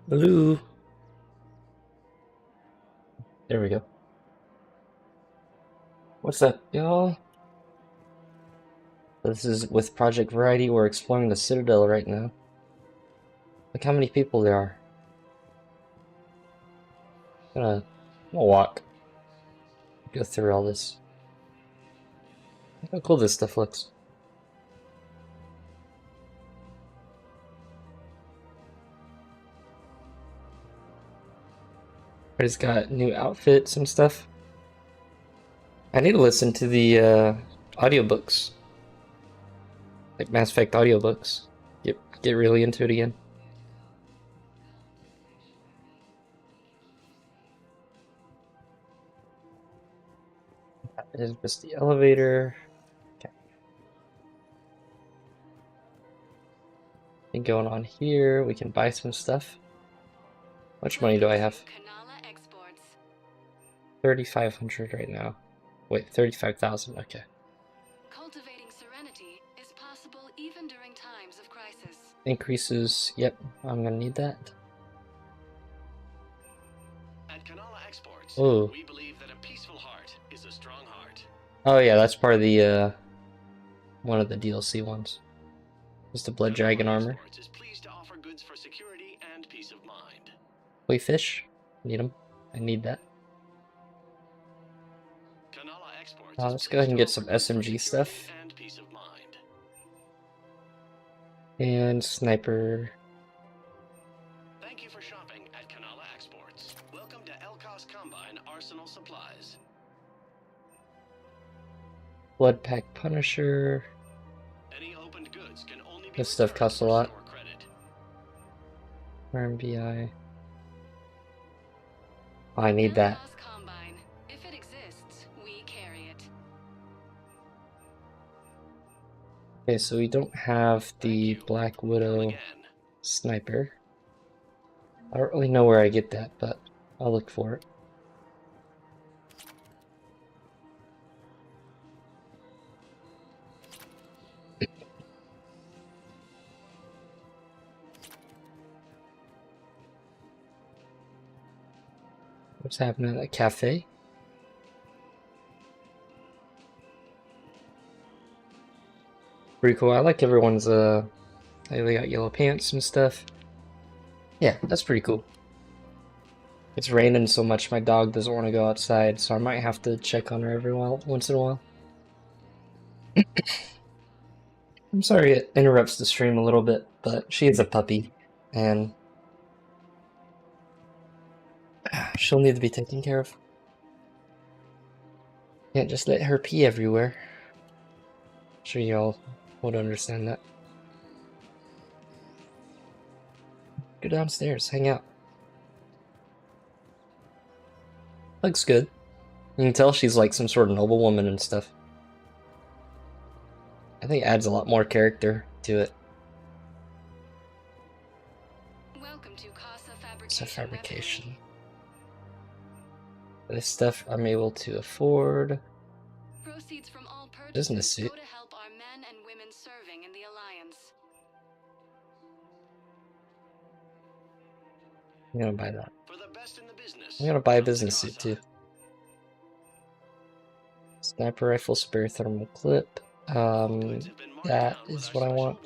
Blue. There we go. What's up, y'all? This is with Project Variety. We're exploring the Citadel right now. Look how many people there are. I'm gonna walk. Go through all this. Look how cool this stuff looks. Everybody's got new outfits and stuff. I need to listen to the audiobooks. Like Mass Effect audiobooks. Get really into it again. That is just the elevator. Okay. And going on here, we can buy some stuff. How much money do I have? 3,500 right now. Wait, 35,000. Okay. Cultivating serenity is possible even during times of crisis. Increases. Yep, I'm gonna need that. At Kanala Exports, Oh. we believe that a peaceful heart is a strong heart. Oh yeah, that's part of the one of the DLC ones. Just the Blood Dragon armor. Exports is pleased to offer goods for security and peace of mind. Koi fish. Need them. I need that. Kanala Exports Let's go ahead and get some SMG stuff. And peace of mind. And sniper. Thank you for shopping at Kanala Exports. Welcome to Elkos Combine Arsenal Supplies. Blood Pack Punisher. Any opened goods can only be This stuff costs a lot. credit. RMBI. Oh, I need that. Combine. If it exists, we carry it. Okay, so we don't have the Black Widow sniper. I don't really know where I get that, but I'll look for it. What's happening at that cafe? Pretty cool. I like everyone's they got yellow pants and stuff. Yeah, that's pretty cool. It's raining so much my dog doesn't want to go outside, so I might have to check on her every once in a while. I'm sorry it interrupts the stream a little bit, but she is a puppy, and she'll need to be taken care of. Can't just let her pee everywhere. I'm sure y'all would understand that. Go downstairs, hang out. Looks good. You can tell she's like some sort of noble woman and stuff. I think it adds a lot more character to it. Welcome to Casa Fabrication. This stuff I'm able to afford. Proceeds from all purchases Business suit. go to help our men and women serving in the Alliance. I'm gonna buy that. For the best in the business, I'm gonna buy a business suit too. Sniper rifle, spare thermal clip. That is what I want.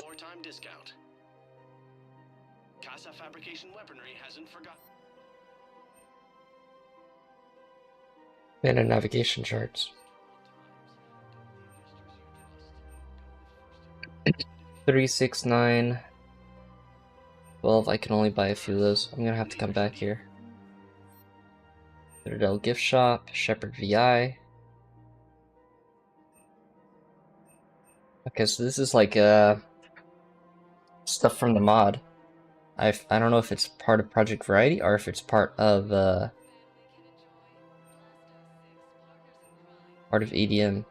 Casa Fabrication Weaponry hasn't forgotten. And navigation charts. 3, 6, 9. 12. I can only buy a few of those. I'm gonna have to come back here. Citadel gift shop. Shepherd VI. Okay, so this is like stuff from the mod. I don't know if it's part of Project Variety or if it's part of ADM.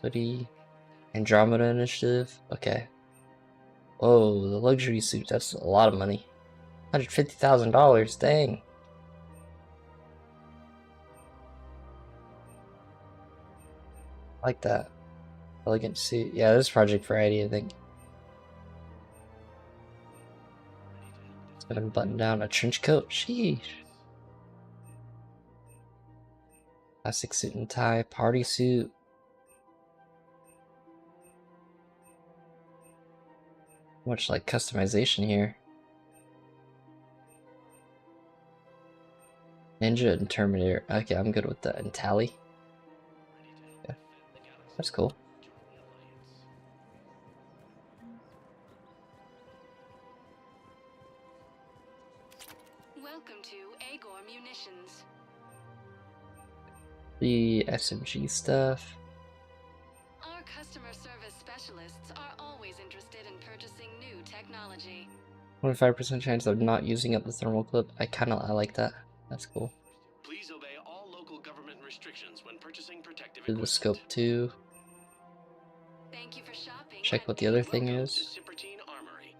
Hoodie. Andromeda Initiative. Okay. Whoa, the luxury suit, that's a lot of money. $150,000, dang. I like that. Elegant suit. Yeah, this is Project Variety, I think. 7 button down, a trench coat. Sheesh. Classic suit and tie, party suit. Much like customization here. Ninja and Terminator. Okay, I'm good with that. And Tally. Yeah, that's cool. Welcome to Agor Munitions. The SMG stuff. Our customer service specialists are always interested in purchasing new technology. 25% chance of not using up the thermal clip. I like that. That's cool. Please obey all local government restrictions when purchasing protective Do the equipment. scope too. Thank you for shopping. Check what the other thing Welcome is. to Citadel Armory.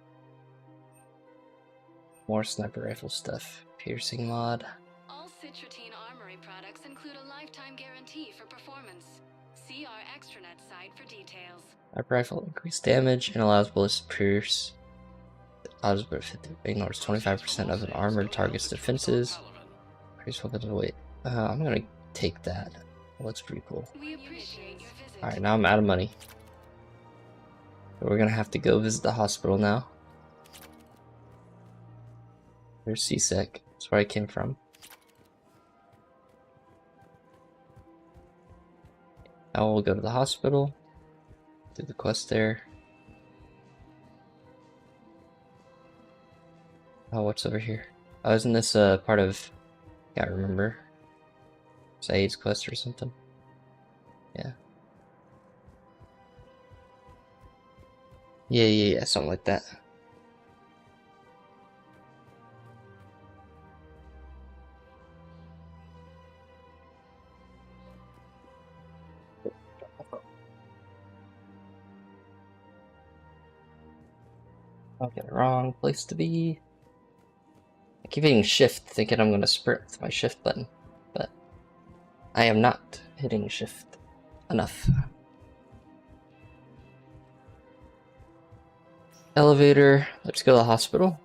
More sniper rifle stuff. Piercing mod. All Citadel Armory products include a lifetime guarantee for performance. See our extranet site for details. Sniper rifle increased damage and allows bullets to pierce. Odds but 50 ignores 25% of an armored target's defenses. Increase weapons weight. I'm gonna take that. That looks pretty cool. We appreciate your visit. Alright, now I'm out of money. So we're gonna have to go visit the hospital now. There's CSEC. That's where I came from. Now we'll go to the hospital. Do the quest there. Oh, what's over here? Oh, isn't this part of... Can't remember. Saeed's quest or something? Yeah. Yeah, something like that. I'll get it wrong. Place to be. I keep hitting shift thinking I'm gonna sprint with my shift button, but I am not hitting shift enough. Elevator. Let's go to the hospital.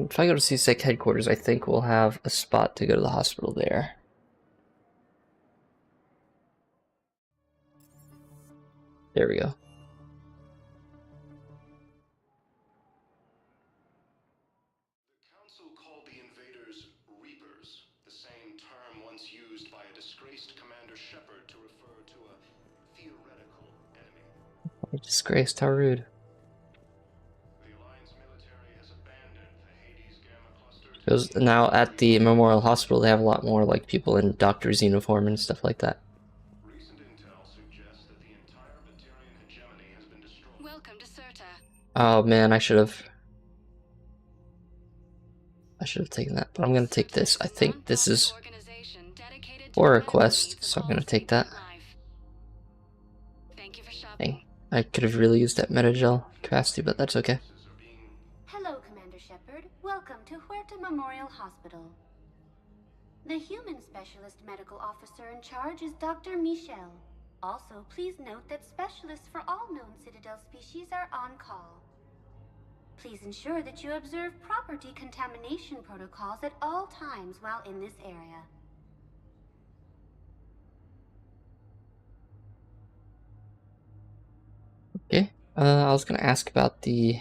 If I go to CSEC headquarters, I think we'll have a spot to go to the hospital there. There we go. The council called the invaders Reapers, the same term once used by a disgraced Commander Shepard to refer to a theoretical enemy. Disgraced, how rude. The Alliance military has abandoned the Hades Gamma cluster. Because now at the Memorial Hospital, they have a lot more like people in doctor's uniform and stuff like that. Recent intel suggests that the entire Batarian hegemony has been destroyed. Welcome to Certa. Oh man, I should have taken that, but I'm gonna take this. I think this is for a quest, so I'm gonna take that. Thank you for shopping. Dang, I could have really used that Metagel capacity, but that's okay. Hello, Commander Shepard. Welcome to Huerta Memorial Hospital. The human specialist medical officer in charge is Dr. Michel. Also, please note that specialists for all known Citadel species are on call. Please ensure that you observe proper decontamination protocols at all times while in this area. Okay, I was gonna ask about the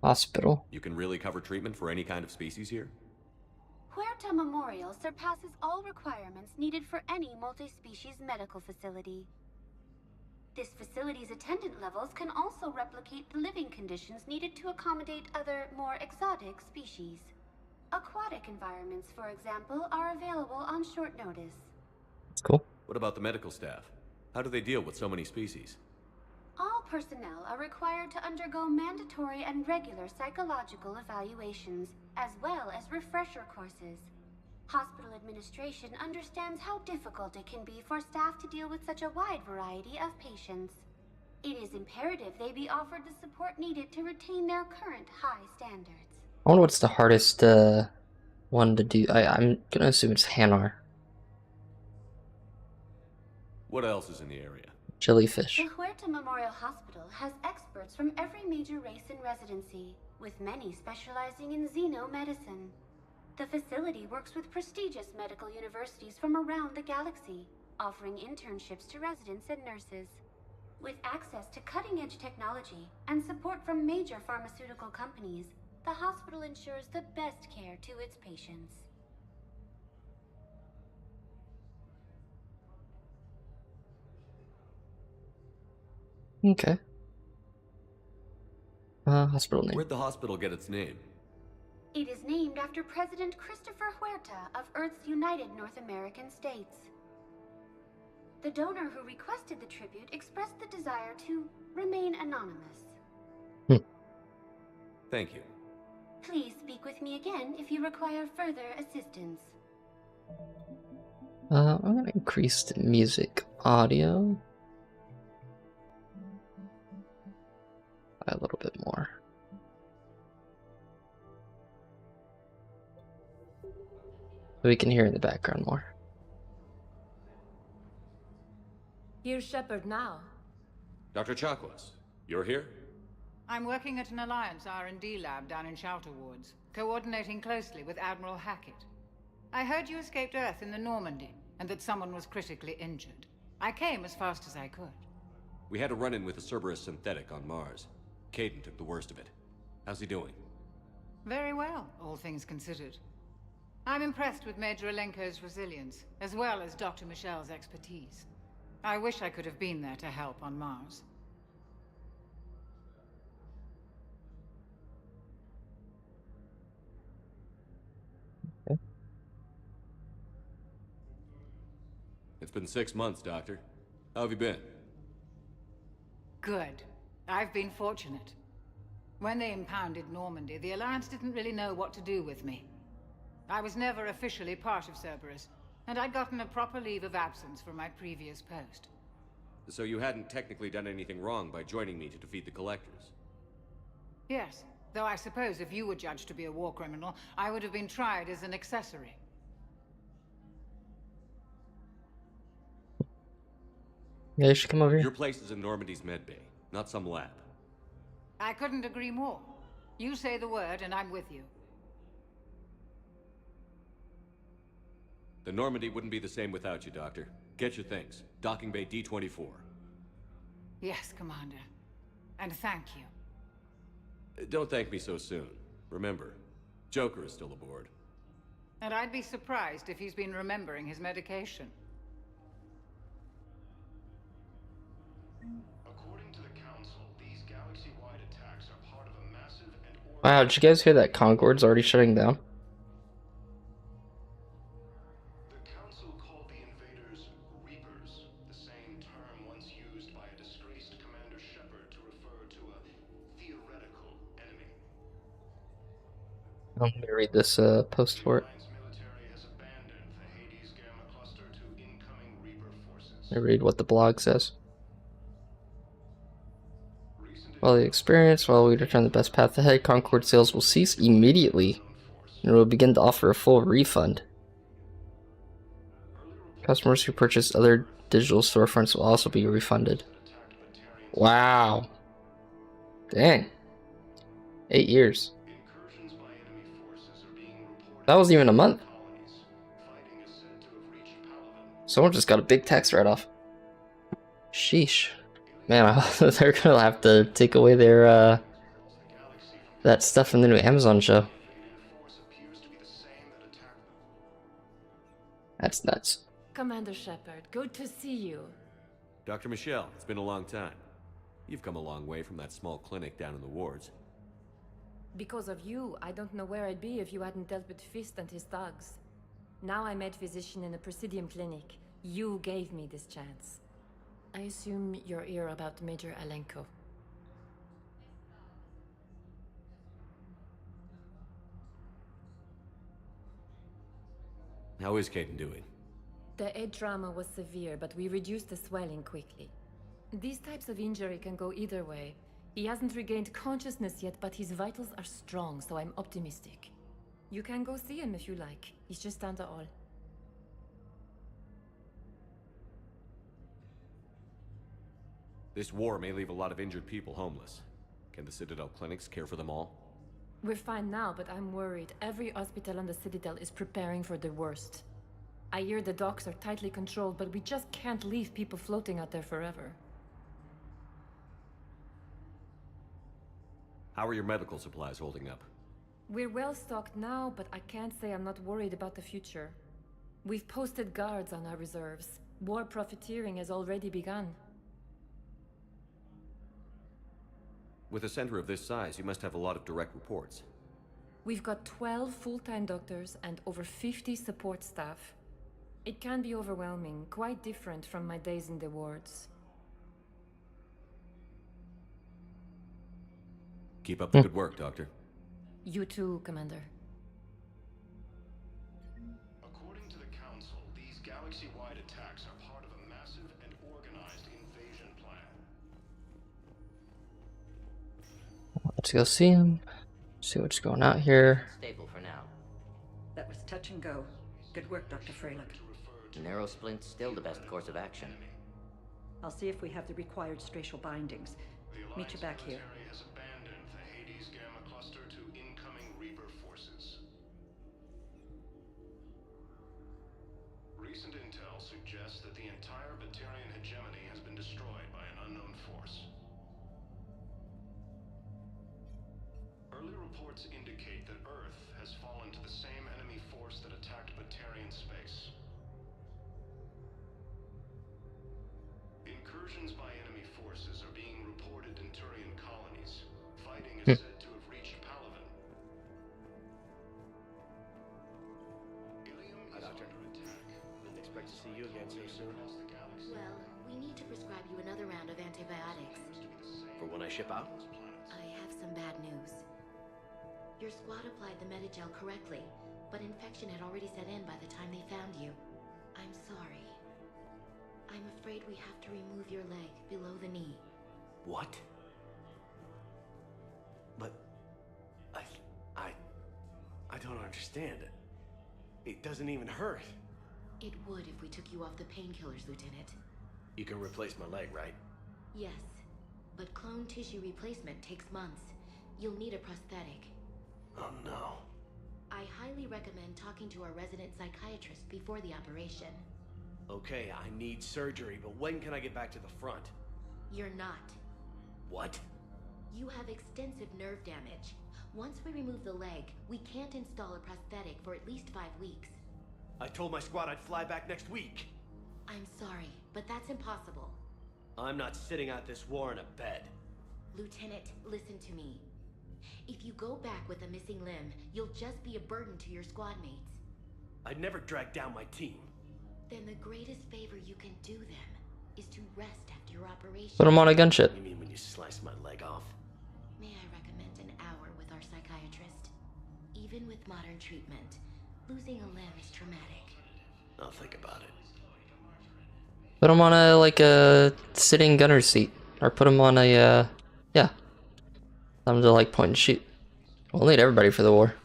hospital. You can really cover treatment for any kind of species here? Huerta Memorial surpasses all requirements needed for any multi-species medical facility. This facility's attendant levels can also replicate the living conditions needed to accommodate other, more exotic species. Aquatic environments, for example, are available on short notice. That's cool. What about the medical staff? How do they deal with so many species? All personnel are required to undergo mandatory and regular psychological evaluations, as well as refresher courses. Hospital administration understands how difficult it can be for staff to deal with such a wide variety of patients. It is imperative they be offered the support needed to retain their current high standards. I wonder what's the hardest one to do. I'm gonna assume it's Hanar. What else is in the area? Jellyfish. The Huerta Memorial Hospital has experts from every major race in residency, with many specializing in xenomedicine. The facility works with prestigious medical universities from around the galaxy, offering internships to residents and nurses. With access to cutting-edge technology and support from major pharmaceutical companies, the hospital ensures the best care to its patients. Okay. Hospital name. Where'd the hospital get its name? It is named after President Christopher Huerta of Earth's United North American States. The donor who requested the tribute expressed the desire to remain anonymous. Thank you. Please speak with me again if you require further assistance. I'm gonna increase the music audio by a little bit more. So we can hear in the background more. Here's Shepard now. Dr. Chakwas, you're here? I'm working at an Alliance R&D lab down in Shelter Wards, coordinating closely with Admiral Hackett. I heard you escaped Earth in the Normandy, and that someone was critically injured. I came as fast as I could. We had a run-in with a Cerberus synthetic on Mars. Caden took the worst of it. How's he doing? Very well, all things considered. I'm impressed with Major Alenko's resilience, as well as Dr. Michel's expertise. I wish I could have been there to help on Mars. It's been 6 months, Doctor. How have you been? Good. I've been fortunate. When they impounded Normandy, the Alliance didn't really know what to do with me. I was never officially part of Cerberus, and I'd gotten a proper leave of absence from my previous post. So you hadn't technically done anything wrong by joining me to defeat the Collectors? Yes, though I suppose if you were judged to be a war criminal, I would have been tried as an accessory. Yeah, you should come over Your here. place is in Normandy's medbay, not some lab. I couldn't agree more. You say the word and I'm with you. The Normandy wouldn't be the same without you, Doctor. Get your things. Docking Bay D-24. Yes, Commander. And thank you. Don't thank me so soon. Remember, Joker is still aboard. And I'd be surprised if he's been remembering his medication. According to the Council, these galaxy-wide attacks are part of a massive and Wow, did you guys hear that Concord's already shutting down? The Council called the invaders Reapers, the same term once used by a disgraced Commander Shepard to refer to a theoretical enemy. Let me read this post for it. Alliance military has abandoned the Hades Gamma cluster to incoming Reaper forces. Let me read what the blog says. While the experience, while we return the best path ahead, Concord sales will cease immediately and will begin to offer a full refund. Customers who purchase other digital storefronts will also be refunded. Wow. Dang. 8 years. Incursions by enemy forces are being reported. That wasn't even a month. Colonies. Fighting is said to have reached Palaven. Someone just got a big tax write-off. Sheesh. Man, they're gonna have to take away their, that stuff in the new Amazon show. Force appears to be the same that attacked them. That's nuts. Commander Shepard, good to see you. Dr. Michel, it's been a long time. You've come a long way from that small clinic down in the wards. Because of you, I don't know where I'd be if you hadn't dealt with Fist and his thugs. Now I'm head physician in a Presidium clinic. You gave me this chance. I assume you're here about Major Alenko. How is Caden doing? The head trauma was severe, but we reduced the swelling quickly. These types of injury can go either way. He hasn't regained consciousness yet, but his vitals are strong, so I'm optimistic. You can go see him if you like. He's just down the hall. This war may leave a lot of injured people homeless. Can the Citadel clinics care for them all? We're fine now, but I'm worried. Every hospital on the Citadel is preparing for the worst. I hear the docks are tightly controlled, but we just can't leave people floating out there forever. How are your medical supplies holding up? We're well stocked now, but I can't say I'm not worried about the future. We've posted guards on our reserves. War profiteering has already begun. With a center of this size, you must have a lot of direct reports. We've got 12 full-time doctors and over 50 support staff. It can be overwhelming, quite different from my days in the wards. Keep up the good work, Doctor. You too, Commander. According to the Council, these galaxy-wide attacks are part of a massive and organized invasion plan. Let's go see him. See what's going out here. Stable for now. That was touch and go. Good work, Dr. Freilich. Narrow splint's still the best course of action. I'll see if we have the required spatial bindings. Meet you back here. Military has abandoned the Hades Gamma cluster to incoming Reaper forces. Recent intel suggests that the entire Batarian hegemony has been destroyed by an unknown force. Early reports indicate that Earth has fallen to the same enemy force that attacked Batarian space. Incursions by enemy forces are being reported in Turian colonies. Fighting is said to have reached Palaven. Ilium is under attack. Didn't expect to see you again so soon. Well, we need to prescribe you another round of antibiotics. For when I ship out? I have some bad news. Your squad applied the Metagel correctly, but infection had already set in by the time they found you. I'm sorry. I'm afraid we have to remove your leg below the knee. What? But I don't understand. It doesn't even hurt. It would if we took you off the painkillers, Lieutenant. You can replace my leg, right? Yes, but clone tissue replacement takes months. You'll need a prosthetic. Oh no. I highly recommend talking to our resident psychiatrist before the operation. Okay, I need surgery, but when can I get back to the front? You're not. What? You have extensive nerve damage. Once we remove the leg, we can't install a prosthetic for at least 5 weeks. I told my squad I'd fly back next week. I'm sorry, but that's impossible. I'm not sitting out this war in a bed. Lieutenant, listen to me. If you go back with a missing limb, you'll just be a burden to your squad mates. I'd never drag down my team. Then the greatest favor you can do them is to rest after your operation. Put him on a gunship. You mean when you slice my leg off? May I recommend an hour with our psychiatrist? Even with modern treatment, losing a limb is traumatic. I'll think about it. Put him on a sitting gunner seat, or put him on a yeah. Tell him to like point and shoot. We'll need everybody for the war.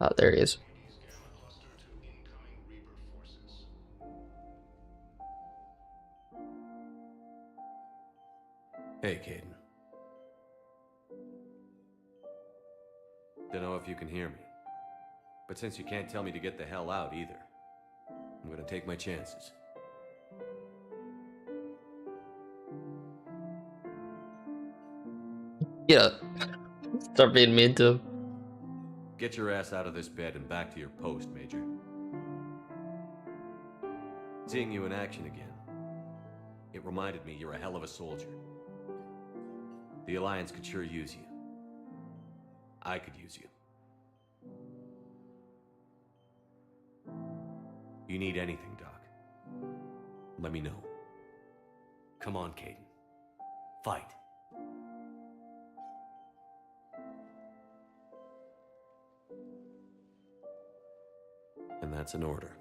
Oh, there he is. Hey, Caden. Dunno if you can hear me. But since you can't tell me to get the hell out either, I'm gonna take my chances. Get up. Start being mean to him. Get your ass out of this bed and back to your post, Major. Seeing you in action again, it reminded me you're a hell of a soldier. The Alliance could sure use you. I could use you. You need anything, Doc, let me know. Come on, Caden. Fight. And that's an order.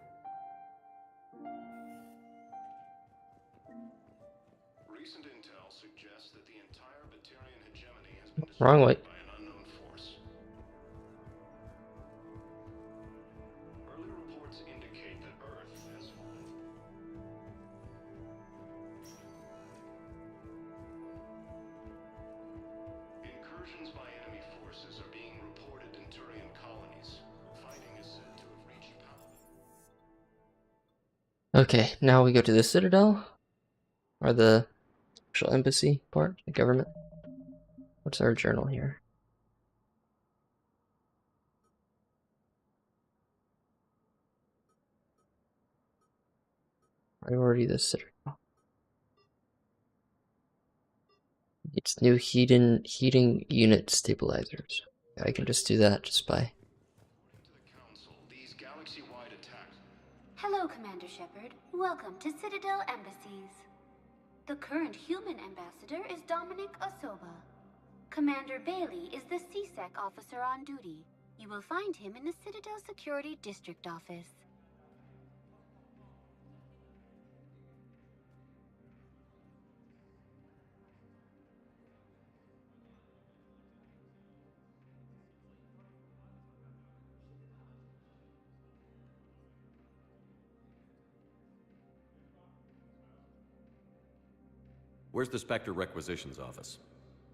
Recent intel suggests that the entire Batarian hegemony has been Wrong way. destroyed by an unknown force. Okay, now we go to the Citadel, or the actual embassy part, the government. What's our journal here? Priority the Citadel. It's new heating unit stabilizers. I can just do that just by. Hello, Commander Shepard. Welcome to Citadel Embassies. The current human ambassador is Dominic Osoba. Commander Bailey is the CSEC officer on duty. You will find him in the Citadel Security District Office. Where's the Spectre Requisitions office?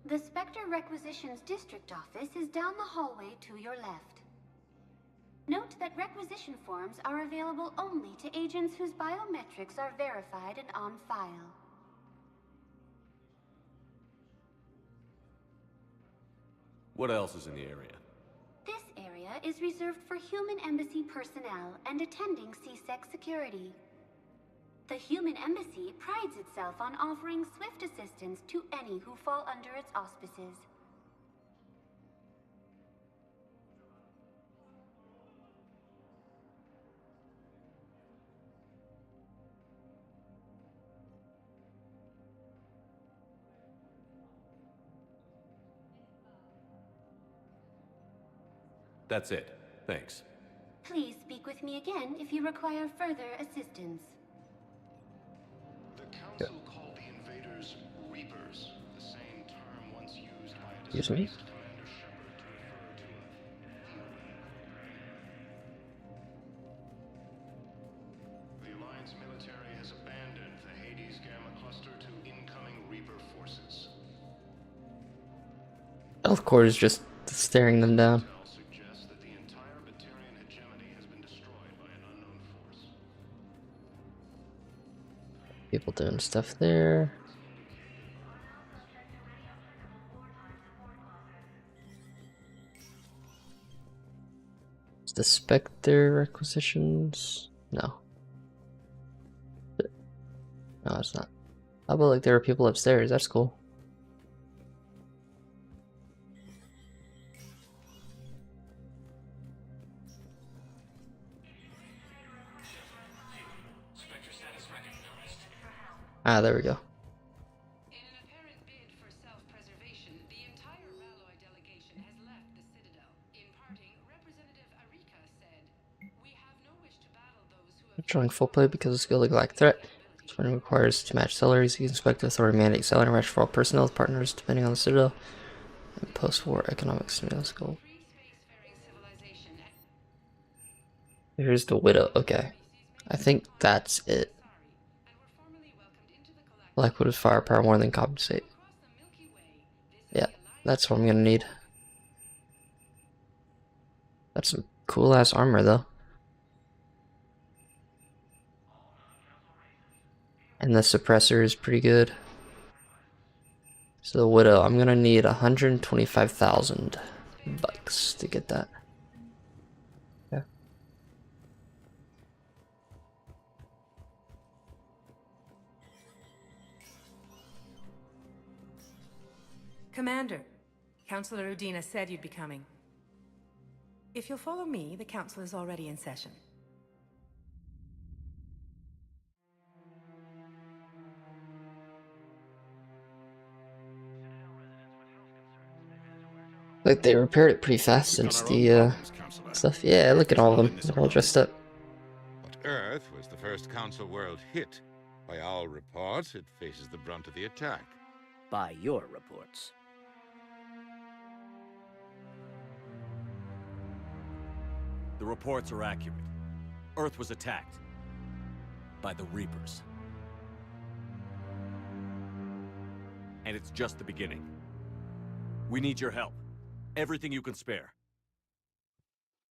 The Spectre Requisitions District Office is down the hallway to your left. Note that requisition forms are available only to agents whose biometrics are verified and on file. What else is in the area? This area is reserved for human embassy personnel and attending CSEC security. The human embassy prides itself on offering swift assistance to any who fall under its auspices. That's it. Thanks. Please speak with me again if you require further assistance. The Council called the invaders Reapers, the same term once used by a Excuse me? disgraced Commander Shepard to refer to a... The Alliance military has abandoned the Hades Gamma cluster to incoming Reaper forces. Health Core is just staring them down. Suggests that the entire Batarian hegemony has been destroyed by an unknown force. People doing stuff there. Is the Spectre requisitions? No. No, it's not. How about like there are people upstairs? That's cool. Ah, there we go. In an apparent bid for self-preservation, the entire Ralloy delegation has left the Citadel. In parting, Representative Arika said, "We have no wish to battle those who have..." Showing full play because of skill lack threat. This one requires to match salaries. You can expect the authority mandate salary match for all personnel with partners depending on the Citadel and post-war economic stimulus goal. Here's the widow. Okay, I think that's it. Blackwood is firepower more than compensate. Yeah, that's what I'm gonna need. That's some cool ass armor though. And the suppressor is pretty good. So the widow, I'm gonna need 125,000 bucks to get that. Yeah. Commander, Councillor Udina said you'd be coming. If you'll follow me, the council is already in session. Like they repaired it pretty fast since the stuff. Yeah, look at all of them. They're all dressed up. But Earth was the first Council world hit. By all reports, it faces the brunt of the attack. By your reports. The reports are accurate. Earth was attacked by the Reapers. And it's just the beginning. We need your help. Everything you can spare.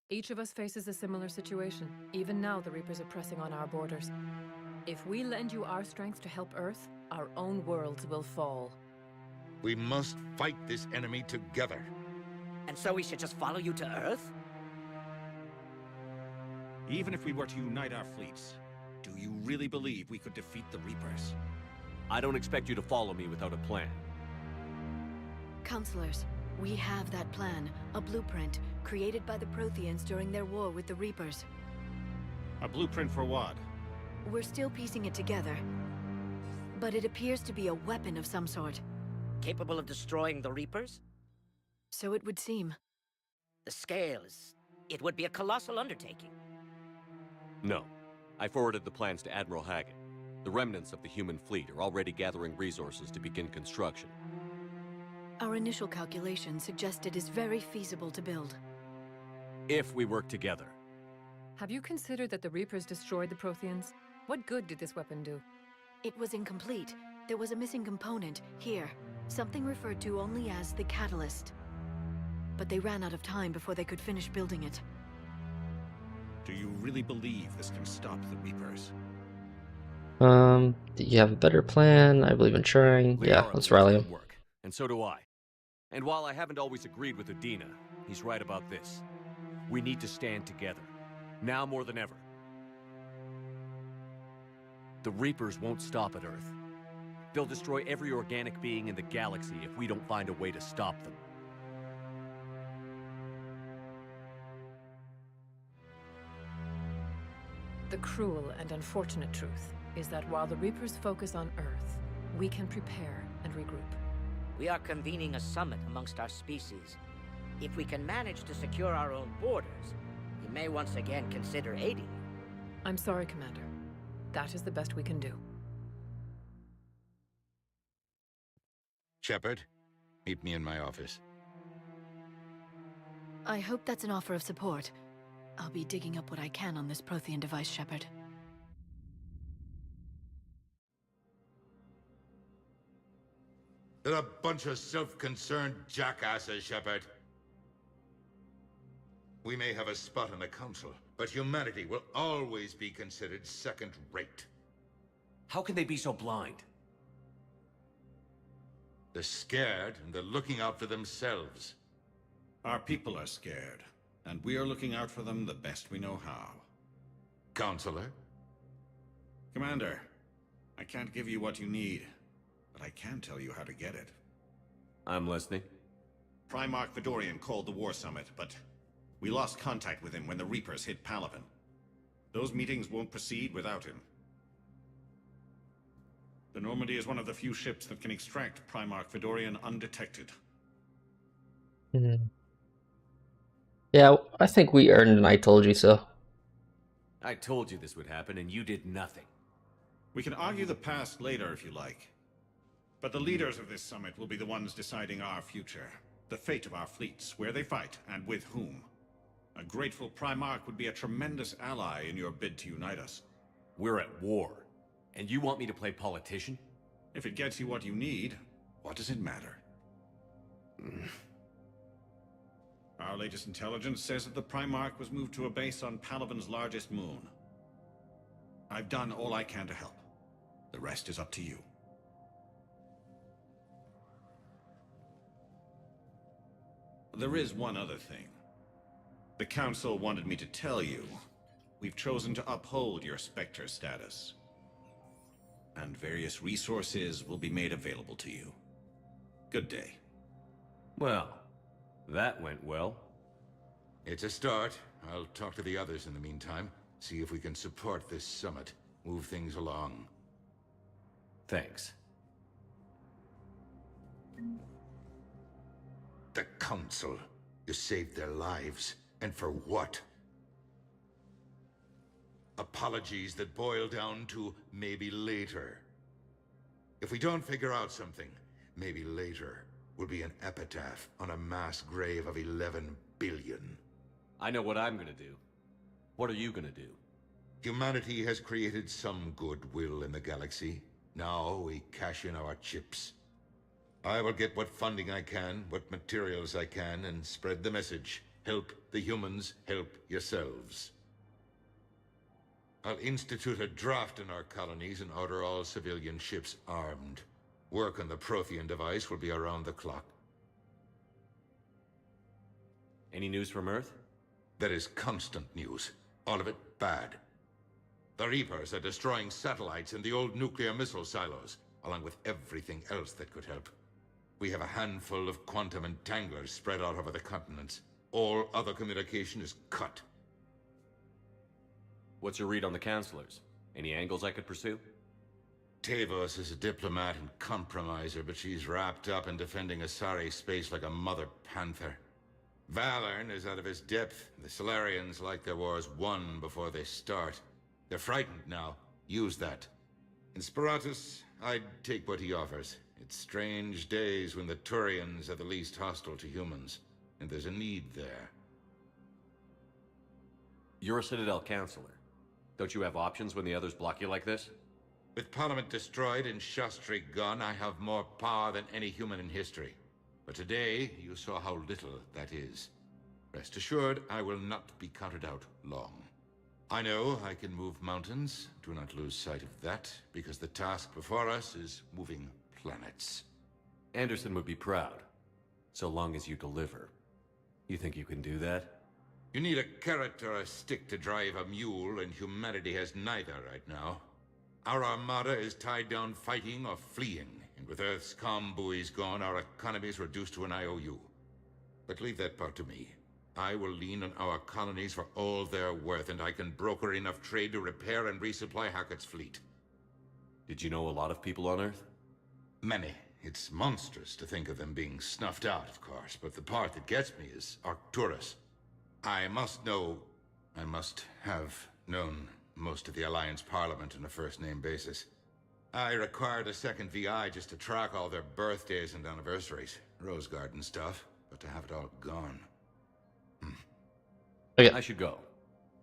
Each of us faces a similar situation. Even now, the Reapers are pressing on our borders. If we lend you our strength to help Earth, our own worlds will fall. We must fight this enemy together. And so we should just follow you to Earth? Even if we were to unite our fleets, do you really believe we could defeat the Reapers? I don't expect you to follow me without a plan. Counselors, we have that plan. A blueprint created by the Protheans during their war with the Reapers. A blueprint for what? We're still piecing it together. But it appears to be a weapon of some sort. Capable of destroying the Reapers? So it would seem. The scale is... It would be a colossal undertaking. No. I forwarded the plans to Admiral Hackett. The remnants of the human fleet are already gathering resources to begin construction. Our initial calculations suggest it is very feasible to build. If we work together. Have you considered that the Reapers destroyed the Protheans? What good did this weapon do? It was incomplete. There was a missing component, here. Something referred to only as the catalyst. But they ran out of time before they could finish building it. Do you really believe this can stop the Reapers? Do you have a better plan? I believe in trying. Yeah, let's rally him. Work, and so do I. And while I haven't always agreed with Udina, he's right about this. We need to stand together. Now more than ever. The Reapers won't stop at Earth. They'll destroy every organic being in the galaxy if we don't find a way to stop them. The cruel and unfortunate truth is that while the Reapers focus on Earth, we can prepare and regroup. We are convening a summit amongst our species. If we can manage to secure our own borders, we may once again consider aiding you. I'm sorry, Commander. That is the best we can do. Shepard, meet me in my office. I hope that's an offer of support. I'll be digging up what I can on this Prothean device, Shepard. They're a bunch of self-concerned jackasses, Shepard. We may have a spot on the Council, but humanity will always be considered second-rate. How can they be so blind? They're scared, and they're looking out for themselves. Our people are scared, and we are looking out for them the best we know how. Counselor? Commander, I can't give you what you need, but I can tell you how to get it. I'm listening. Primarch Fedorian called the War Summit, but we lost contact with him when the Reapers hit Palaven. Those meetings won't proceed without him. The Normandy is one of the few ships that can extract Primarch Fedorian undetected. Yeah, I think we earned an I told you so. I told you this would happen, and you did nothing. We can argue the past later if you like. But the leaders of this summit will be the ones deciding our future. The fate of our fleets, where they fight, and with whom. A grateful Primarch would be a tremendous ally in your bid to unite us. We're at war. And you want me to play politician? If it gets you what you need, what does it matter? Our latest intelligence says that the Primarch was moved to a base on Palaven's largest moon. I've done all I can to help. The rest is up to you. There is one other thing. The Council wanted me to tell you, we've chosen to uphold your Spectre status. And various resources will be made available to you. Good day. Well, that went well. It's a start. I'll talk to the others in the meantime. See if we can support this summit. Move things along. Thanks. The Council. You saved their lives. And for what? Apologies that boil down to maybe later. If we don't figure out something, maybe later will be an epitaph on a mass grave of 11 billion. I know what I'm gonna do. What are you gonna do? Humanity has created some goodwill in the galaxy. Now we cash in our chips. I will get what funding I can, what materials I can, and spread the message. Help the humans, help yourselves. I'll institute a draft in our colonies and order all civilian ships armed. Work on the Prothean device will be around the clock. Any news from Earth? There is constant news. All of it bad. The Reapers are destroying satellites and the old nuclear missile silos, along with everything else that could help. We have a handful of quantum entanglers spread out over the continents. All other communication is cut. What's your read on the counselors? Any angles I could pursue? Tavos is a diplomat and compromiser, but she's wrapped up in defending Asari space like a mother panther. Valorn is out of his depth. The Solarians like their wars won before they start. They're frightened now. Use that. In Sparatus, I'd take what he offers. It's strange days when the Turians are the least hostile to humans, and there's a need there. You're a Citadel counselor. Don't you have options when the others block you like this? With Parliament destroyed and Shastri gone, I have more power than any human in history. But today, you saw how little that is. Rest assured, I will not be counted out long. I know I can move mountains. Do not lose sight of that, because the task before us is moving planets. Anderson would be proud, so long as you deliver. You think you can do that? You need a carrot or a stick to drive a mule, and humanity has neither right now. Our armada is tied down fighting or fleeing, and with Earth's comm buoys gone, our economy is reduced to an IOU. But leave that part to me. I will lean on our colonies for all they're worth, and I can broker enough trade to repair and resupply Hackett's fleet. Did you know a lot of people on Earth? Many. It's monstrous to think of them being snuffed out, of course, but the part that gets me is Arcturus. I must have known most of the Alliance Parliament on a first-name basis. I required a second VI just to track all their birthdays and anniversaries. Rose Garden stuff, but to have it all gone. Okay. I should go.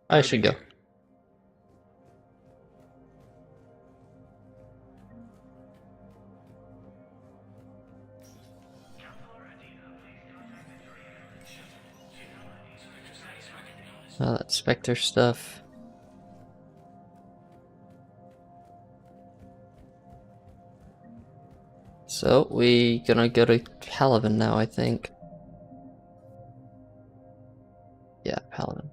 I should go. That Spectre stuff. So, we gonna go to Paladin now, I think. Yeah, Paladin.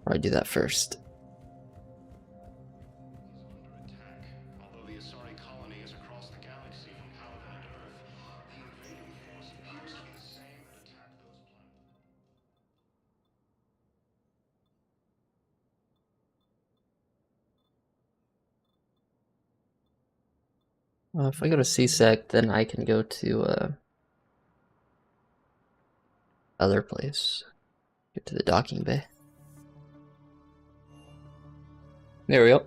Probably do that first. Although the Asari colony is across the galaxy from Paladin and Earth, the invading force appears to be the same and attack those planets. If I go to CSEC, then I can go to other place. Get to the docking bay. There we go.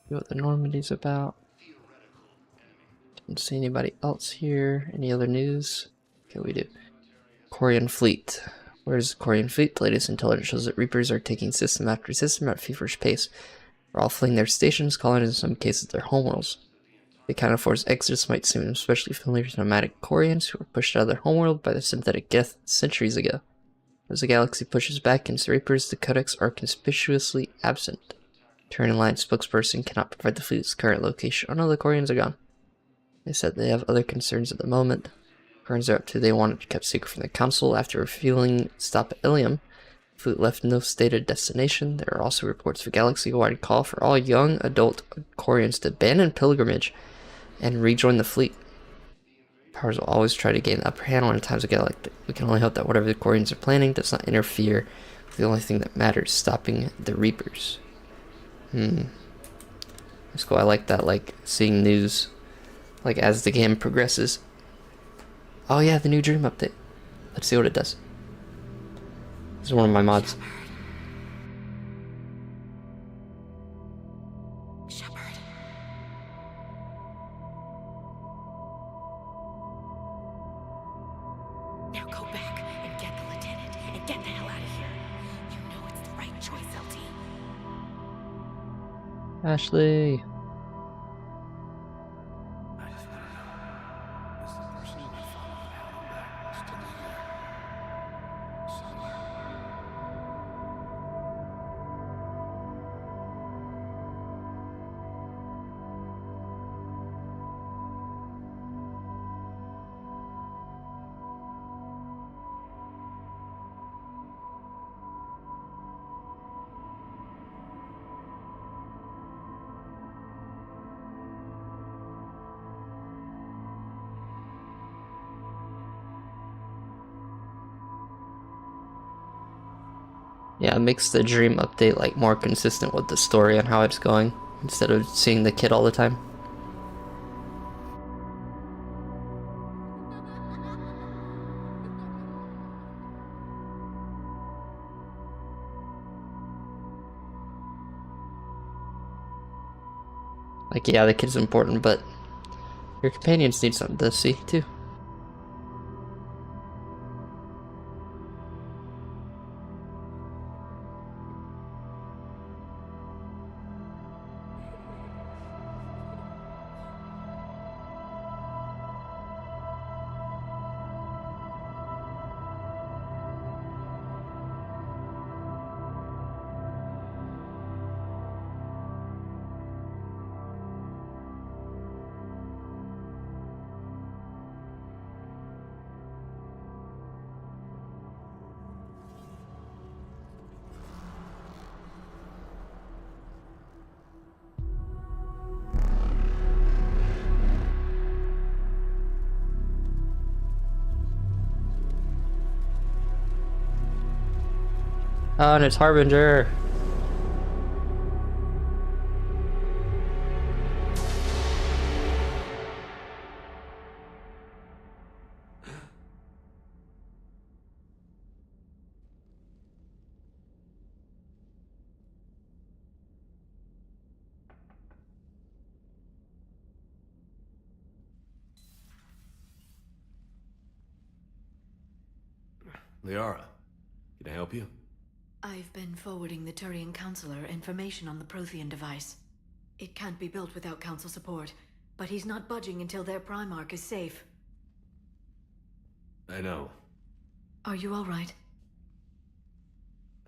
See what the Normandy's about. Didn't see anybody else here. Any other news? Okay, we do. Corian Fleet. Where's the Corian Fleet? The latest intelligence shows that Reapers are taking system after system at feverish pace. They're all fleeing their stations, calling in some cases their homeworlds. The account of forced exodus might seem especially familiar to nomadic Corians who were pushed out of their homeworld by the synthetic death centuries ago. As the galaxy pushes back against the Reapers, the codex are conspicuously absent. Terran Alliance spokesperson cannot provide the fleet's current location. Oh no, the Corians are gone. They said they have other concerns at the moment. Corians are up to they wanted kept secret from the Council after refueling stop at Ilium. The fleet left no stated destination. There are also reports of a galaxy-wide call for all young adult Corians to abandon pilgrimage and rejoin the fleet. Powers will always try to gain the upper hand when times get like that. We can only hope that whatever the Corians are planning does not interfere with the only thing that matters, stopping the Reapers. That's cool. I like that, like, seeing news, like, as the game progresses. Oh yeah, the new Dream update. Let's see what it does. This is one of my mods. Now go back and get the lieutenant and get the hell out of here. You know it's the right choice, LT. Ashley. Yeah, it makes the dream update like more consistent with the story and how it's going, instead of seeing the kid all the time. Like, yeah, the kid's important, but your companions need something to see, too. Oh, and it's Harbinger. Liara, can I help you? I've been forwarding the Turian Counselor information on the Prothean device. It can't be built without Council support, but he's not budging until their Primarch is safe. I know. Are you all right?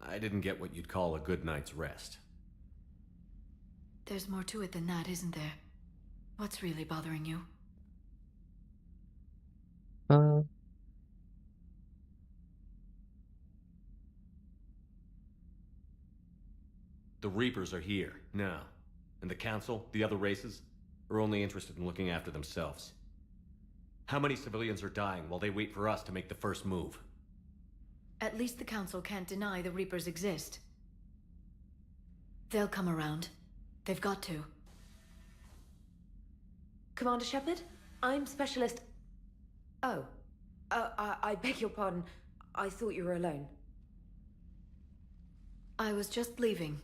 I didn't get what you'd call a good night's rest. There's more to it than that, isn't there? What's really bothering you? The Reapers are here, now. And the Council, the other races, are only interested in looking after themselves. How many civilians are dying while they wait for us to make the first move? At least the Council can't deny the Reapers exist. They'll come around. They've got to. Commander Shepard? I'm Specialist... Oh. I beg your pardon. I thought you were alone. I was just leaving.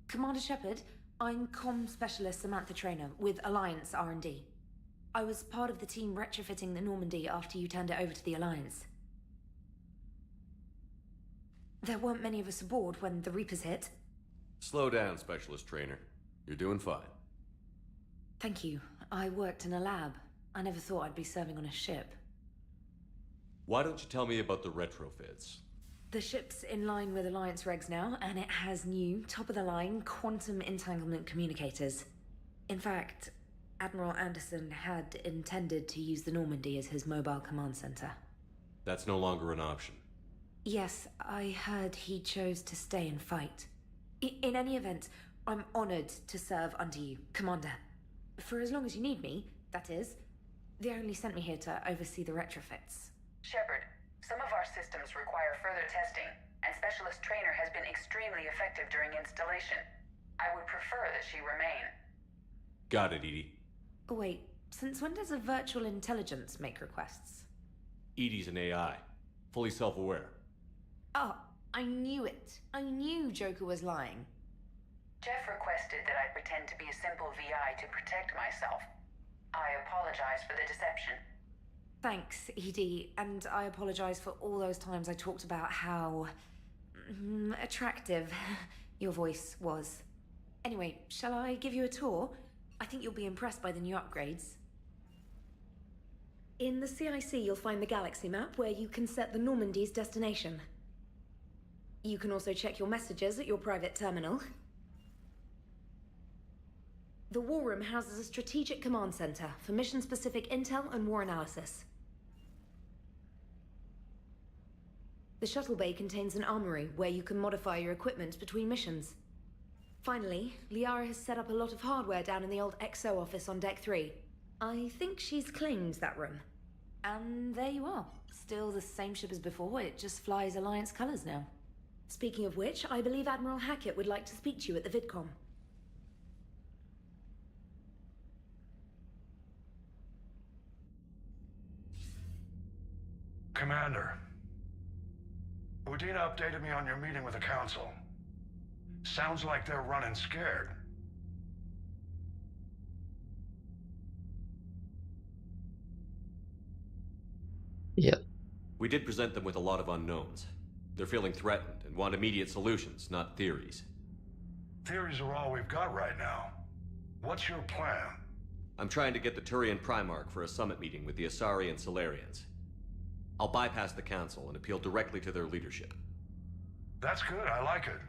Commander Shepard, I'm Comm Specialist Samantha Traynor with Alliance R&D. I was part of the team retrofitting the Normandy after you turned it over to the Alliance. There weren't many of us aboard when the Reapers hit. Slow down, Specialist Trainer. You're doing fine. Thank you. I worked in a lab. I never thought I'd be serving on a ship. Why don't you tell me about the retrofits? The ship's in line with Alliance regs now, and it has new, top-of-the-line, quantum entanglement communicators. In fact, Admiral Anderson had intended to use the Normandy as his mobile command center. That's no longer an option. Yes, I heard he chose to stay and fight. In any event, I'm honored to serve under you, Commander. For as long as you need me, that is. They only sent me here to oversee the retrofits. Shepard, some of our systems require further testing, and Specialist Trainer has been extremely effective during installation. I would prefer that she remain. Got it, Edie. Oh, wait, since when does a virtual intelligence make requests? Edie's an AI, fully self-aware. Oh, I knew it. I knew Joker was lying. Jeff requested that I pretend to be a simple VI to protect myself. I apologize for the deception. Thanks, Edie, and I apologize for all those times I talked about how... attractive your voice was. Anyway, shall I give you a tour? I think you'll be impressed by the new upgrades. In the CIC, you'll find the galaxy map where you can set the Normandy's destination. You can also check your messages at your private terminal. The War Room houses a strategic command center for mission-specific intel and war analysis. The shuttle bay contains an armory where you can modify your equipment between missions. Finally, Liara has set up a lot of hardware down in the old XO office on Deck 3. I think she's claimed that room. And there you are. Still the same ship as before, it just flies Alliance colors now. Speaking of which, I believe Admiral Hackett would like to speak to you at the VidCom. Commander, Udina updated me on your meeting with the Council. Sounds like they're running scared. Yep. We did present them with a lot of unknowns. They're feeling threatened and want immediate solutions, not theories. Theories are all we've got right now. What's your plan? I'm trying to get the Turian Primarch for a summit meeting with the Asari and Solarians. I'll bypass the Council and appeal directly to their leadership. That's good, I like it.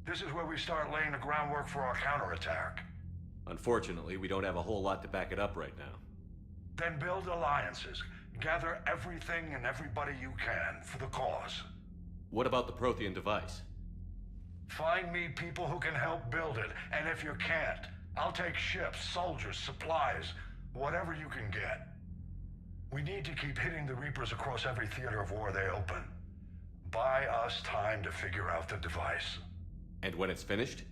This is where we start laying the groundwork for our counterattack. Unfortunately, we don't have a whole lot to back it up right now. Then build alliances. Gather everything and everybody you can for the cause. What about the Prothean device? Find me people who can help build it, and if you can't, I'll take ships, soldiers, supplies, whatever you can get. We need to keep hitting the Reapers across every theater of war they open. Buy us time to figure out the device. And when it's finished?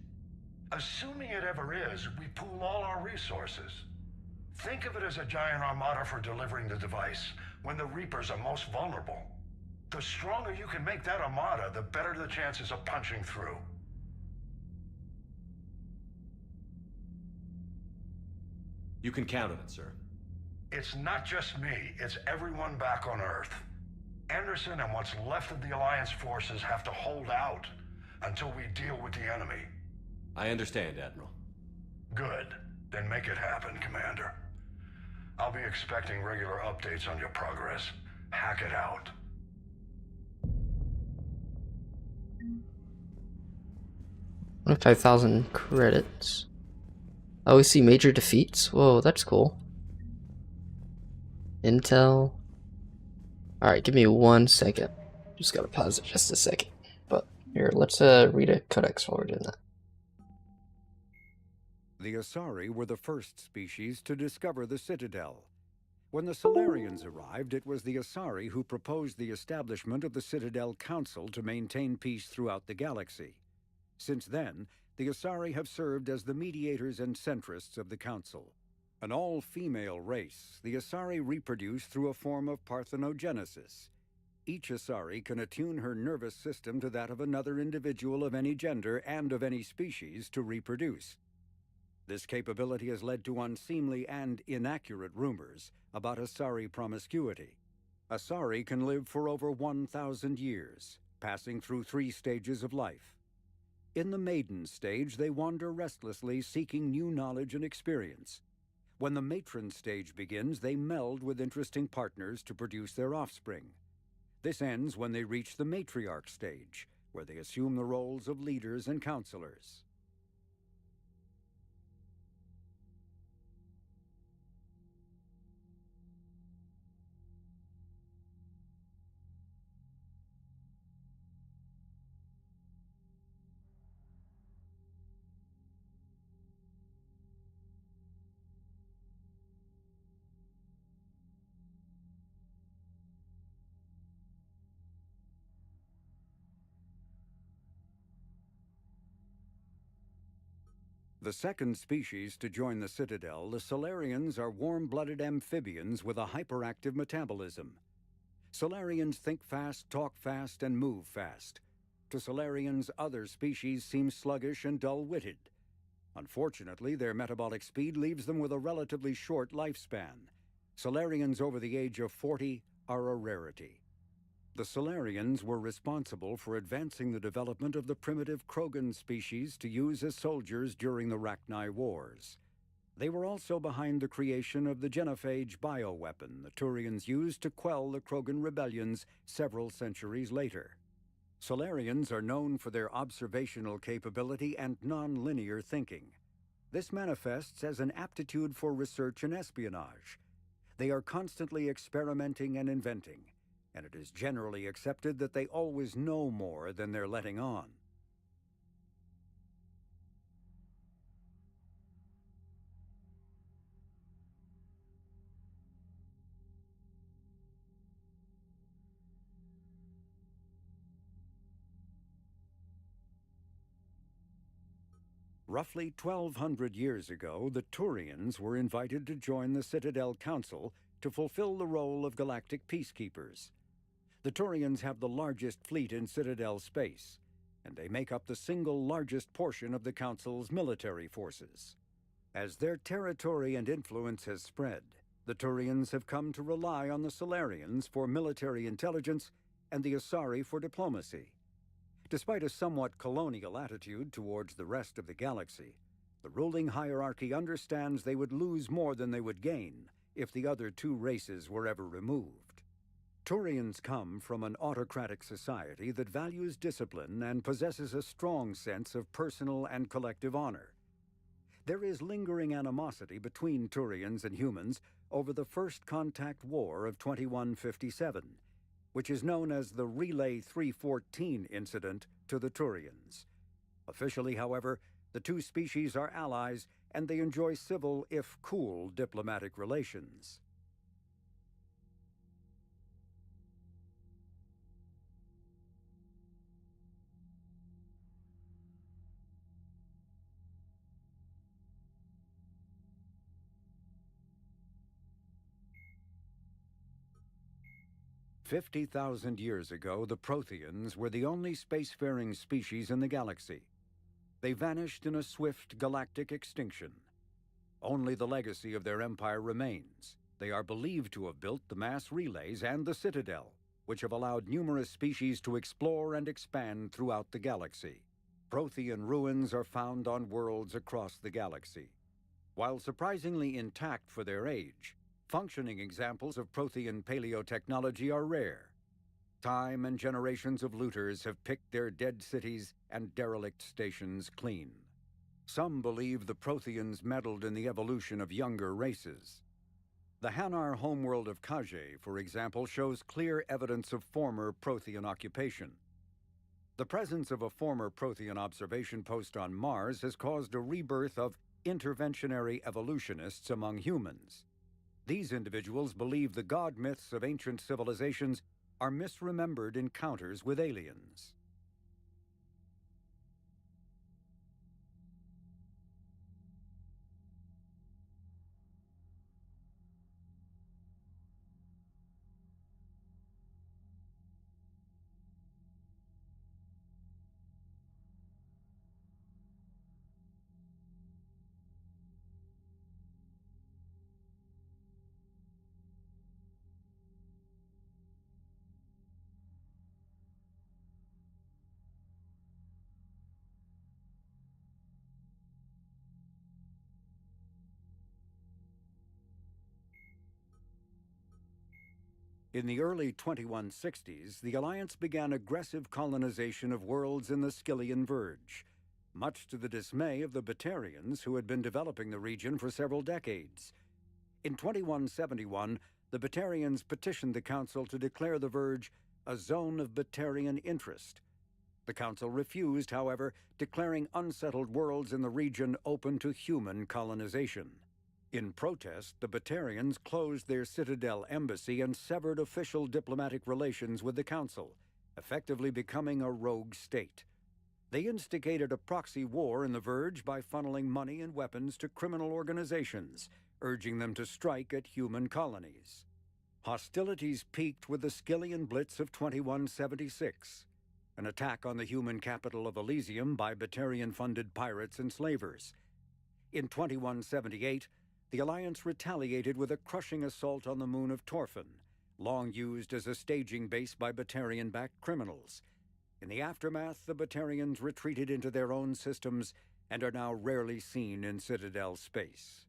Assuming it ever is, we pool all our resources. Think of it as a giant armada for delivering the device, when the Reapers are most vulnerable. The stronger you can make that armada, the better the chances of punching through. You can count on it, sir. It's not just me, it's everyone back on Earth. Anderson and what's left of the Alliance forces have to hold out until we deal with the enemy. I understand, Admiral. Good. Then make it happen, Commander. I'll be expecting regular updates on your progress. Hack it out. 5,000 credits. Oh, we see major defeats? Whoa, that's cool. Intel. Alright, give me 1 second. Just gotta pause it just a second. But here, let's read a codex while we're doing that. The Asari were the first species to discover the Citadel. When the Solarians arrived, it was the Asari who proposed the establishment of the Citadel Council to maintain peace throughout the galaxy. Since then, the Asari have served as the mediators and centrists of the Council. An all-female race, the Asari reproduce through a form of parthenogenesis. Each Asari can attune her nervous system to that of another individual of any gender and of any species to reproduce. This capability has led to unseemly and inaccurate rumors about Asari promiscuity. Asari can live for over 1,000 years, passing through 3 stages of life. In the maiden stage, they wander restlessly, seeking new knowledge and experience. When the matron stage begins, they meld with interesting partners to produce their offspring. This ends when they reach the matriarch stage, where they assume the roles of leaders and counselors. The second species to join the Citadel, the Solarians, are warm-blooded amphibians with a hyperactive metabolism. Solarians think fast, talk fast, and move fast. To Solarians, other species seem sluggish and dull-witted. Unfortunately, their metabolic speed leaves them with a relatively short lifespan. Solarians over the age of 40 are a rarity. The Solarians were responsible for advancing the development of the primitive Krogan species to use as soldiers during the Rachni Wars. They were also behind the creation of the genophage bioweapon the Turians used to quell the Krogan rebellions several centuries later. Solarians are known for their observational capability and non-linear thinking. This manifests as an aptitude for research and espionage. They are constantly experimenting and inventing, and it is generally accepted that they always know more than they're letting on. Roughly 1,200 years ago, the Turians were invited to join the Citadel Council to fulfill the role of galactic peacekeepers. The Turians have the largest fleet in Citadel space, and they make up the single largest portion of the Council's military forces. As their territory and influence has spread, the Turians have come to rely on the Solarians for military intelligence and the Asari for diplomacy. Despite a somewhat colonial attitude towards the rest of the galaxy, the ruling hierarchy understands they would lose more than they would gain if the other two races were ever removed. Turians come from an autocratic society that values discipline and possesses a strong sense of personal and collective honor. There is lingering animosity between Turians and humans over the First Contact War of 2157, which is known as the Relay 314 incident to the Turians. Officially, however, the two species are allies and they enjoy civil, if cool, diplomatic relations. "50,000 years ago, the Protheans were the only spacefaring species in the galaxy. They vanished in a swift galactic extinction. Only the legacy of their empire remains. They are believed to have built the mass relays and the Citadel, which have allowed numerous species to explore and expand throughout the galaxy. Prothean ruins are found on worlds across the galaxy. While surprisingly intact for their age, functioning examples of Prothean paleotechnology are rare. Time and generations of looters have picked their dead cities and derelict stations clean. Some believe the Protheans meddled in the evolution of younger races. The Hanar homeworld of Kage, for example, shows clear evidence of former Prothean occupation. The presence of a former Prothean observation post on Mars has caused a rebirth of interventionary evolutionists among humans. These individuals believe the god myths of ancient civilizations are misremembered encounters with aliens. In the early 2160s, the Alliance began aggressive colonization of worlds in the Skyllian Verge, much to the dismay of the Batarians who had been developing the region for several decades. In 2171, the Batarians petitioned the Council to declare the Verge a zone of Batarian interest. The Council refused, however, declaring unsettled worlds in the region open to human colonization. In protest, the Batarians closed their Citadel embassy and severed official diplomatic relations with the Council, effectively becoming a rogue state. They instigated a proxy war in the Verge by funneling money and weapons to criminal organizations, urging them to strike at human colonies. Hostilities peaked with the Skyllian Blitz of 2176, an attack on the human capital of Elysium by Batarian-funded pirates and slavers. In 2178, the Alliance retaliated with a crushing assault on the moon of Torfan, long used as a staging base by Batarian-backed criminals. In the aftermath, the Batarians retreated into their own systems and are now rarely seen in Citadel space.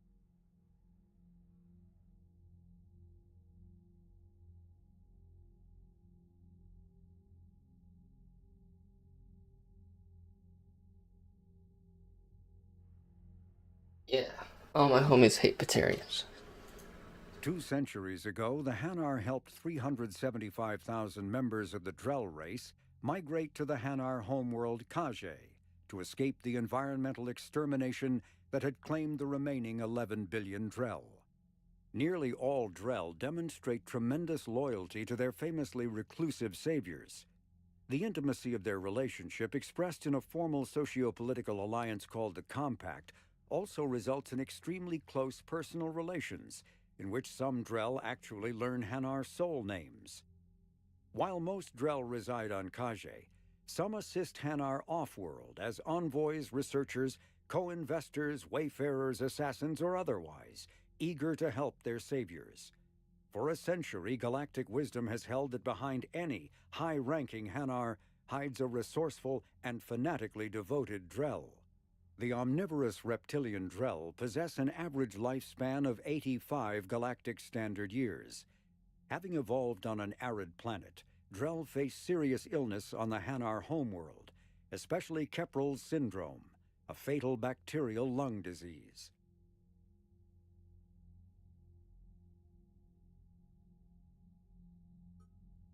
Yeah, all my homies hate Batarians. 2 centuries ago, the Hanar helped 375,000 members of the Drell race migrate to the Hanar homeworld Kage to escape the environmental extermination that had claimed the remaining 11 billion Drell. Nearly all Drell demonstrate tremendous loyalty to their famously reclusive saviors. The intimacy of their relationship, expressed in a formal socio-political alliance called the Compact, also results in extremely close personal relations, in which some Drell actually learn Hanar soul names. While most Drell reside on Kage, some assist Hanar off-world as envoys, researchers, co-investors, wayfarers, assassins, or otherwise, eager to help their saviors. For a century, galactic wisdom has held that behind any high-ranking Hanar hides a resourceful and fanatically devoted Drell. The omnivorous reptilian Drell possess an average lifespan of 85 galactic standard years. Having evolved on an arid planet, Drell face serious illness on the Hanar homeworld, especially Kepral's syndrome, a fatal bacterial lung disease.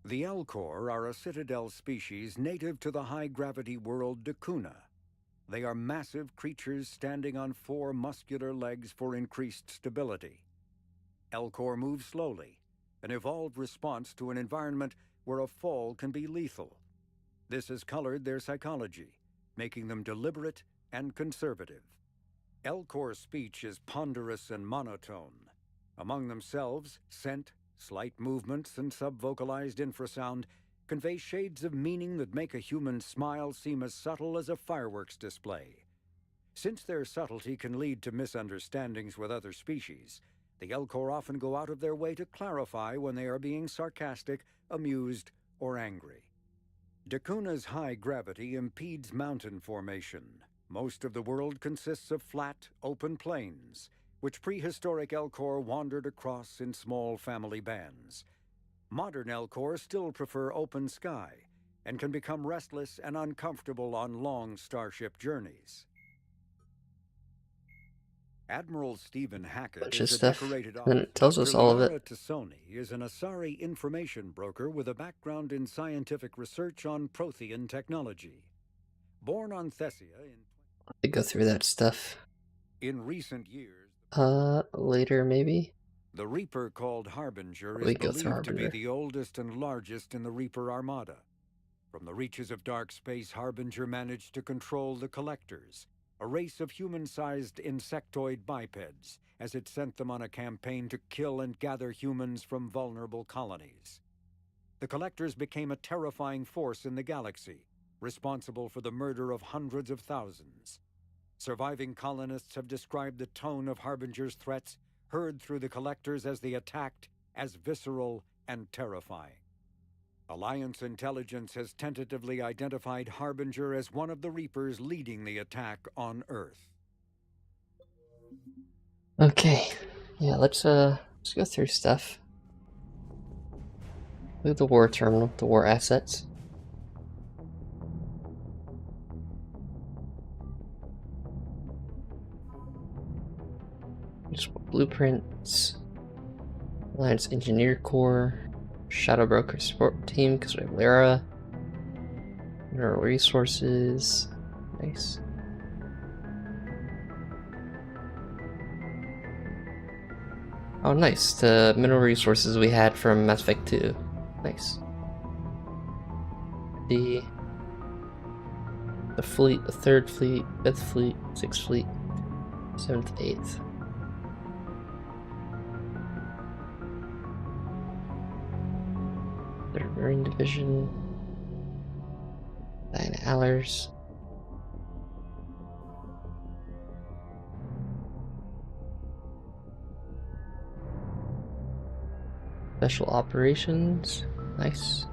The Elcor are a Citadel species native to the high-gravity world Dakuna. They are massive creatures standing on 4 muscular legs for increased stability. Elcor move slowly, an evolved response to an environment where a fall can be lethal. This has colored their psychology, making them deliberate and conservative. Elcor's speech is ponderous and monotone. Among themselves, scent, slight movements, and sub-vocalized infrasound convey shades of meaning that make a human smile seem as subtle as a fireworks display. Since their subtlety can lead to misunderstandings with other species, the Elcor often go out of their way to clarify when they are being sarcastic, amused, or angry. Dakuna's high gravity impedes mountain formation. Most of the world consists of flat, open plains, which prehistoric Elcor wandered across in small family bands. Modern Elcor still prefer open sky and can become restless and uncomfortable on long starship journeys. Admiral Stephen Hackett Bunch is of a stuff, decorated and then officer. it tells us all of it. Liara Tassoni is an Asari information broker with a background in scientific research on Prothean technology. Born on Thessia To go through that stuff. in recent years, Later maybe? the Reaper called Harbinger We is go through believed to be Harbinger. the oldest and largest in the Reaper Armada. From the reaches of dark space, Harbinger managed to control the Collectors, a race of human-sized insectoid bipeds, as it sent them on a campaign to kill and gather humans from vulnerable colonies. The Collectors became a terrifying force in the galaxy, responsible for the murder of hundreds of thousands. Surviving colonists have described the tone of Harbinger's threats heard through the Collectors as they attacked as visceral and terrifying. Alliance intelligence has tentatively identified Harbinger as one of the Reapers leading the attack on Earth. Okay. Yeah, let's go through stuff. Look at the war terminal, the war assets. Just blueprints. Alliance Engineer Corps. Shadow Broker support team, because we have Lyra. Mineral resources. Nice. Oh, nice. The mineral resources we had from Mass Effect 2. Nice. The fleet, the 3rd fleet, 5th fleet, 6th fleet, 7th, 8th. Third Marine Division. Diana Allers. Special Operations. Nice.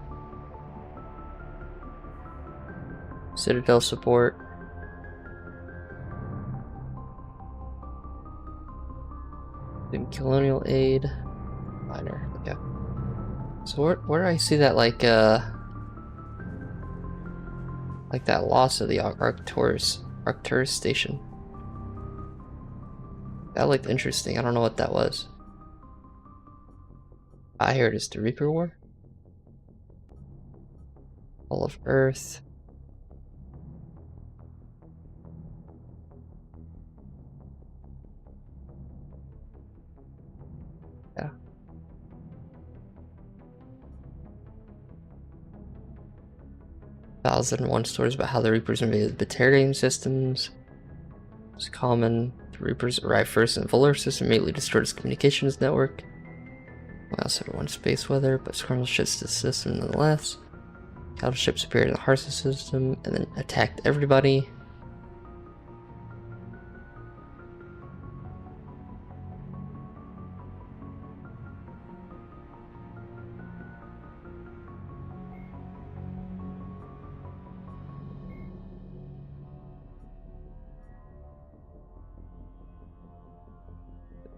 Citadel support. Then Colonial Aid. Minor. Okay. So where do I see that like that loss of the Arcturus station? That looked interesting. I don't know what that was. I hear it is the Reaper War. All of Earth. Yeah. 1001 stories about how the Reapers invaded the Batarian systems. It's common. The Reapers arrived first in the Volar system, immediately destroyed its communications network. We also had one space weather, but scrambled shits to the system nonetheless. Battleships appeared in the Harsa system and then attacked everybody.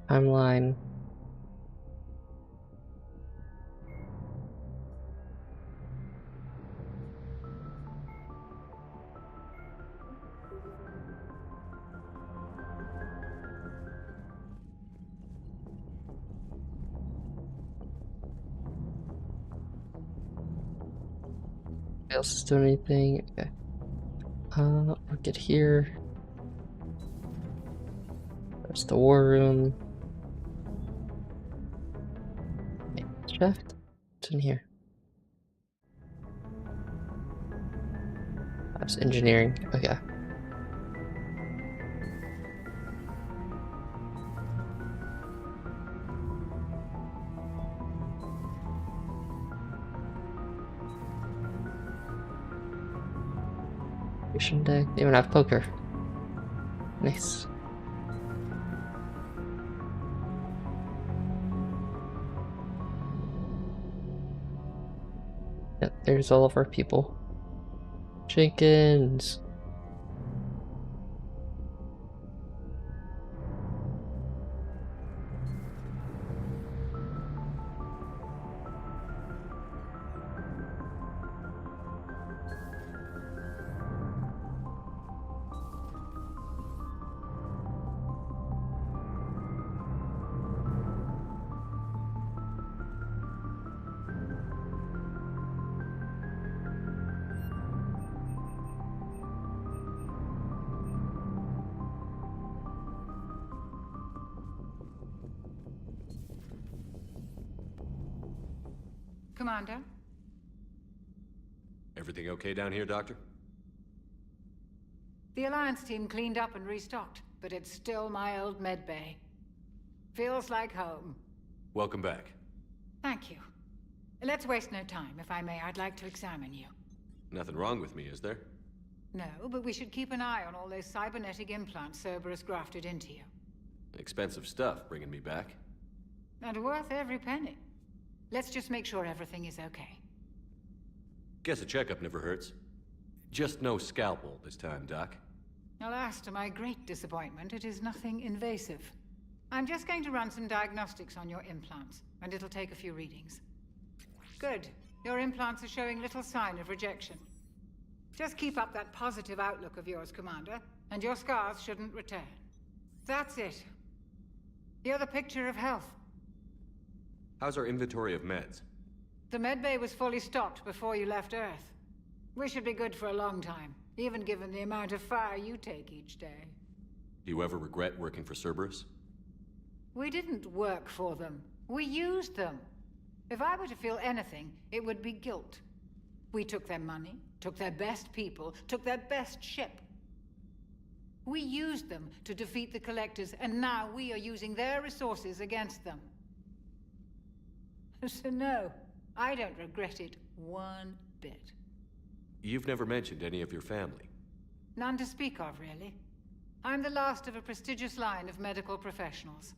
Timeline. Nobody else is doing anything. Okay. We'll get here. There's the war room. Shaft? What's in here? That's engineering. Okay. Deck. They even have poker. Nice. Yep, there's all of our people. Jenkins. Commander? Everything okay down here, Doctor? The Alliance team cleaned up and restocked, but it's still my old med bay. Feels like home. Welcome back. Thank you. Let's waste no time. If I may, I'd like to examine you. Nothing wrong with me, is there? No, but we should keep an eye on all those cybernetic implants Cerberus grafted into you. Expensive stuff bringing me back. And worth every penny. Let's just make sure everything is okay. Guess a checkup never hurts. Just no scalpel this time, Doc. Alas, to my great disappointment, it is nothing invasive. I'm just going to run some diagnostics on your implants, and it'll take a few readings. Good. Your implants are showing little sign of rejection. Just keep up that positive outlook of yours, Commander, and your scars shouldn't return. That's it. You're the picture of health. How's our inventory of meds? The medbay was fully stocked before you left Earth. We should be good for a long time, even given the amount of fire you take each day. Do you ever regret working for Cerberus? We didn't work for them. We used them. If I were to feel anything, it would be guilt. We took their money, took their best people, took their best ship. We used them to defeat the Collectors, and now we are using their resources against them. So no, I don't regret it one bit. You've never mentioned any of your family. None to speak of, really. I'm the last of a prestigious line of medical professionals.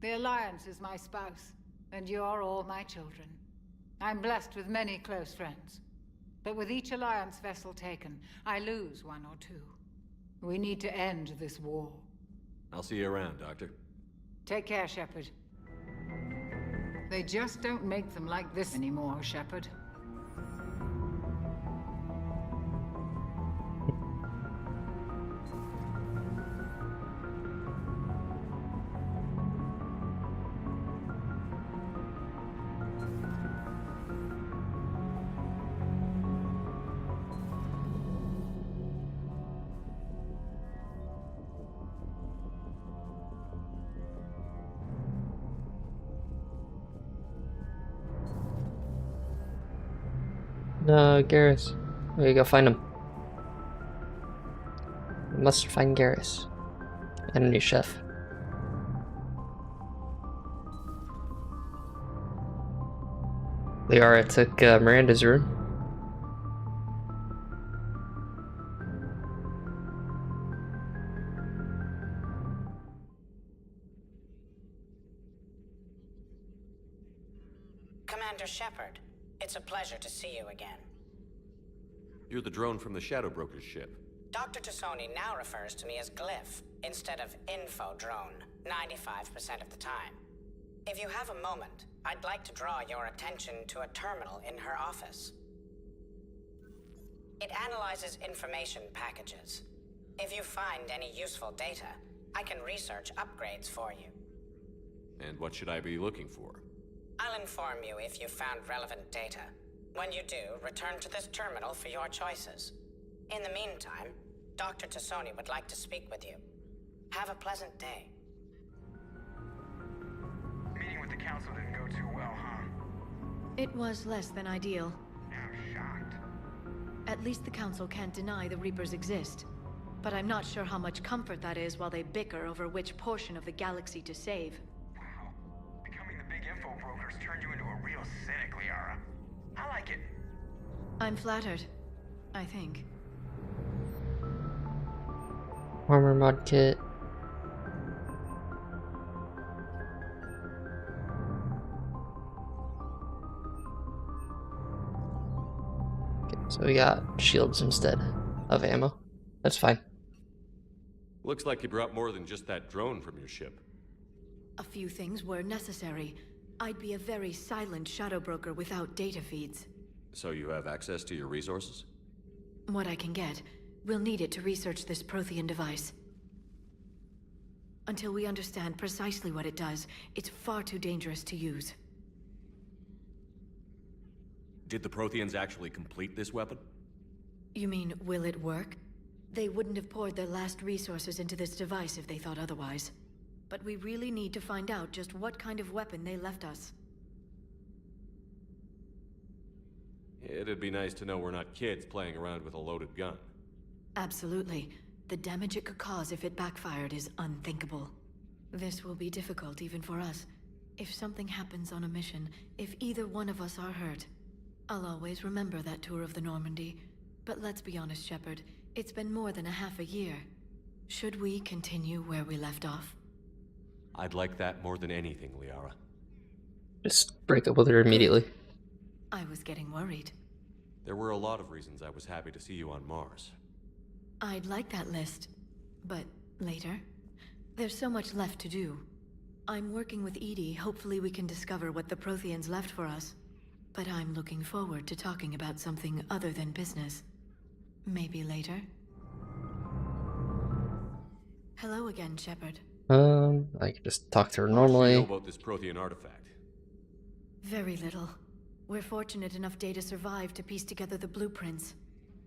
The Alliance is my spouse, and you're all my children. I'm blessed with many close friends. But with each Alliance vessel taken, I lose one or two. We need to end this war. I'll see you around, Doctor. Take care, Shepard. They just don't make them like this anymore, Shepard. No, Garrus. We go find him. We must find Garrus. And a new chef. Liara took Miranda's room. Commander Shepard, it's a pleasure to see you again. You're the drone from the Shadow Broker's ship. Dr. Tassoni now refers to me as Glyph instead of Info Drone, 95% of the time. If you have a moment, I'd like to draw your attention to a terminal in her office. It analyzes information packages. If you find any useful data, I can research upgrades for you. And what should I be looking for? I'll inform you if you found relevant data. When you do, return to this terminal for your choices. In the meantime, Dr. Tassoni would like to speak with you. Have a pleasant day. Meeting with the council didn't go too well, huh? It was less than ideal. I'm shocked. At least the council can't deny the Reapers exist. But I'm not sure how much comfort that is while they bicker over which portion of the galaxy to save. Wow. Becoming the big info brokers turned you into a real cynic, Liara. I like it. I'm flattered. I think. Armor mod kit. Okay, so we got shields instead of ammo. That's fine. Looks like you brought more than just that drone from your ship. A few things were necessary. I'd be a very silent shadow broker without data feeds. So you have access to your resources? What I can get. We'll need it to research this Prothean device. Until we understand precisely what it does, it's far too dangerous to use. Did the Protheans actually complete this weapon? You mean, will it work? They wouldn't have poured their last resources into this device if they thought otherwise. But we really need to find out just what kind of weapon they left us. It'd be nice to know we're not kids playing around with a loaded gun. Absolutely. The damage it could cause if it backfired is unthinkable. This will be difficult even for us. If something happens on a mission, if either one of us are hurt, I'll always remember that tour of the Normandy. But let's be honest, Shepard. It's been more than a half a year. Should we continue where we left off? I'd like that more than anything, Liara. Just break up with her immediately. I was getting worried. There were a lot of reasons I was happy to see you on Mars. I'd like that list, but later. There's so much left to do. I'm working with EDI. Hopefully we can discover what the Protheans left for us. But I'm looking forward to talking about something other than business. Maybe later. Hello again, Shepard. I can just talk to her normally. What do you know about this Prothean artifact? Very little. We're fortunate enough data survived to piece together the blueprints.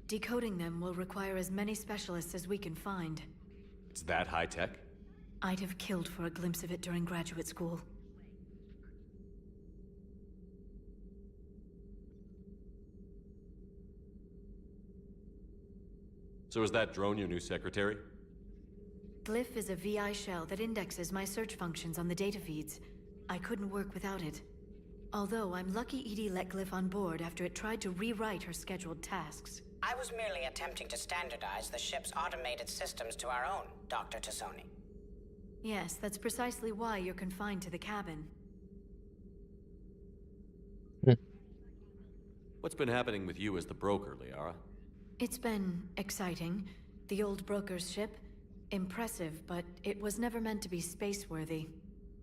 Decoding them will require as many specialists as we can find. It's that high-tech? I'd have killed for a glimpse of it during graduate school. So is that drone your new secretary? Glyph is a VI shell that indexes my search functions on the data feeds. I couldn't work without it. Although I'm lucky EDI let Glyph on board after it tried to rewrite her scheduled tasks. I was merely attempting to standardize the ship's automated systems to our own, Dr. Tassoni. Yes, that's precisely why you're confined to the cabin. What's been happening with you as the broker, Liara? It's been exciting. The old broker's ship. Impressive, but it was never meant to be space-worthy.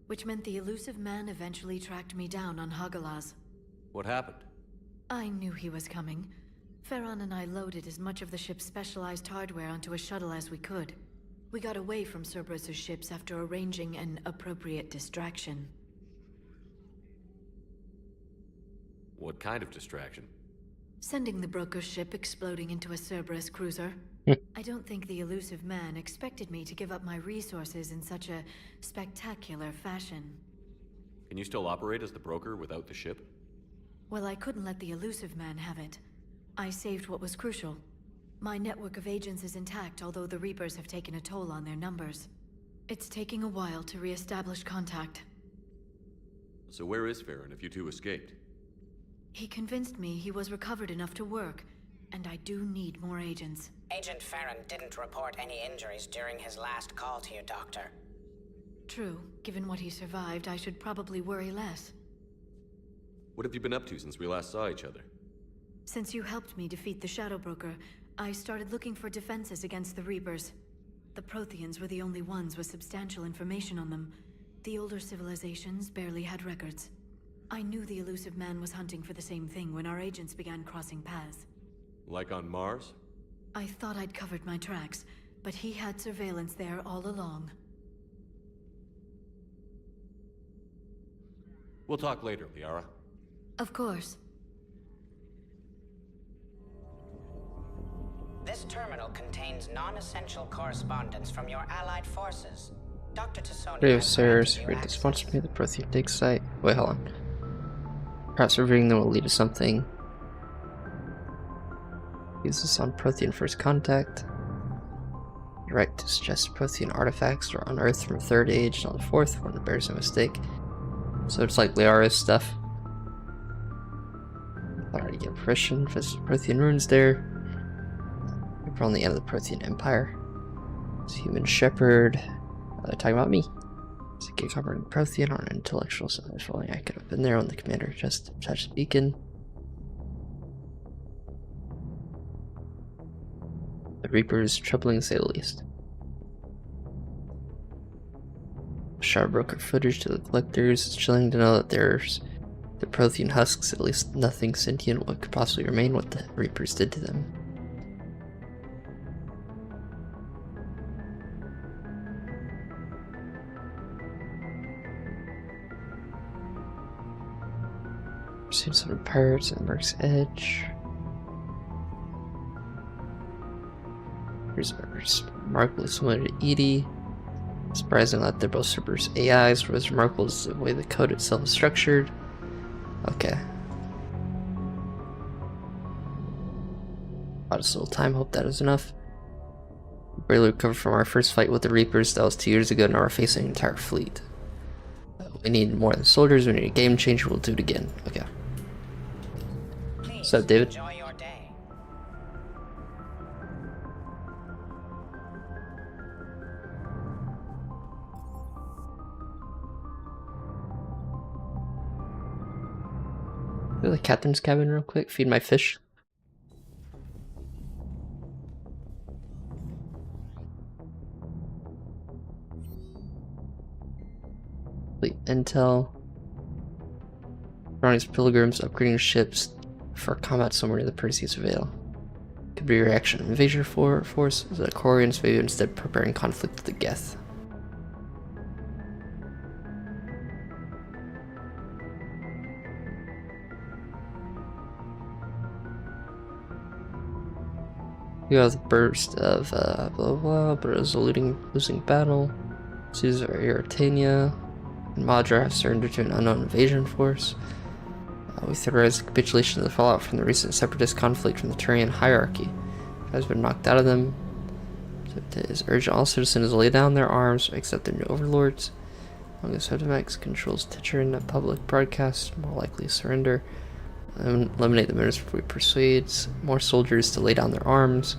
Which meant the elusive man eventually tracked me down on Hagalaz. What happened? I knew he was coming. Farron and I loaded as much of the ship's specialized hardware onto a shuttle as we could. We got away from Cerberus' ships after arranging an appropriate distraction. What kind of distraction? Sending the broker's ship exploding into a Cerberus cruiser. I don't think the elusive man expected me to give up my resources in such a spectacular fashion. Can you still operate as the broker without the ship? Well, I couldn't let the elusive man have it. I saved what was crucial. My network of agents is intact, although the Reapers have taken a toll on their numbers. It's taking a while to re-establish contact. So where is Farron if you two escaped? He convinced me he was recovered enough to work, and I do need more agents. Agent Farron didn't report any injuries during his last call to you, Doctor. True. Given what he survived, I should probably worry less. What have you been up to since we last saw each other? Since you helped me defeat the Shadow Broker, I started looking for defenses against the Reapers. The Protheans were the only ones with substantial information on them. The older civilizations barely had records. I knew the elusive man was hunting for the same thing when our agents began crossing paths. Like on Mars? I thought I'd covered my tracks, but he had surveillance there all along. We'll talk later, Liara. Of course. This terminal contains non-essential correspondence from your allied forces. Dr. Tassoni Radio has Sirs, granted you read the access. sponsor me the Prothean dig site. Wait, hold on. Perhaps reviewing them will lead to something. Use this on Prothean First Contact. You're right to suggest Prothean artifacts are unearthed from a third age, not the fourth, when it bears no mistake. So it's like Liara's stuff. Thought I'd get permission for Prothean runes there. We're on the end of the Prothean Empire. It's a human shepherd. They're talking about me. It's a gate covered in Prothean on an intellectual side. If only I could have been there when the commander just touched the beacon. The Reaper is troubling to say the least. Shadow Broker footage to the collectors. It's chilling to know that there's the Prothean husks, at least nothing sentient what could possibly remain what the Reapers did to them. Seen some pirates at Merc's Edge. Here's remarkably similar to Edie. Surprising that they're both Cerberus AIs. What is remarkable is the way the code itself is structured. Okay. Bought us a little time, hope that is enough. Barely recovered from our first fight with the Reapers, that was 2 years ago, now we're facing an entire fleet. We need more than soldiers, we need a game changer, we'll do it again. Okay. What's up, David? Enjoy your day. Go to the captain's cabin real quick, feed my fish. Fleet intel. Ronnie's pilgrims upgrading ships for combat somewhere near the Perseus Vale. Could be a reaction of invasion force. The Corians maybe instead preparing conflict with the Geth. We got the burst of blah blah blah, but it was a losing battle. Caesar Irritania and Madra have surrendered to an unknown invasion force. We theorize the capitulation of the fallout from the recent separatist conflict from the Turian hierarchy. It has been knocked out of them. So it is urgent all citizens to lay down their arms, accept their new overlords. Longest Hotemax controls Teacher in a public broadcast, more likely to surrender. Eliminate the members before we persuade more soldiers to lay down their arms.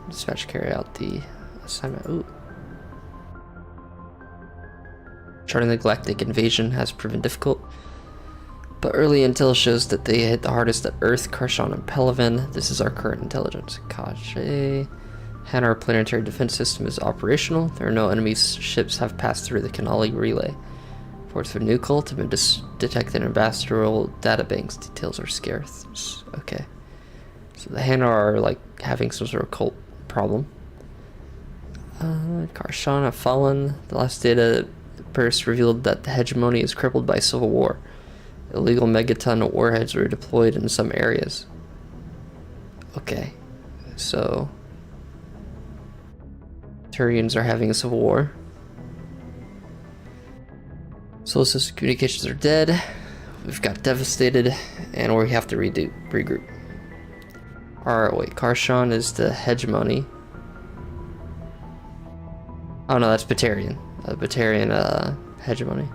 Dispatch carry out the assignment. Ooh. Charting the Galactic invasion has proven difficult, but early intel shows that they hit the hardest at Earth, Karshan, and Pelavan. This is our current intelligence. Kaje. Hanar planetary defense system is operational. There are no enemy ships have passed through the Canali relay. Reports of a new cult have been detected in ambassadorial databanks. Details are scarce. Okay. So the Hanar are like having some sort of cult problem. Karshan have fallen. The last data burst revealed that the hegemony is crippled by civil war. Illegal megaton warheads were deployed in some areas. Okay. So Turians are having a civil war. Solar system communications are dead. We've got devastated, and we have to regroup. Wait, Karshon is the hegemony. Oh no, that's Batarian. Batarian hegemony.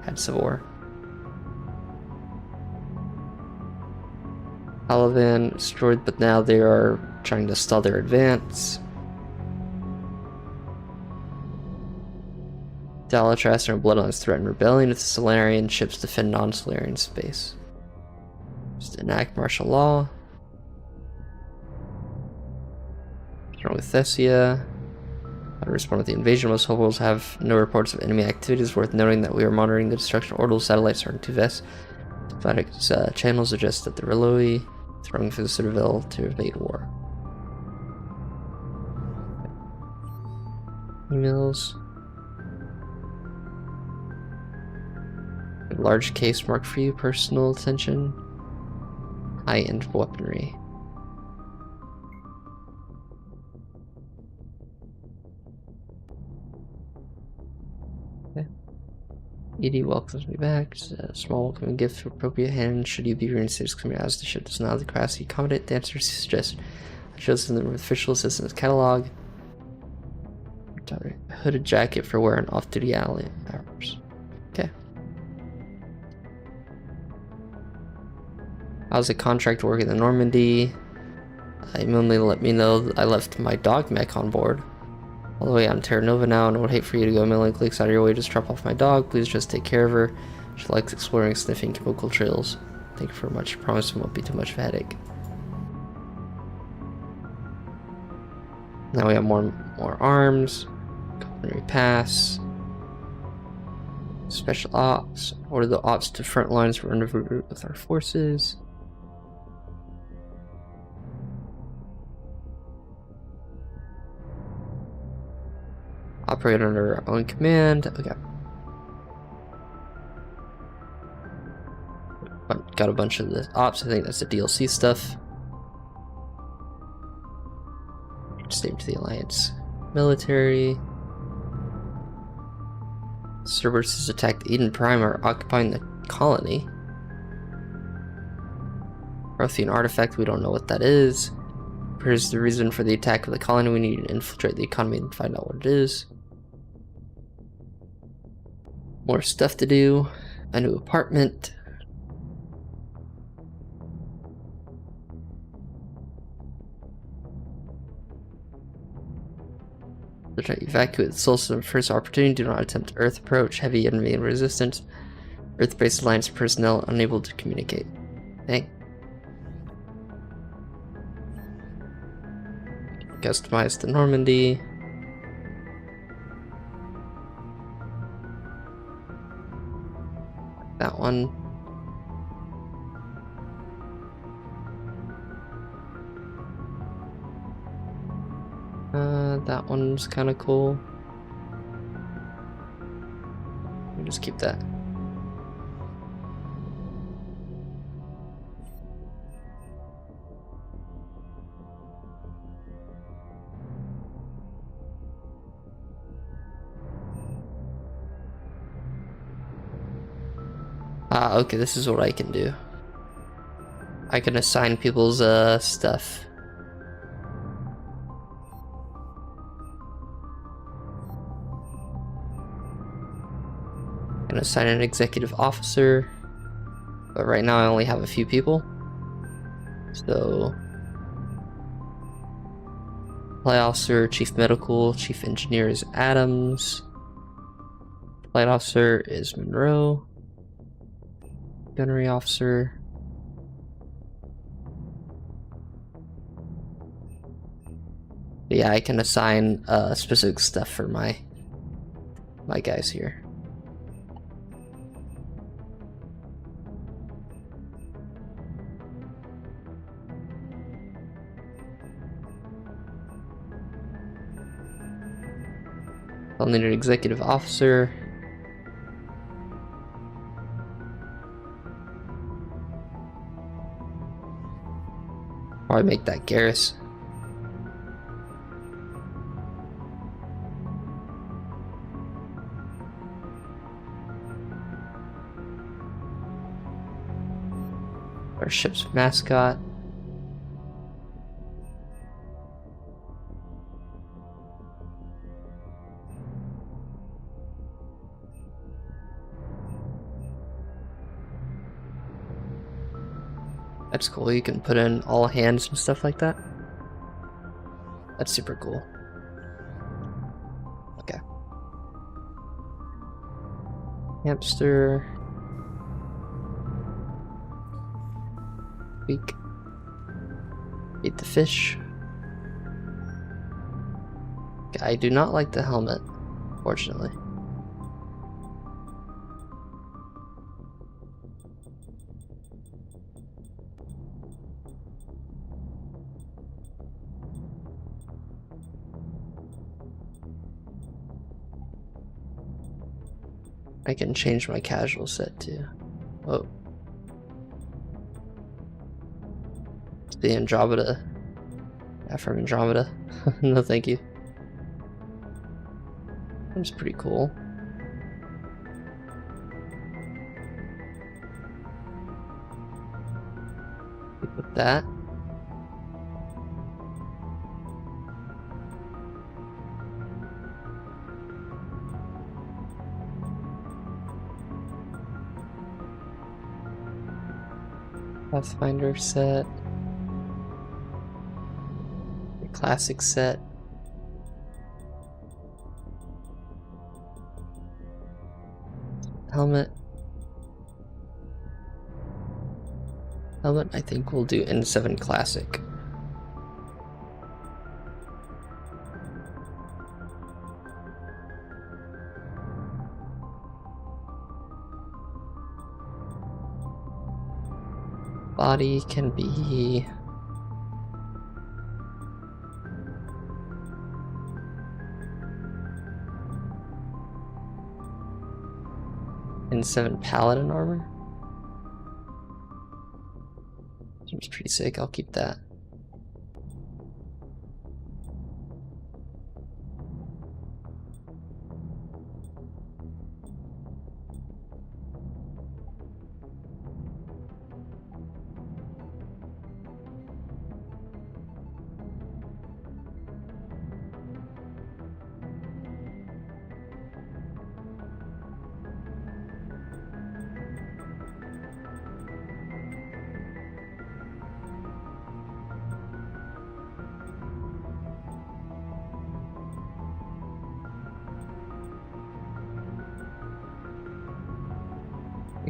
Had Civil War. Alavan destroyed, but now they are trying to stall their advance. Dalatras and her bloodlines threaten rebellion if the Solarian ships defend non-Solarian space. Just enact martial law. Strong with Thessia. How to respond with the invasion. Most hopefuls have no reports of enemy activities. Worth noting that we are monitoring the destruction of orbital satellites starting to Vest. Diplomatic channels suggest that the Reloi throwing for the Citadel to evade war. Emails. A large case marked for you. Personal attention. High-end weaponry. ED welcomes me back. Just a small welcoming gift for appropriate hand. Should you be reinstated coming as the ship does not have the capacity to accommodate the answers suggest. I chose the official assistance catalog. A hooded jacket for wearing off-duty hours. Okay. How's the contract work in the Normandy? Immediately let me know that I left my dog mech on board. All the way on Terra Nova now, and I would hate for you to go a million clicks out of your way to drop off my dog. Please just take care of her. She likes exploring and sniffing chemical trails. Thank you very much. I promise it won't be too much of a headache. Now we have more arms. Culinary pass. Special ops. Order the ops to front lines for rendezvous with our forces. Operate under our own command. Okay. Got a bunch of the ops. I think that's the DLC stuff. Same to the Alliance. Military. Cerberus has attacked Eden Prime, are occupying the colony. Rothian artifact, we don't know what that is. Here's the reason for the attack of the colony. We need to infiltrate the economy and find out what it is. More stuff to do. A new apartment. They're trying to evacuate the soul system. First opportunity. Do not attempt Earth approach. Heavy enemy resistance. Earth-based Alliance personnel unable to communicate. Dang. Customize the Normandy. That one. That one's kind of cool. We'll just keep that. Okay, this is what I can do. I can assign people's stuff. I can assign an executive officer, but right now I only have a few people. So, flight officer, chief medical, chief engineer is Adams. Flight officer is Monroe. Gunnery officer. But yeah, I can assign specific stuff for my guys here. I'll need an executive officer. Probably make that Garrus. Our ship's mascot. That's cool. You can put in all hands and stuff like that. That's super cool. Okay. Hamster. Beak. Eat the fish. Okay, I do not like the helmet, fortunately. I can change my casual set too. Oh. It's the Andromeda. Yeah, from Andromeda. No thank you. That's pretty cool. With that. Pathfinder set. The classic set. Helmet. Helmet, I think we'll do N7 Classic. Body can be N7 Paladin armor. Seems pretty sick, I'll keep that.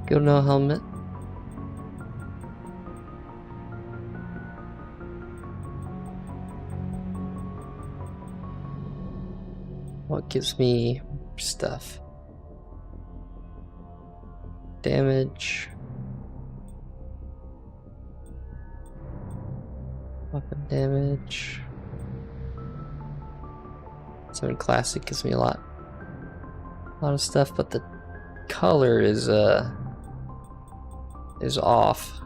Go no helmet. What gives me stuff? Damage. Weapon damage. 7 Classic gives me a lot of stuff, but the color is off.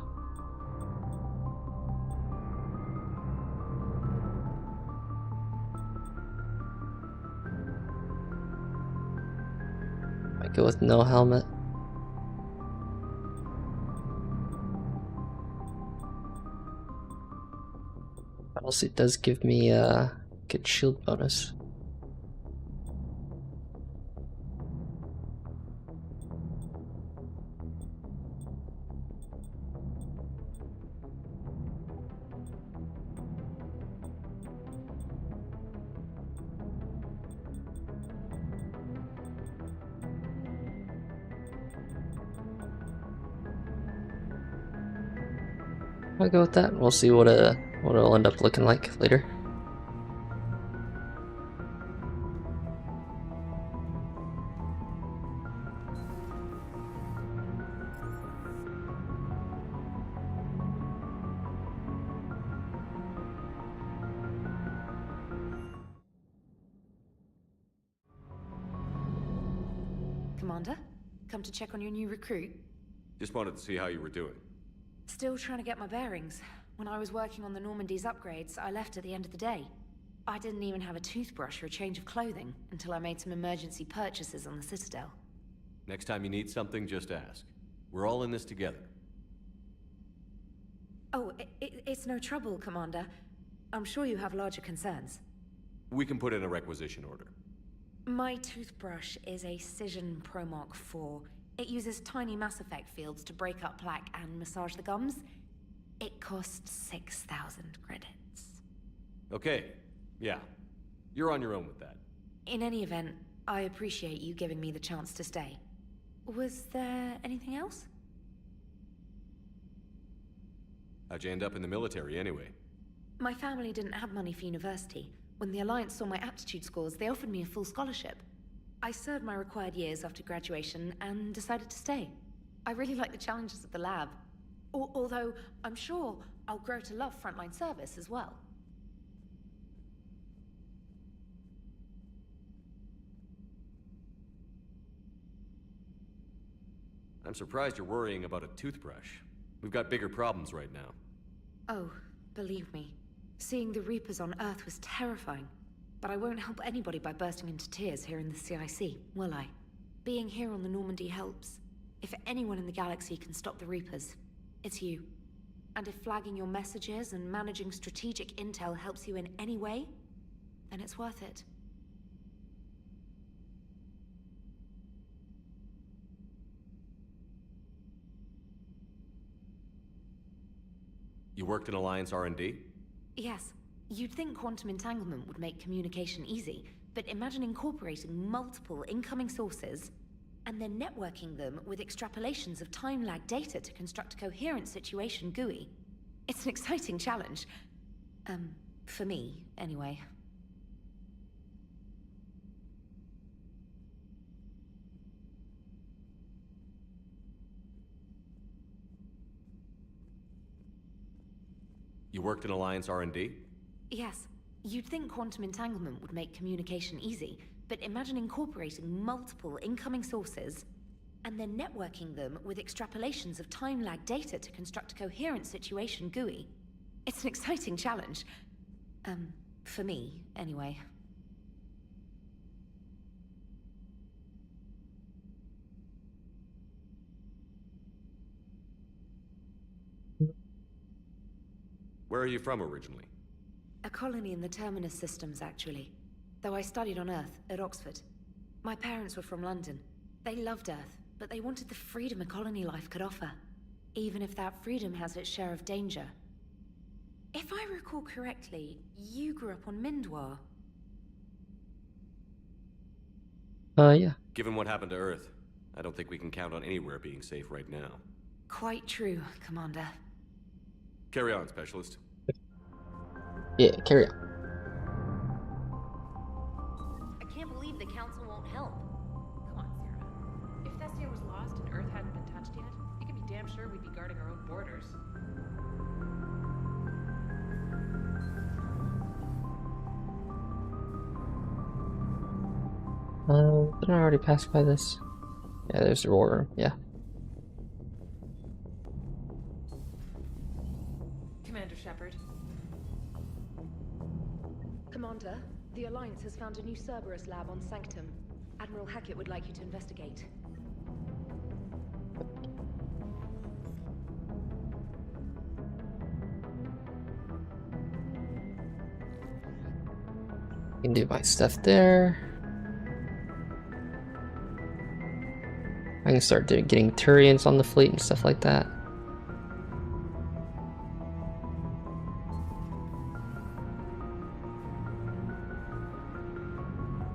Might go with no helmet. But also it does give me a good shield bonus. I'll go with that. We'll see what it'll end up looking like later. Commander, come to check on your new recruit. Just wanted to see how you were doing. Still trying to get my bearings. When I was working on the Normandy's upgrades, I left at the end of the day. I didn't even have a toothbrush or a change of clothing until I made some emergency purchases on the Citadel. Next time you need something, just ask. We're all in this together. Oh, it's no trouble, Commander. I'm sure you have larger concerns. We can put in a requisition order. My toothbrush is a Cision Pro Mark IV. It uses tiny Mass Effect fields to break up plaque and massage the gums. It costs 6,000 credits. Okay, yeah. You're on your own with that. In any event, I appreciate you giving me the chance to stay. Was there anything else? How'd you end up in the military anyway? My family didn't have money for university. When the Alliance saw my aptitude scores, they offered me a full scholarship. I served my required years after graduation and decided to stay. I really like the challenges of the lab. Although, I'm sure I'll grow to love frontline service as well. I'm surprised you're worrying about a toothbrush. We've got bigger problems right now. Oh, believe me. Seeing the Reapers on Earth was terrifying. But I won't help anybody by bursting into tears here in the CIC, will I? Being here on the Normandy helps. If anyone in the galaxy can stop the Reapers, it's you. And if flagging your messages and managing strategic intel helps you in any way, then it's worth it. You worked in Alliance R&D? Yes. You'd think quantum entanglement would make communication easy, but imagine incorporating multiple incoming sources and then networking them with extrapolations of time-lag data to construct a coherent situation GUI. It's an exciting challenge. For me, anyway. You worked in Alliance R&D? Yes. You'd think quantum entanglement would make communication easy, but imagine incorporating multiple incoming sources and then networking them with extrapolations of time-lag data to construct a coherent situation GUI. It's an exciting challenge. For me, anyway. Where are you from originally? A colony in the Terminus systems, actually. Though I studied on Earth, at Oxford. My parents were from London. They loved Earth, but they wanted the freedom a colony life could offer. Even if that freedom has its share of danger. If I recall correctly, you grew up on Mindwar. Yeah. Given what happened to Earth, I don't think we can count on anywhere being safe right now. Quite true, Commander. Carry on, Specialist. Yeah, carry on. I can't believe the Council won't help. Come on, Sarah. If Thessia was lost and Earth hadn't been touched yet, you can be damn sure we'd be guarding our own borders. Didn't I already pass by this? Yeah, there's the war room, yeah. Commander Shepard. Commander, the Alliance has found a new Cerberus lab on Sanctum. Admiral Hackett would like you to investigate. Can do my stuff there. I can start getting Turians on the fleet and stuff like that.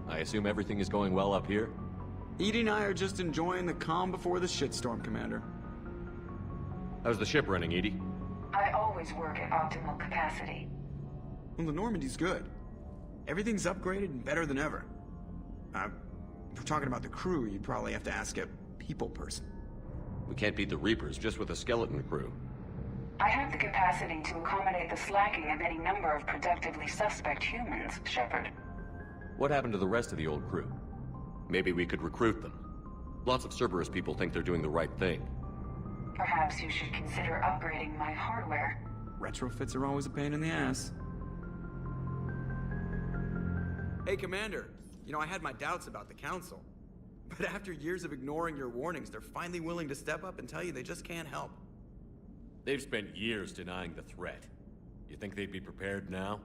I assume everything is going well up here? Edie and I are just enjoying the calm before the shitstorm, Commander. How's the ship running, Edie? I always work at optimal capacity. Well, the Normandy's good. Everything's upgraded and better than ever. If we're talking about the crew, you'd probably have to ask a people person. We can't beat the Reapers just with a skeleton crew. I have the capacity to accommodate the slacking of any number of productively suspect humans, Shepard. What happened to the rest of the old crew? Maybe we could recruit them. Lots of Cerberus people think they're doing the right thing. Perhaps you should consider upgrading my hardware. Retrofits are always a pain in the ass. Hey, Commander. You know, I had my doubts about the Council. But after years of ignoring your warnings, they're finally willing to step up and tell you they just can't help. They've spent years denying the threat. You think they'd be prepared now?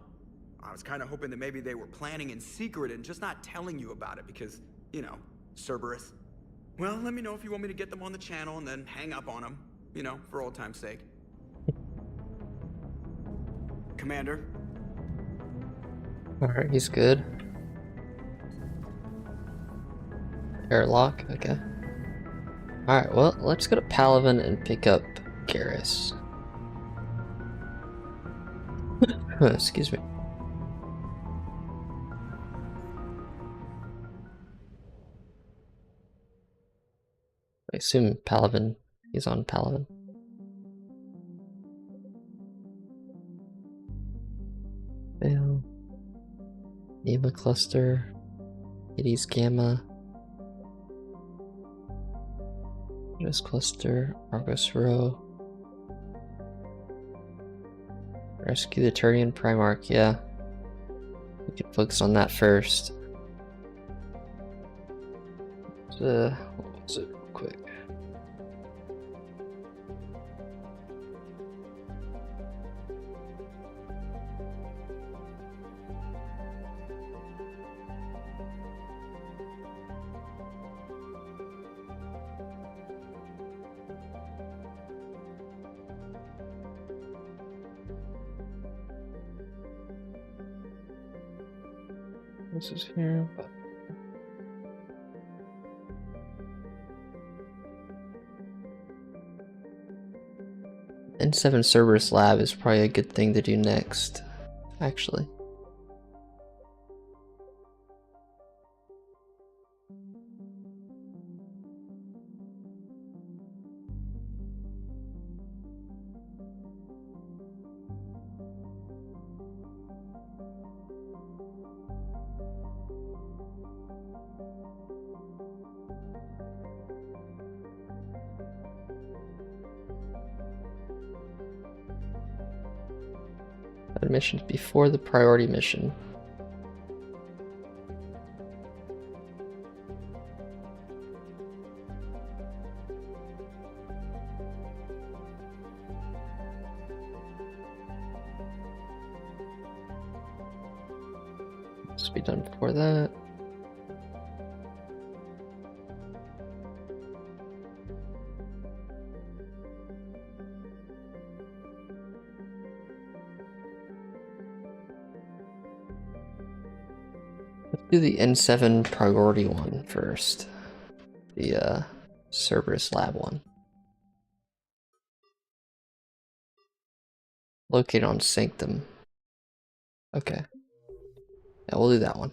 I was kind of hoping that maybe they were planning in secret and just not telling you about it because, you know, Cerberus. Well, let me know if you want me to get them on the channel and then hang up on them, you know, for old time's sake. Commander. Alright, he's good. Airlock, okay. Alright, well, let's go to Palaven and pick up Garrus. Excuse me. I assume Palaven, he's on Palaven. Fail. Neva cluster. Hades gamma. This cluster. Argos row. Rescue the Turian Primarch, yeah. We can focus on that first. What was it real quick? This is here, but N7 Cerberus Lab is probably a good thing to do next, actually. Missions before the priority mission. This will be done before that. Do the N7 priority one first. The Cerberus Lab one. Located on Sanctum. Okay. Yeah, we'll do that one.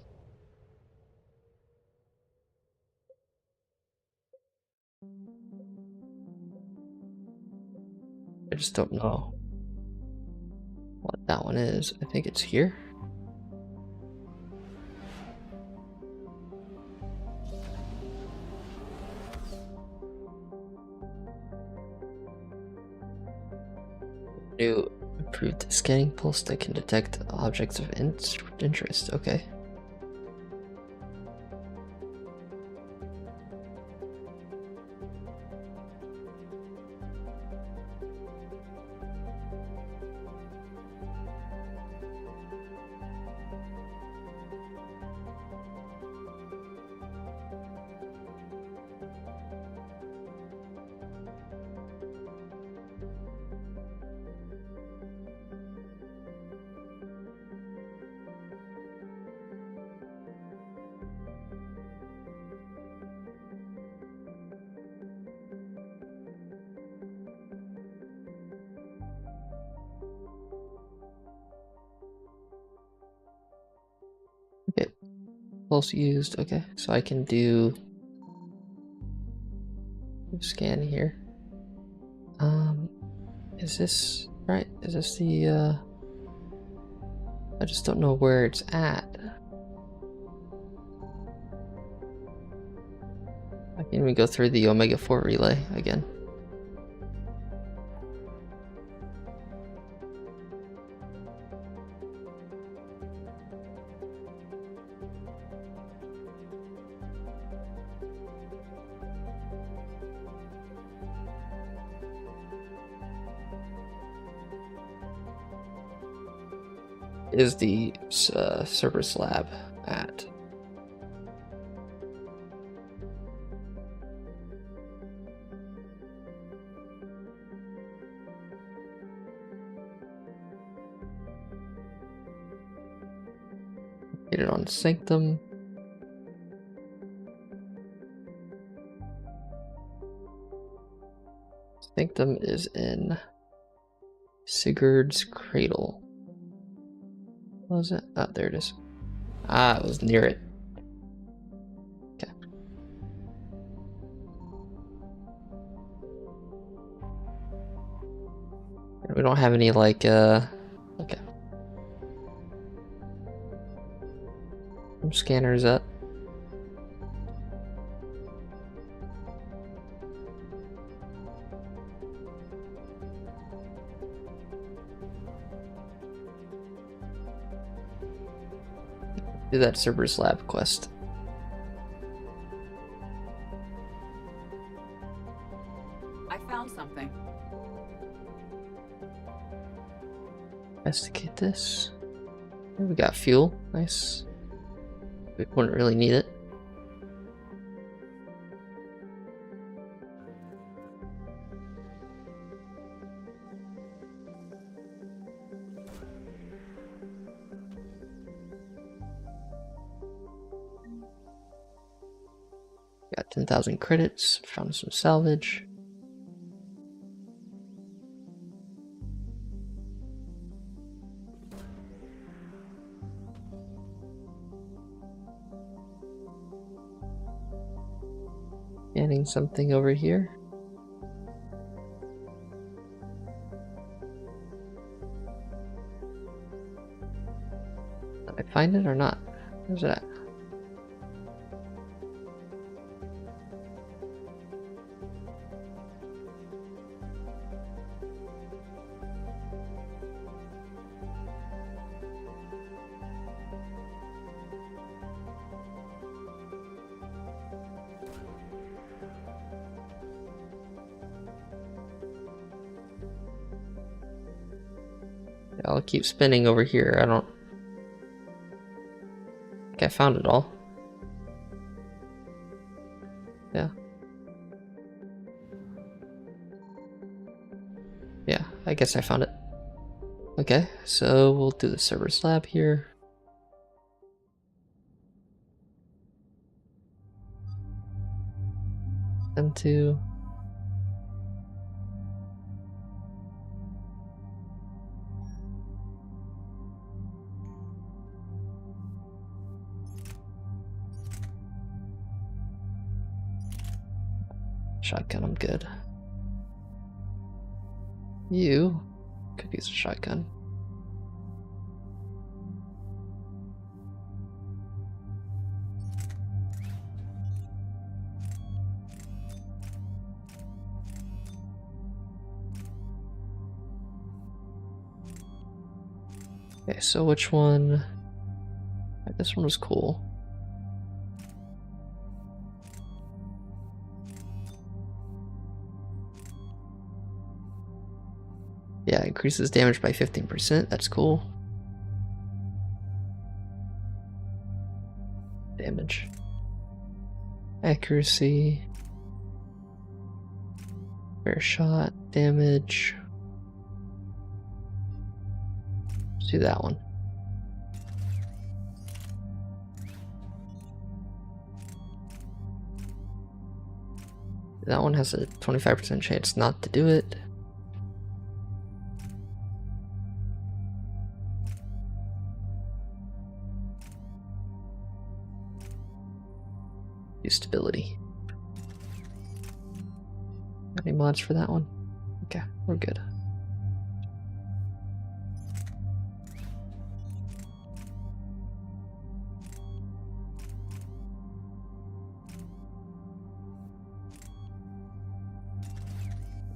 I just don't know what that one is. I think it's here. New improved scanning pulse that can detect objects of interest. Okay. Okay, pulse used. Okay, so I can do scan here. Is this right? Is this the I just don't know where it's at. I can even go through the Omega 4 relay again. Is the Cerberus Lab at? Located on Sanctum. Sanctum is in Sigurd's Cradle. What was it? Oh, there it is. Ah, it was near it. Okay. We don't have any, like, okay. Some scanners up. Do that Cerberus Lab quest. I found something. Investigate this. We got fuel. Nice. We wouldn't really need it. Got 10,000 credits. Found some salvage. Scanning something over here. Did I find it or not? Where's it at? I'll keep spinning over here. I don't think I found it all. Yeah. Yeah, I guess I found it. Okay, so we'll do the Cerberus Lab here. M2. Shotgun, I'm good. You could use a shotgun. Okay, so which one? This one was cool. Yeah, increases damage by 15%. That's cool. Damage. Accuracy. Fair shot. Damage. Let's do that one. That one has a 25% chance not to do it. Stability. Any mods for that one? Okay, we're good.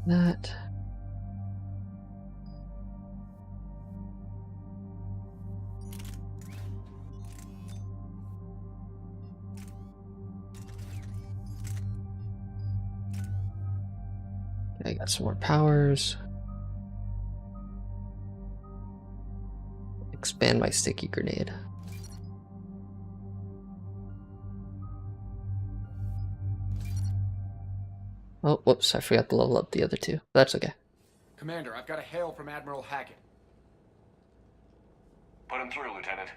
That. I got some more powers. Expand my sticky grenade. Oh, whoops, I forgot to level up the other two. That's okay. Commander, I've got a hail from Admiral Hackett. Put him through, Lieutenant.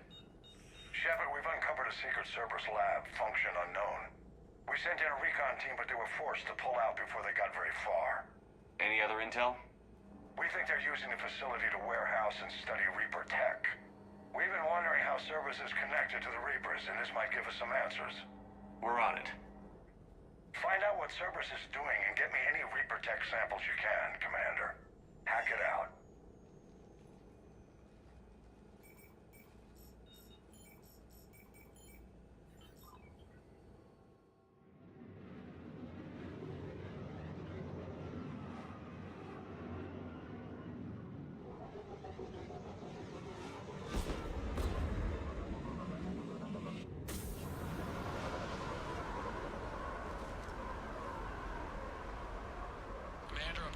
Shepard, we've at a secret Cerberus lab, function unknown. We sent in a recon team, but they were forced to pull out before they got very far. Any other intel? We think they're using the facility to warehouse and study Reaper tech. We've been wondering how Cerberus is connected to the Reapers, and this might give us some answers. We're on it. Find out what Cerberus is doing and get me any Reaper tech samples you can, Commander. Hack it out.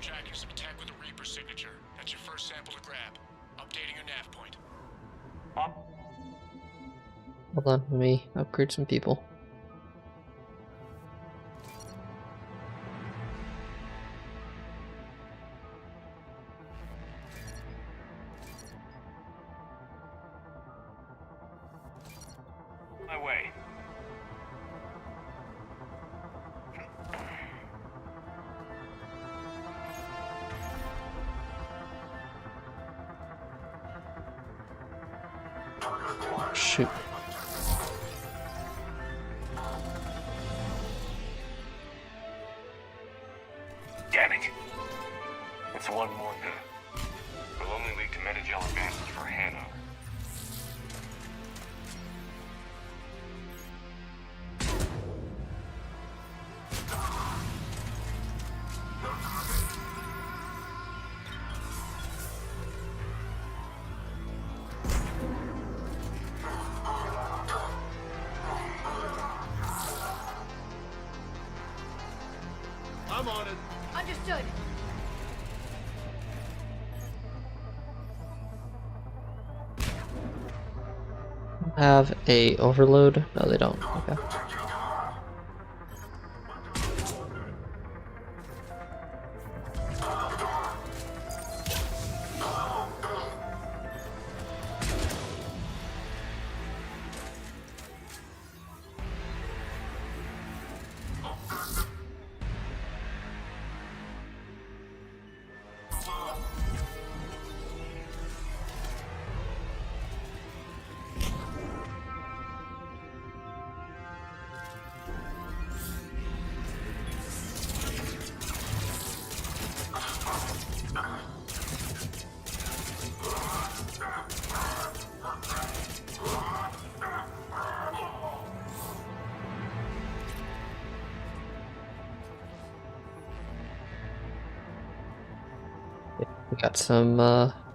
Tracking some tech with a Reaper signature. That's your first sample to grab. Updating your nav point. Hold on, let me upgrade some people. My way. Shoot. Damn it. It's one more good. Will only lead to Metagel advances for Hanover. I'm on it. Understood. Have a overload? No, they don't. Okay. We got some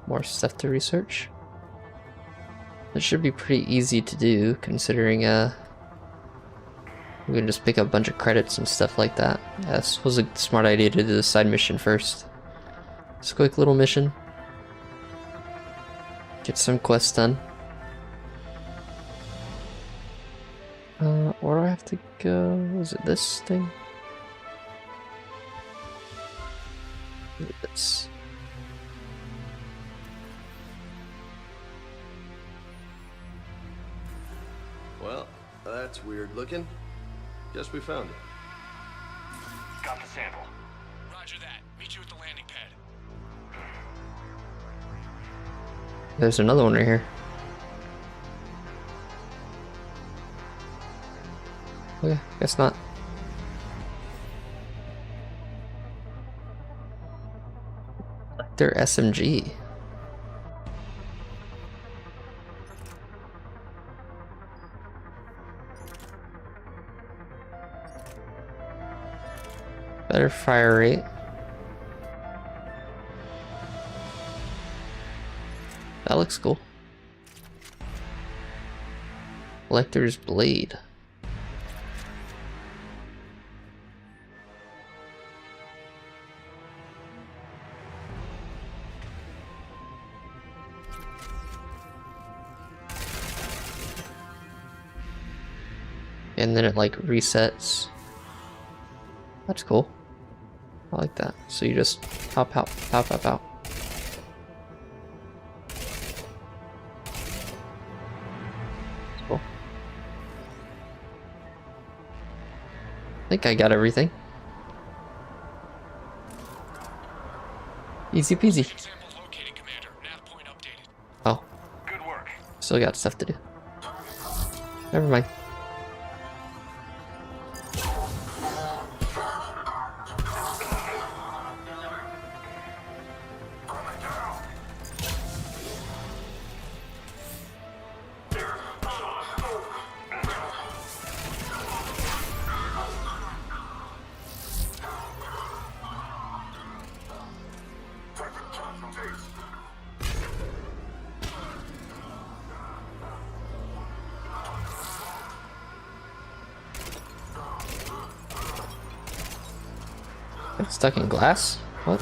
more stuff to research. It should be pretty easy to do, considering we can just pick up a bunch of credits and stuff like that. Yeah, this was a smart idea to do the side mission first. Just a quick little mission. Get some quests done. Where do I have to go? Is it this thing? Is it this? Well, that's weird looking. Guess we found it. Got the sample. Roger that. Meet you at the landing pad. There's another one right here. Okay, guess not. They're SMG. Better fire rate. That looks cool. Collector's Blade. And then it like resets. That's cool. I like that. So you just hop out, hop out. Cool. think I got everything. Easy peasy. Oh. Good work. Still got stuff to do. Never mind. It's stuck in glass? What?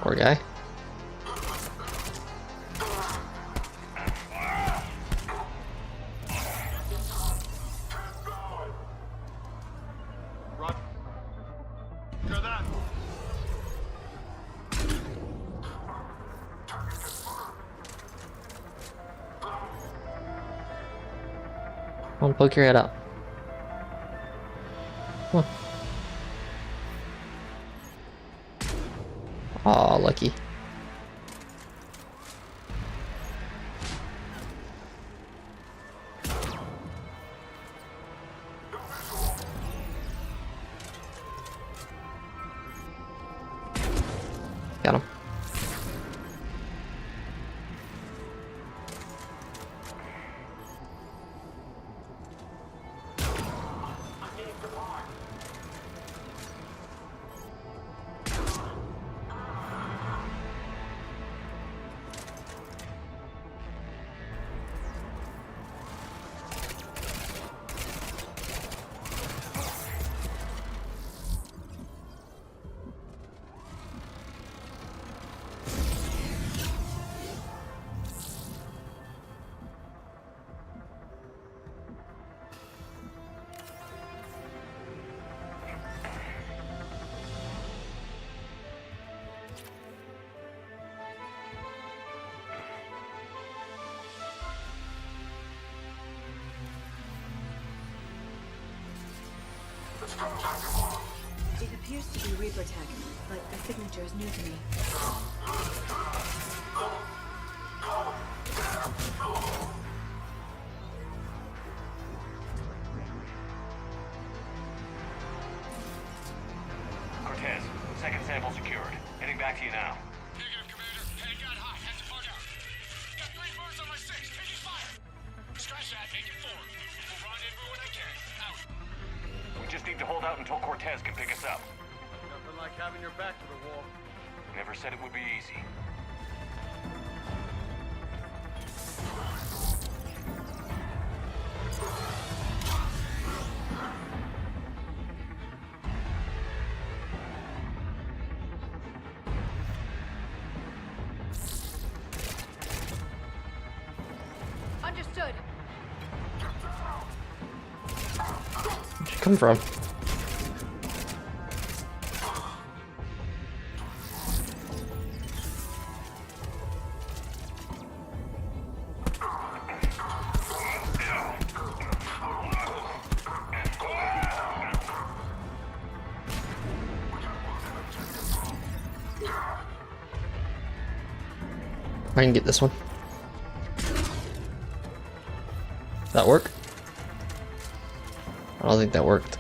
Poor guy. Come on, poke your head out. Come on. Aw, lucky. Got him. It appears to be Reaper tech, but the signature is new to me. Cortez, second sample secured. Heading back to you now. Negative, Commander. Head got hot. Had to bug out. Got 3 birds on my 6. Taking fire. Scratch that. Make it 4. We'll rendezvous when I can. Out. We just need to hold out until Cortez can pick us up. Nothing like having your back to the wall. Never said it would be easy. Understood. Where'd you come from? I can get this one. Does that work? I don't think that worked.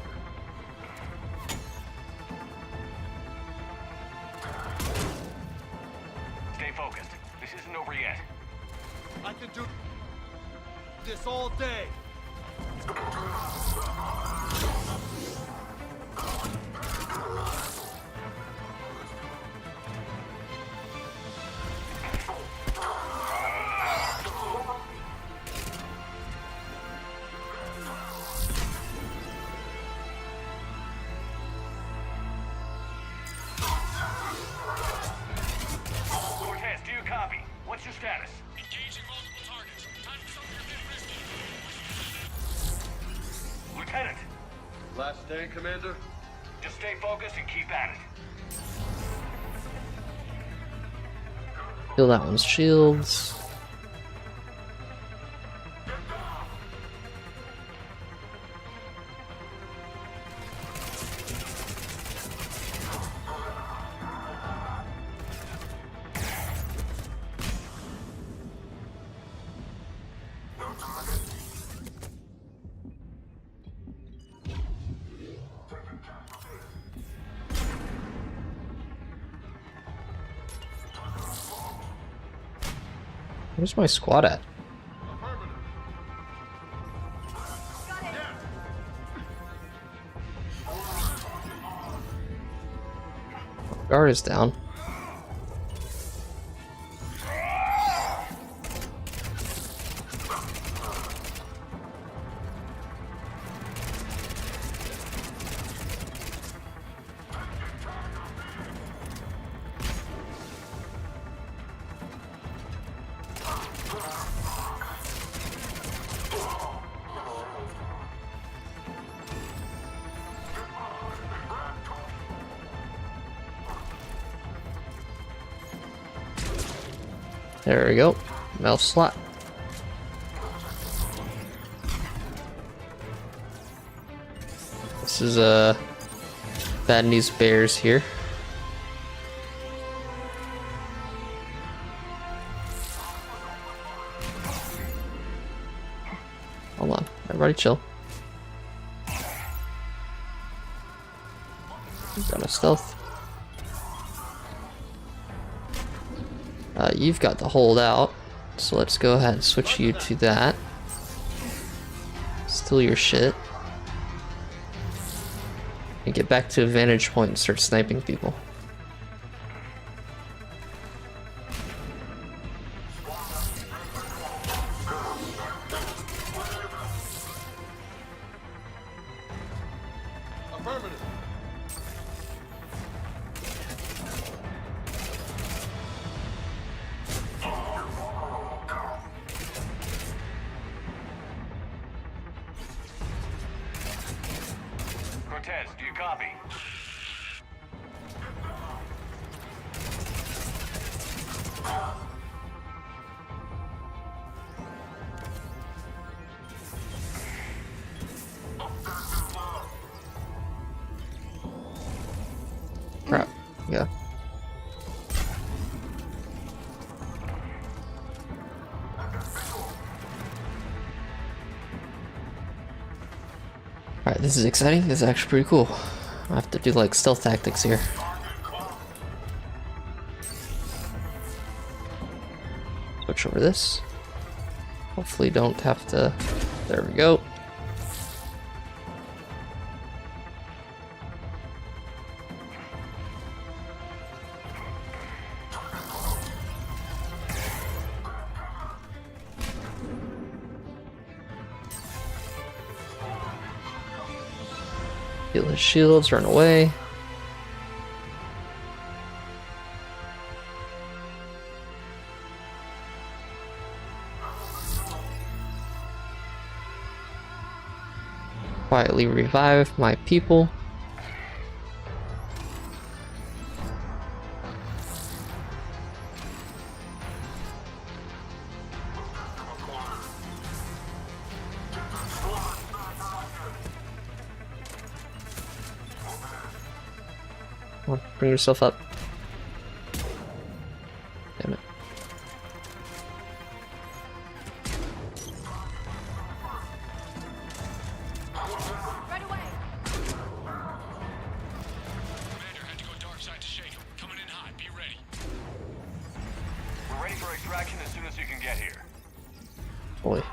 Stay focused. This isn't over yet. I can do this all day. Cortez, do you copy? What's your status? Engaging multiple targets. Time for something a bit risky. Lieutenant! Last stand, Commander? Just stay focused and keep at it. Kill that one's shields. Where's my squad at? Guard is down. There we go. Mouse slot. This is bad news bears here. Hold on, everybody chill. Got a stealth. You've got the hold out, so let's go ahead and switch you to that. Steal your shit. And get back to a vantage point and start sniping people. Cortez, do you copy? Crap. Yeah. Alright, this is exciting. This is actually pretty cool. I have to do like stealth tactics here. Switch over this. Hopefully don't have to... There we go. Heal his shields, run away. Quietly revive my people. Come on, bring yourself up. Damn it. We're ready for extraction as soon as you can get here. Boy.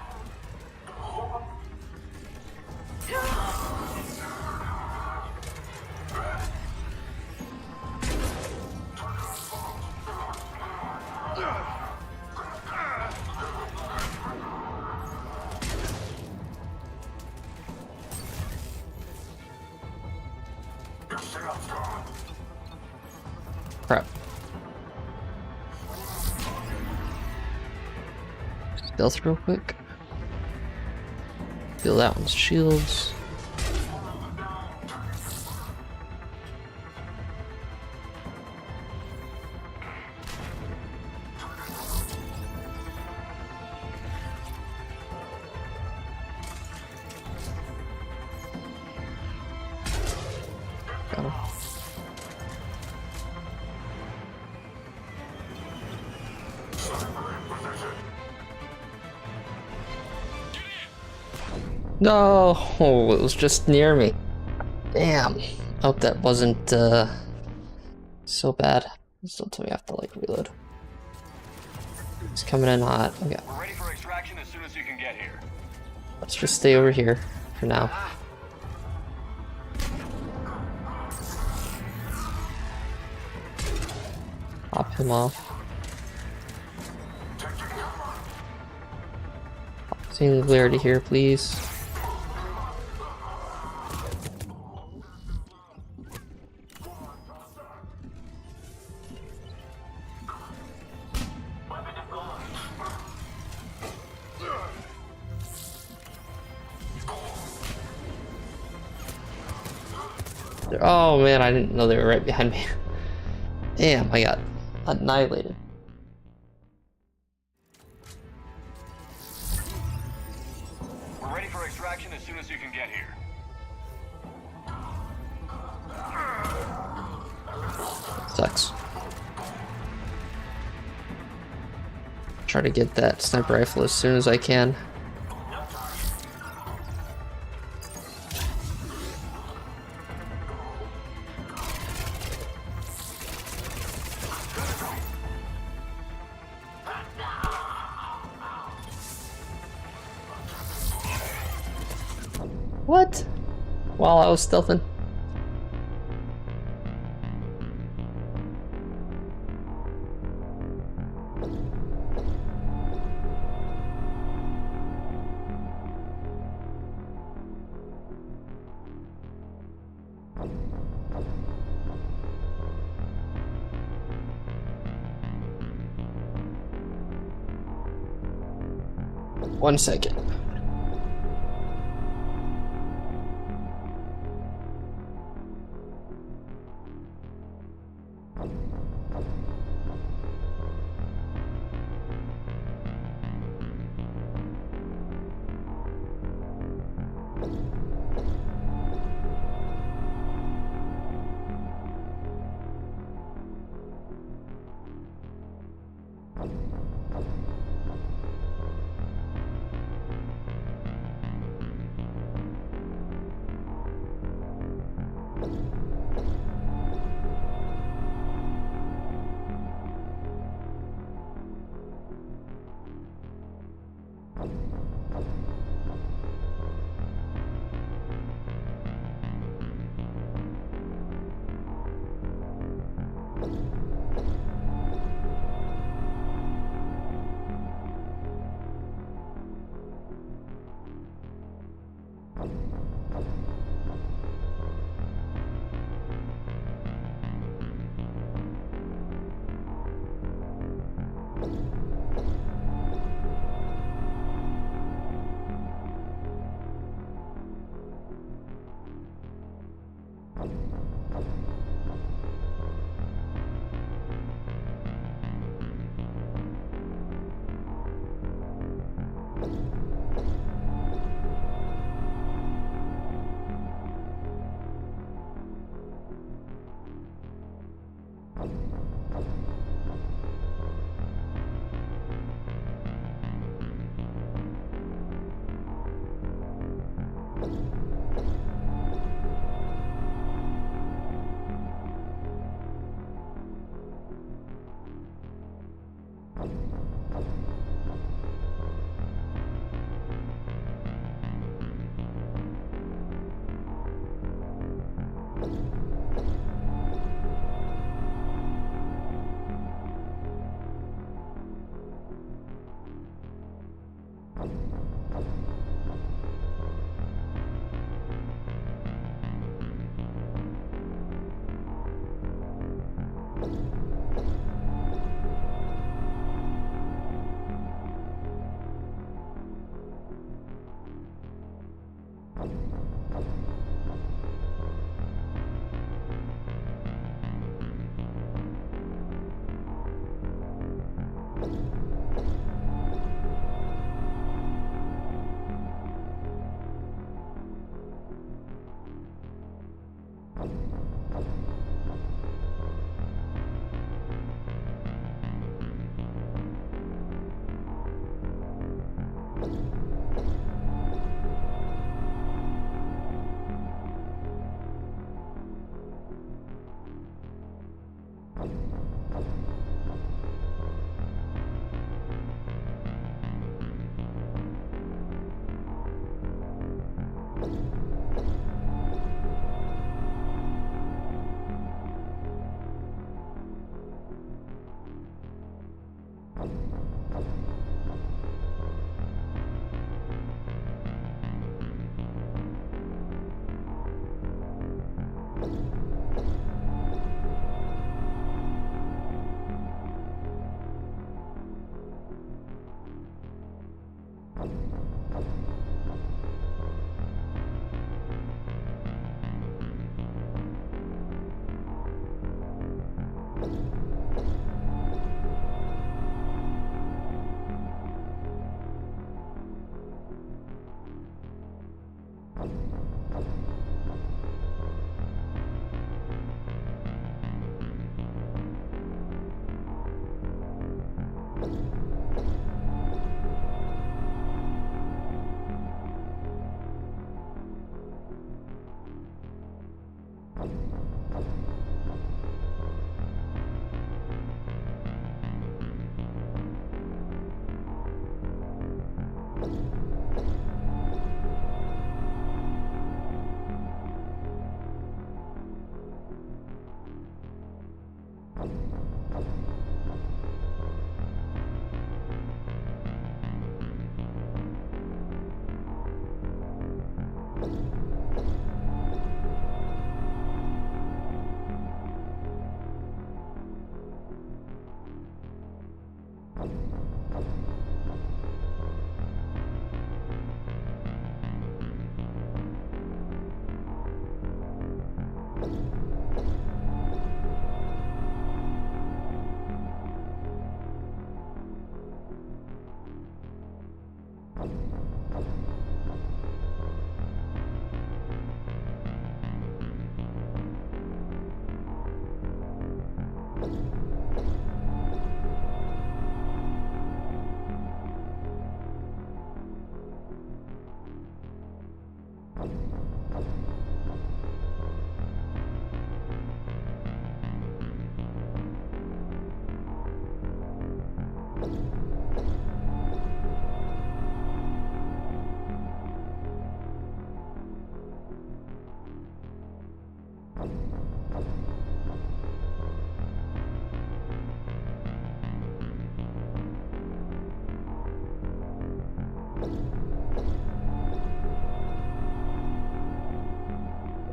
Crap. Stealth real quick. Heal that one's shields. Got him. No, oh, it was just near me. Damn. Hope that wasn't so bad. Still tell me I have to like reload. It's coming in hot. Okay. We're ready for extraction as soon as you can get here. Let's just stay over here for now. Pop him off. Singularity here, please. Oh man, I didn't know they were right behind me. Damn, I got annihilated. We're ready for extraction as soon as you can get here. Sucks. Try to get that sniper rifle as soon as I can. What? While I was stealthing? One second.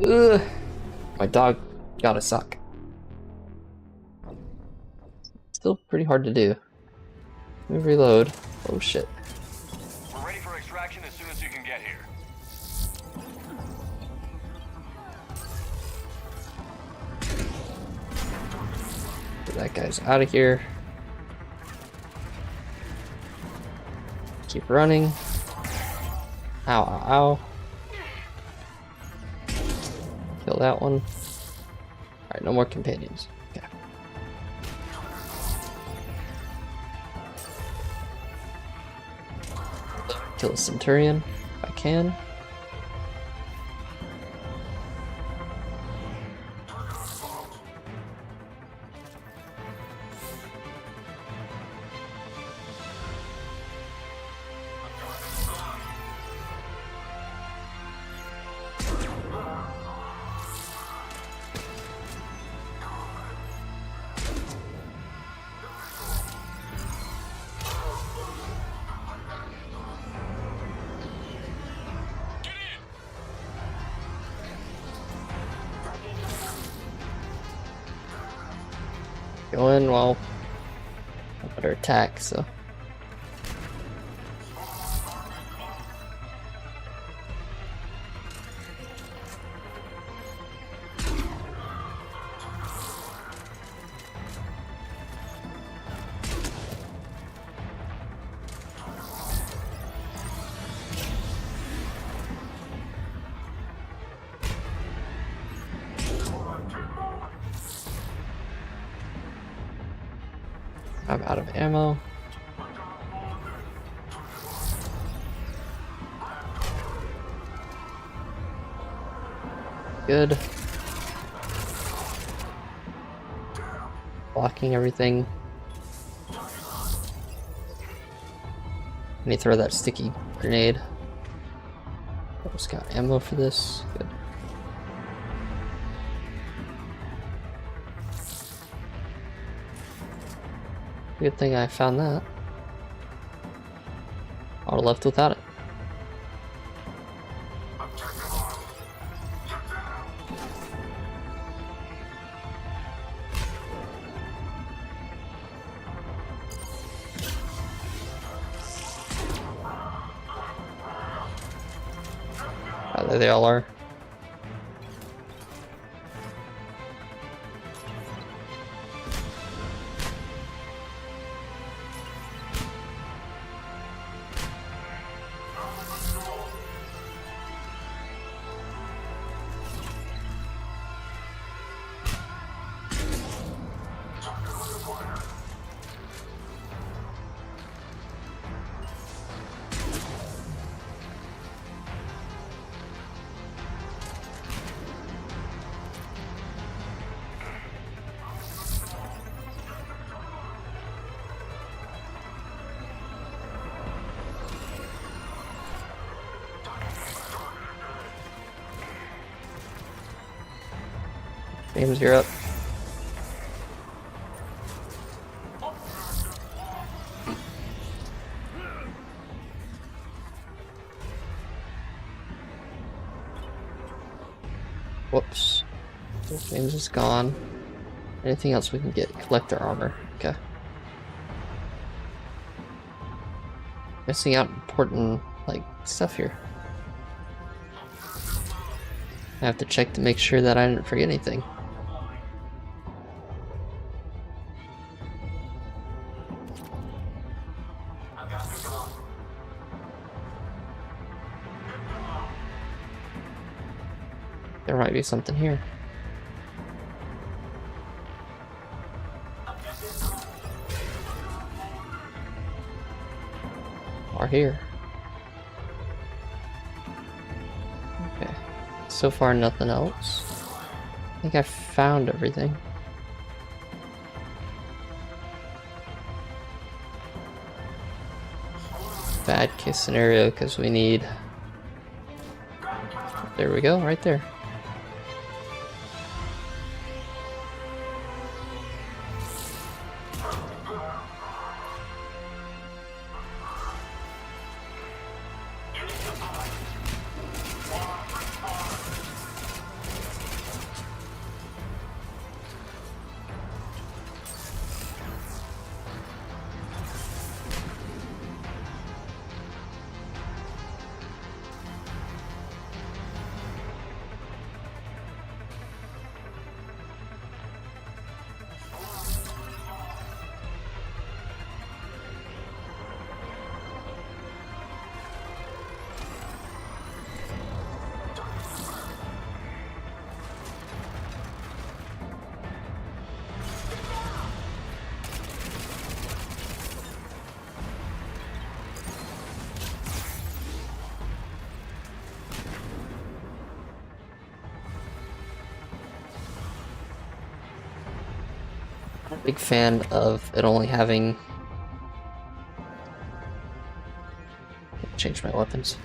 Ugh, my dog gotta suck. Still pretty hard to do. Let me reload. Oh shit. We're ready for extraction as soon as you can get here. Get that guy's out of here. Keep running. Ow, ow, ow. Kill that one. Alright, no more companions. Okay. Kill a Centurion if I can. Go in while I'm under attack, so. I'm out of ammo. Good. Blocking everything. Let me throw that sticky grenade. Just got ammo for this. Good. Good thing I found that. I would have left without it. There they all are. James, you're up. Whoops. James is gone. Anything else we can get? Collector armor. Okay. Missing out important, like, stuff here. I have to check to make sure that I didn't forget anything. There might be something here. Or here. Okay. So far, nothing else. I think I found everything. Bad case scenario, because we need... There we go, right there. Big fan of it only having... Change my weapons.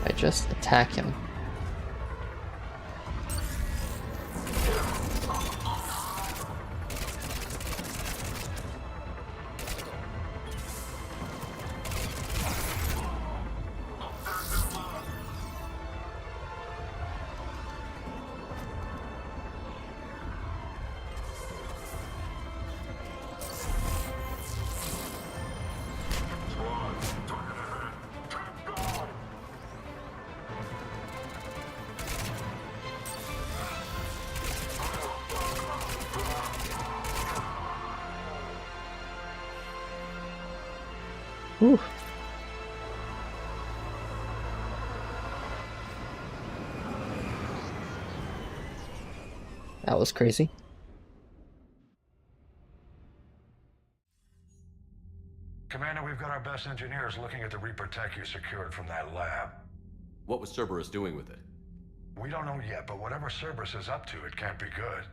I just attack him. Whew. That was crazy. Commander, we've got our best engineers looking at the Reaper tech you secured from that lab. What was Cerberus doing with it? We don't know yet, but whatever Cerberus is up to, it can't be good.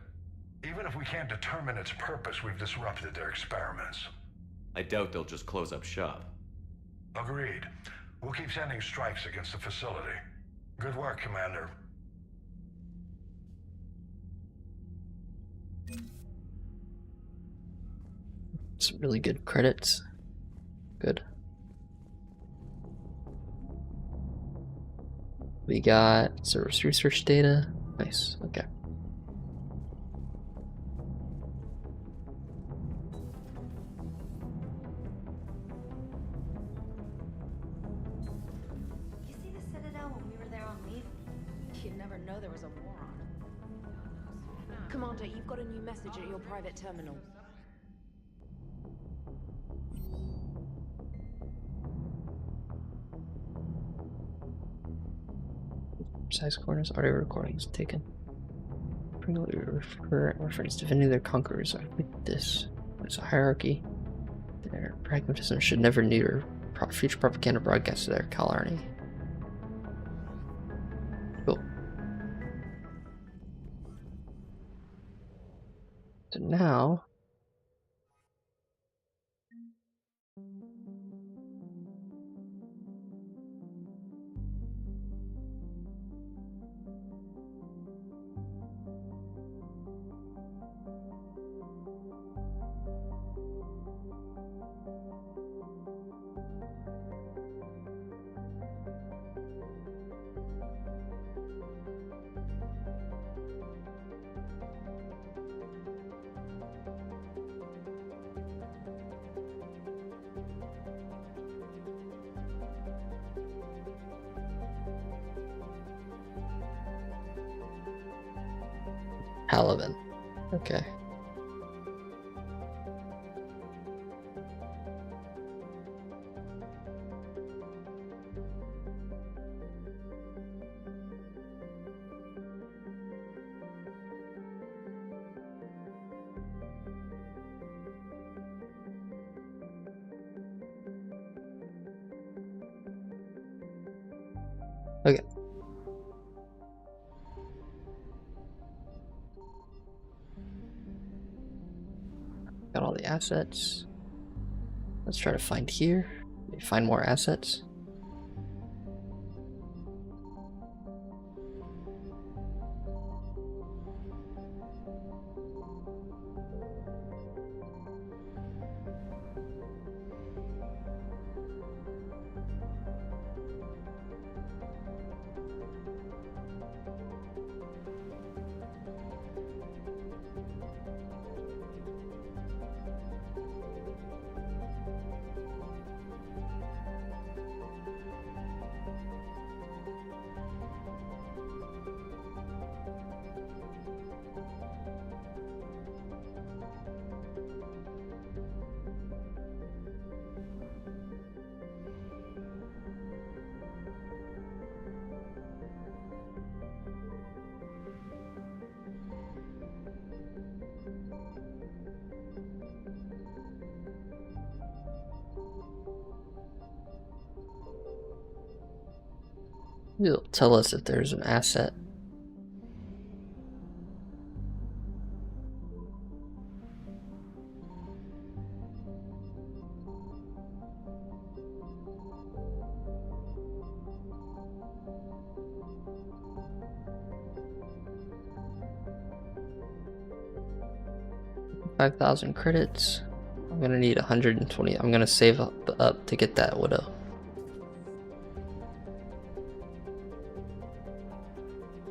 Even if we can't determine its purpose, we've disrupted their experiments. I doubt they'll just close up shop. Agreed. We'll keep sending strikes against the facility. Good work, Commander. Some really good credits. Good. We got service research data. Nice. Okay. You see the Citadel when we were there on leave? You'd never know there was a war on. Commander, you've got a new message at your private terminal. Precise coordinates, audio recordings taken. Frequently reference defending their conquerors. I like this. It's a hierarchy. Their pragmatism should never neuter future propaganda broadcast to their colony. Cool. So now. Paladin. Okay. Okay. Got all the assets. Let's try to find here. Find more assets. It'll tell us if there's an asset. $5,000 credits. I'm gonna need 120. I'm gonna save up to get that widow.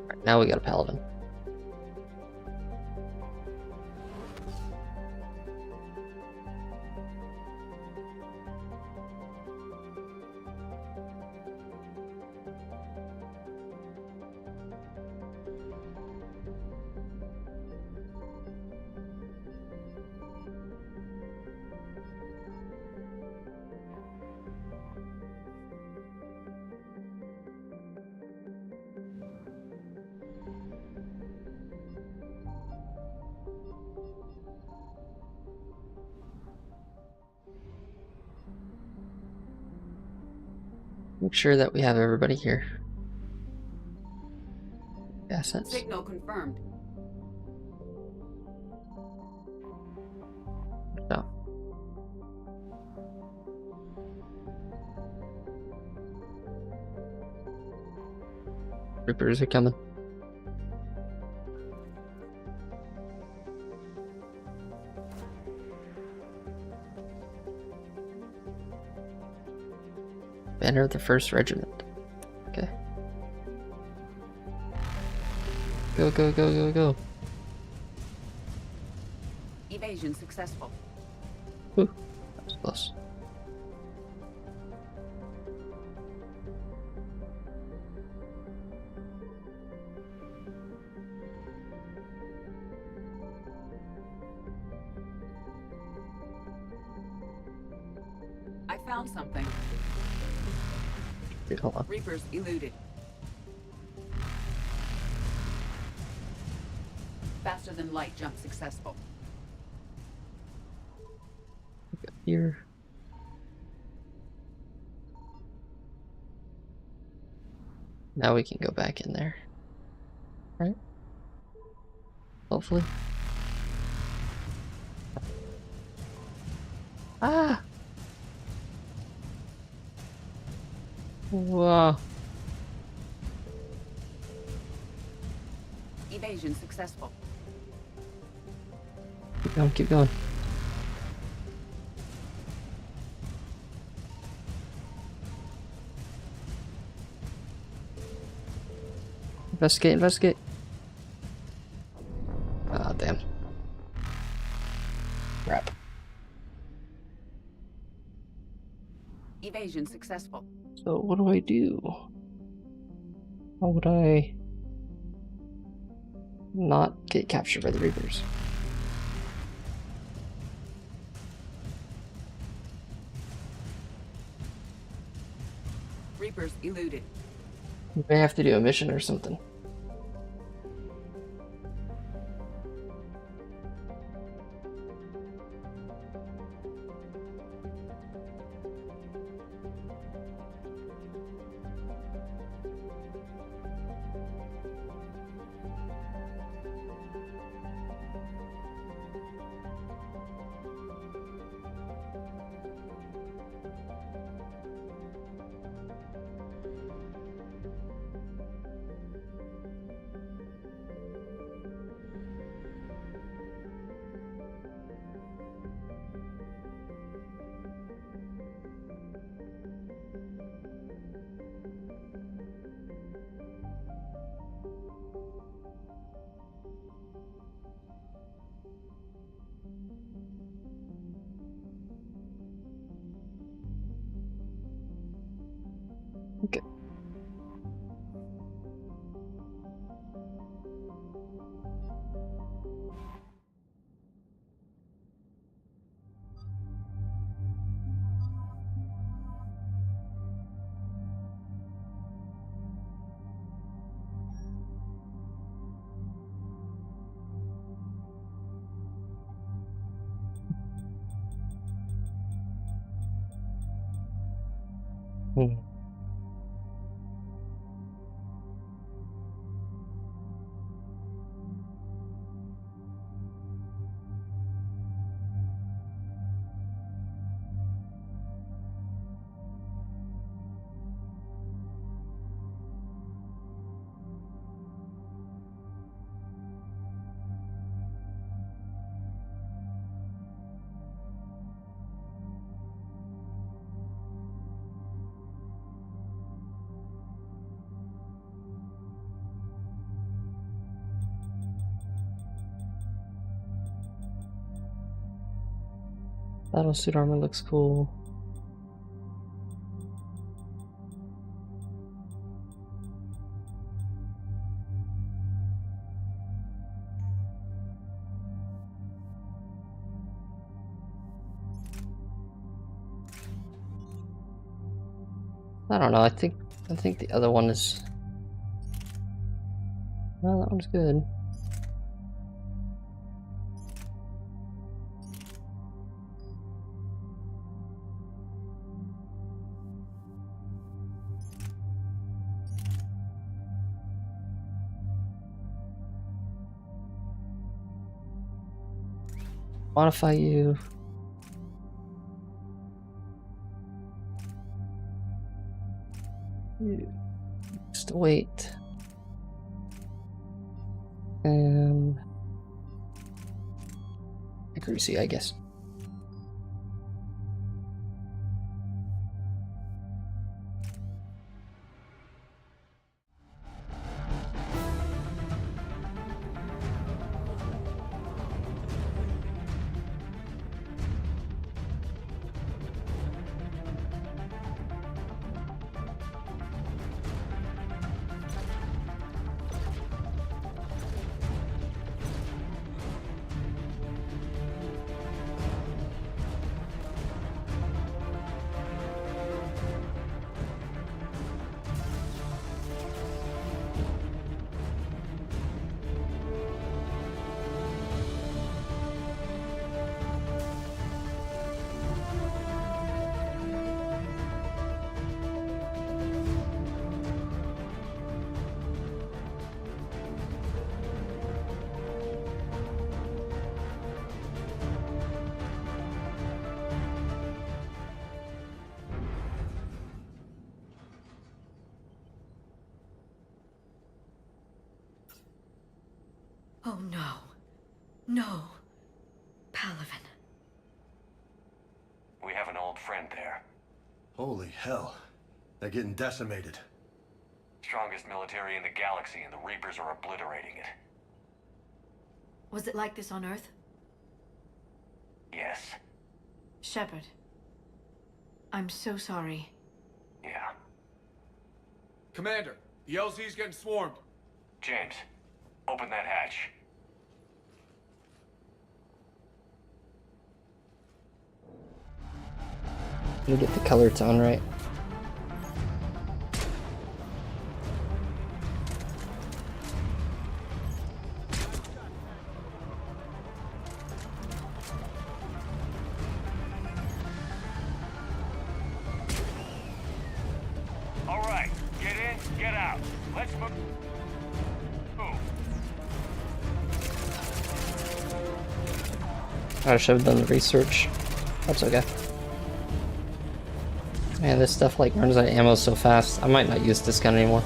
Right, now we got a paladin. Make sure that we have everybody here. Assets. Signal confirmed. No. Reapers are coming. Banner of the 1st Regiment. Okay. Go, go, go, go, go. Evasion successful. Ooh, that was close. I found something. Wait, hold on. Reapers eluded. Faster than light jump successful. Here. Now we can go back in there. Right? Hopefully. Ah! Wow. Evasion successful. Keep going, keep going. Investigate, investigate. Ah, damn. Crap. Evasion successful. So what do I do? How would I not get captured by the Reapers? Reapers eluded. We may have to do a mission or something. Okay. Hmm. Battlesuit armor looks cool. I don't know, I think the other one is... Well, that one's good. Modify you. Just wait. And accuracy, I guess. Oh no. No. Palaven. We have an old friend there. Holy hell. They're getting decimated. Strongest military in the galaxy, and the Reapers are obliterating it. Was it like this on Earth? Yes. Shepard. I'm so sorry. Yeah. Commander, the LZ's getting swarmed. James, open that hatch. Let me get the color tone right. All right, get in, get out. Let's move. I should have done the research. That's okay. Man, this stuff like runs out of ammo so fast. I might not use this gun anymore.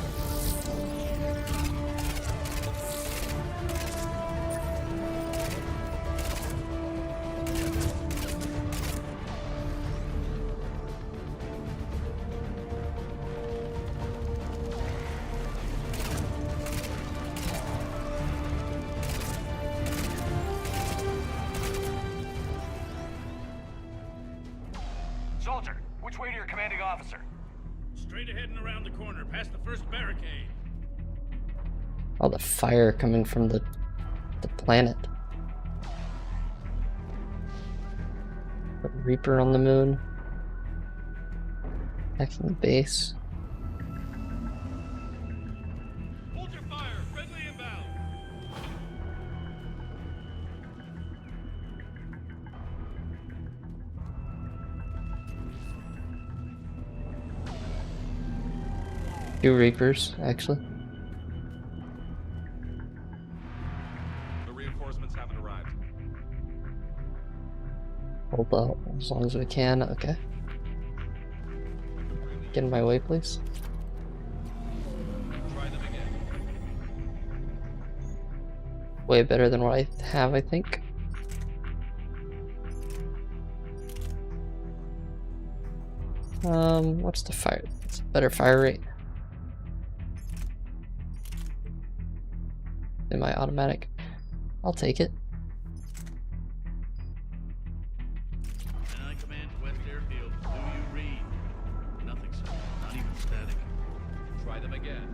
Soldier, which way to your commanding officer? Straight ahead and around the corner, past the first barricade. All the fire coming from the planet. The Reaper on the moon. Back in the base. Hold your fire, friendly inbound. Two Reapers, actually. The reinforcements haven't arrived. Hold up as long as we can. Okay. Get in my way, please. Try them again. Way better than what I have, I think. What's the fire? It's a better fire rate. In my automatic. I'll take it. I command West Airfield. Do you read? Nothing, sir. Not even static. Try them again.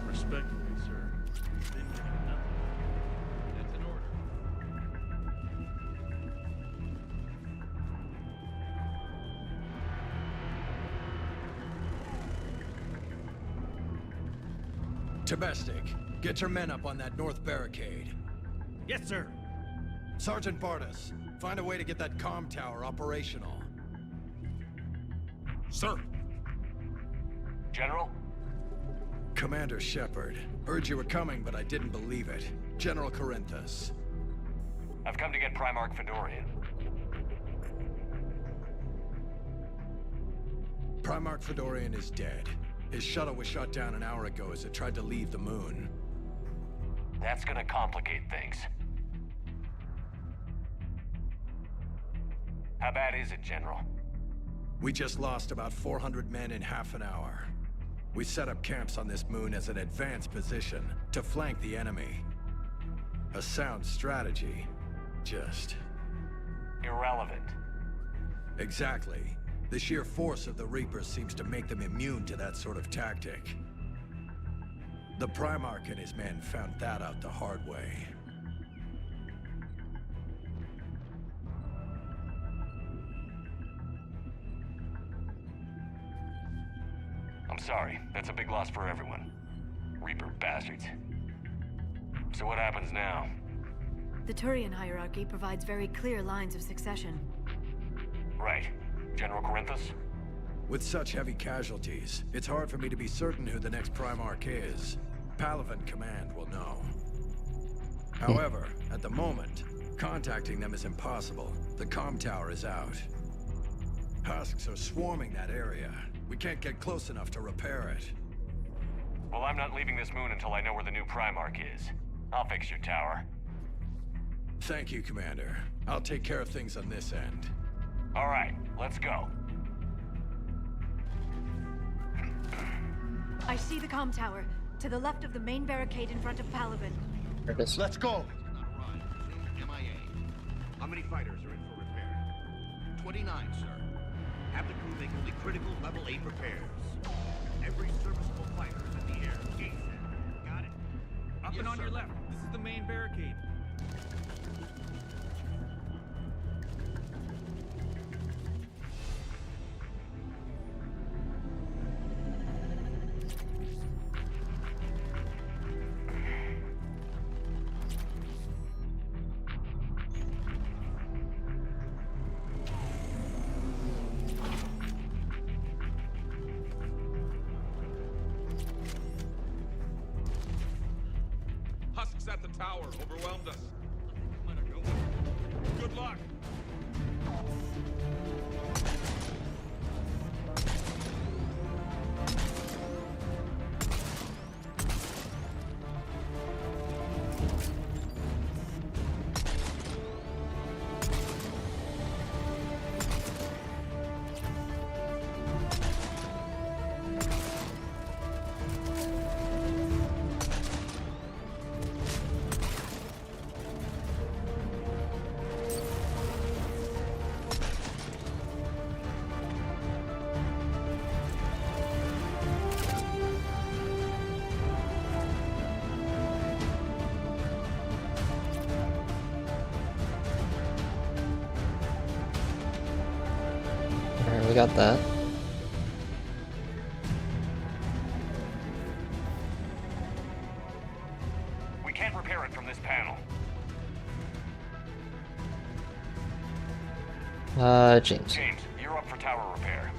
Respectfully, sir. Been getting nothing. That's an order. Domestic, get your men up on that north barricade. Yes, sir. Sergeant Bartas, find a way to get that comm tower operational. Sir. General? Commander Shepard, heard you were coming, but I didn't believe it. General Corinthus. I've come to get Primarch Fedorian. Primarch Fedorian is dead. His shuttle was shot down an hour ago as it tried to leave the moon. That's gonna complicate things. How bad is it, General? We just lost about 400 men in half an hour. We set up camps on this moon as an advanced position to flank the enemy. A sound strategy, just... irrelevant. Exactly. The sheer force of the Reapers seems to make them immune to that sort of tactic. The Primarch and his men found that out the hard way. I'm sorry. That's a big loss for everyone. Reaper bastards. So what happens now? The Turian hierarchy provides very clear lines of succession. Right. General Corinthus? With such heavy casualties, it's hard for me to be certain who the next Primarch is. Palaven Command will know. However, at the moment, contacting them is impossible. The comm tower is out. Husks are swarming that area. We can't get close enough to repair it. Well, I'm not leaving this moon until I know where the new Primarch is. I'll fix your tower. Thank you, Commander. I'll take care of things on this end. All right, let's go. I see the comm tower, to the left of the main barricade in front of Palaven. Let's go. MIA. How many fighters are in for repair? 29, sir. Have the crew make only critical level 8 repairs. Every serviceable fighter is in the air. ASAP. Got it? Up and on your left. This is the main barricade. Husks at the tower overwhelmed us. Good luck. Alright, we got that. We can't repair it from this panel. James. James, you're up for tower repair.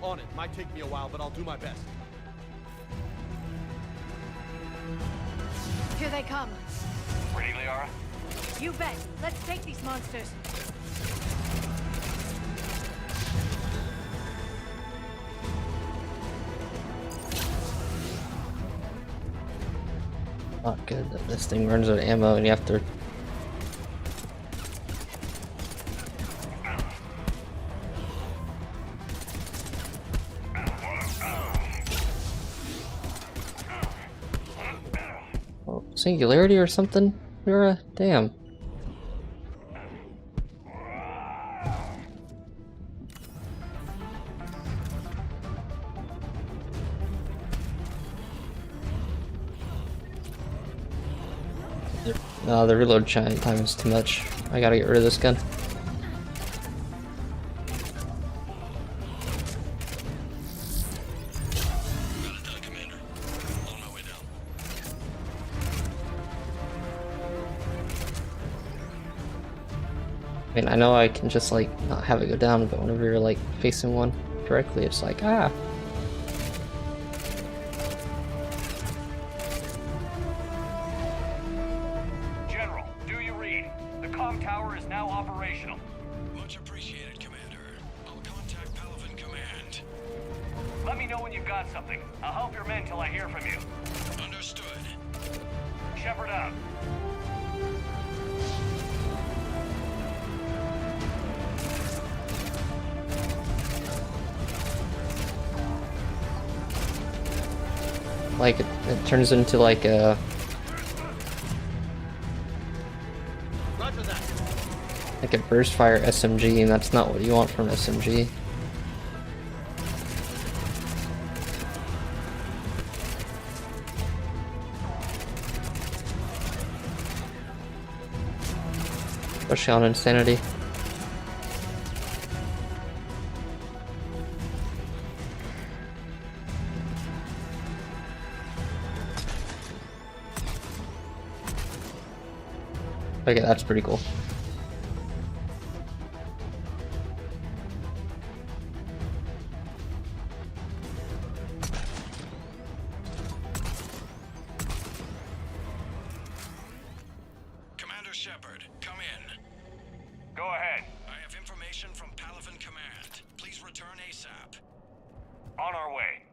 On it. Might take me a while, but I'll do my best. Here they come. Ready, Liara? You bet. Let's take these monsters. Not good that this thing runs out of ammo and you have to... Oh, singularity or something? You're damn. No, the reload time is too much. I gotta get rid of this gun. I mean, I know I can just like not have it go down, but whenever you're like facing one directly, it's like, ah. General, do you read? The tower is now operational. Much appreciated, Commander. I'll contact Palaven Command. Let me know when you've got something. I'll help your men till I hear from you. Understood. Shepard out. Like it turns into like a burst fire SMG, and that's not what you want from SMG. Especially on Insanity. Okay, that's pretty cool. Commander Shepard, come in. Go ahead. I have information from Palaven Command. Please return ASAP. On our way.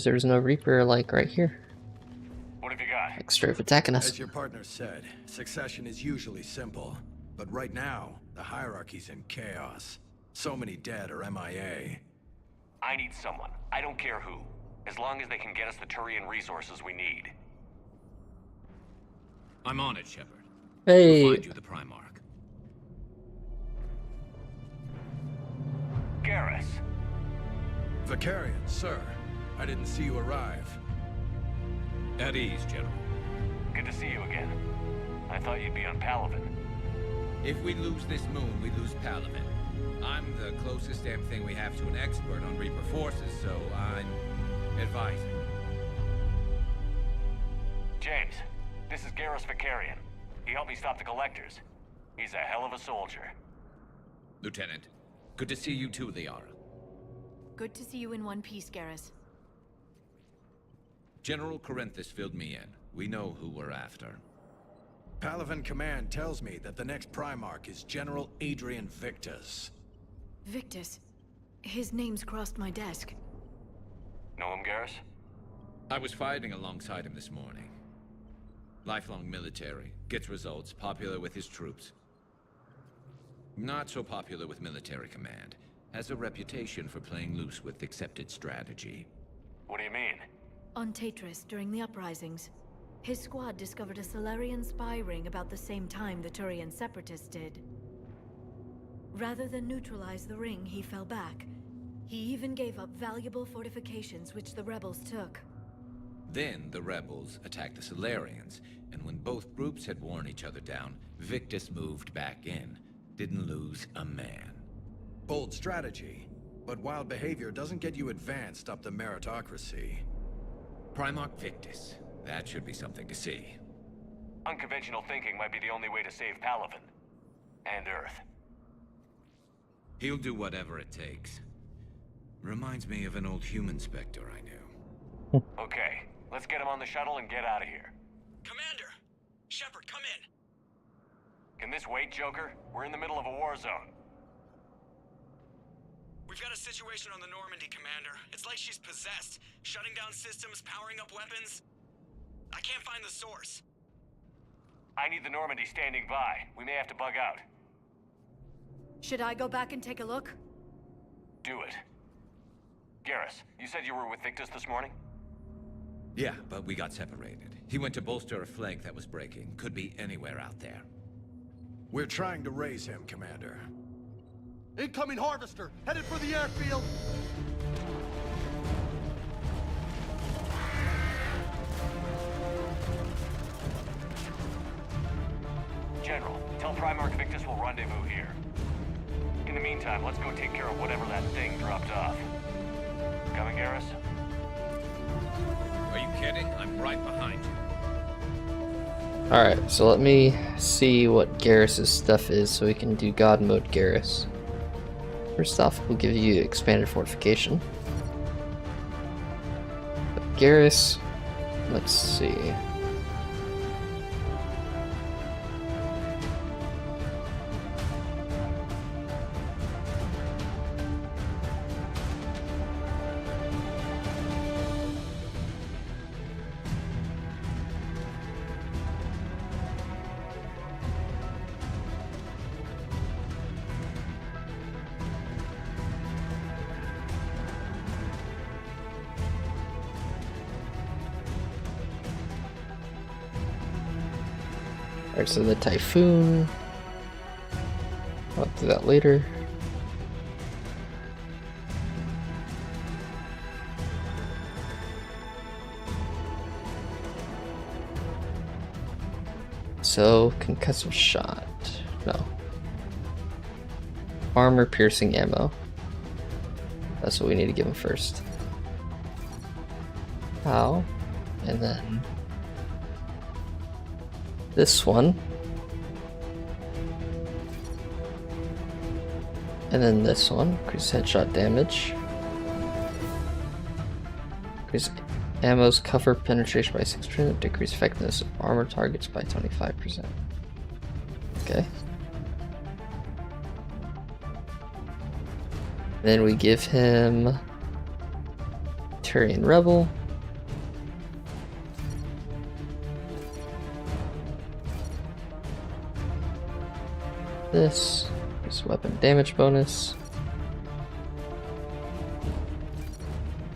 There's no Reaper like right here. What have you got? Like straight up attacking us. As your partner said, succession is usually simple. But right now, the hierarchy's in chaos. So many dead or MIA. I need someone. I don't care who. As long as they can get us the Turian resources we need. I'm on it, Shepard. Hey. We'll find you the Primarch. Garrus. Vicarian, sir. I didn't see you arrive. At ease, General. Good to see you again. I thought you'd be on Palaven. If we lose this moon, we lose Palaven. I'm the closest damn thing we have to an expert on Reaper forces, so I'm advising. James, this is Garrus Vicarian. He helped me stop the Collectors. He's a hell of a soldier. Lieutenant, good to see you too, Liara. Good to see you in one piece, Garrus. General Corinthus filled me in. We know who we're after. Palaven Command tells me that the next Primarch is General Adrian Victus. Victus? His name's crossed my desk. Know him, Garrus? I was fighting alongside him this morning. Lifelong military, gets results, popular with his troops. Not so popular with military command. Has a reputation for playing loose with accepted strategy. What do you mean? On Tatris, during the uprisings, his squad discovered a Solarian spy ring about the same time the Turian Separatists did. Rather than neutralize the ring, he fell back. He even gave up valuable fortifications which the rebels took. Then the rebels attacked the Solarians, and when both groups had worn each other down, Victus moved back in. Didn't lose a man. Bold strategy, but wild behavior doesn't get you advanced up the meritocracy. Primarch Victus. That should be something to see. Unconventional thinking might be the only way to save Palaven. And Earth. He'll do whatever it takes. Reminds me of an old human Spectre I knew. Okay, let's get him on the shuttle and get out of here. Commander! Shepard, come in! Can this wait, Joker? We're in the middle of a war zone. We've got a situation on the Normandy, Commander. It's like she's possessed. Shutting down systems, powering up weapons. I can't find the source. I need the Normandy standing by. We may have to bug out. Should I go back and take a look? Do it. Garrus, you said you were with Victus this morning? Yeah, but we got separated. He went to bolster a flank that was breaking. Could be anywhere out there. We're trying to raise him, Commander. Incoming Harvester, headed for the airfield. General, tell Primarch Victus we'll rendezvous here. In the meantime, let's go take care of whatever that thing dropped off. Coming, Garrus? Are you kidding? I'm right behind you. Alright, so let me see what Garrus's stuff is so we can do God mode Garrus. First off, we'll give you expanded fortification. But Garrus, let's see. Alright, so the Typhoon. I'll do that later. So, concussive shot. No. Armor piercing ammo. That's what we need to give him first. How? And then this one. And then this one. Increase headshot damage. Increase ammo's cover penetration by 6%. Decrease effectiveness of armor targets by 25%. Okay. Then we give him Turian Rebel. This weapon damage bonus.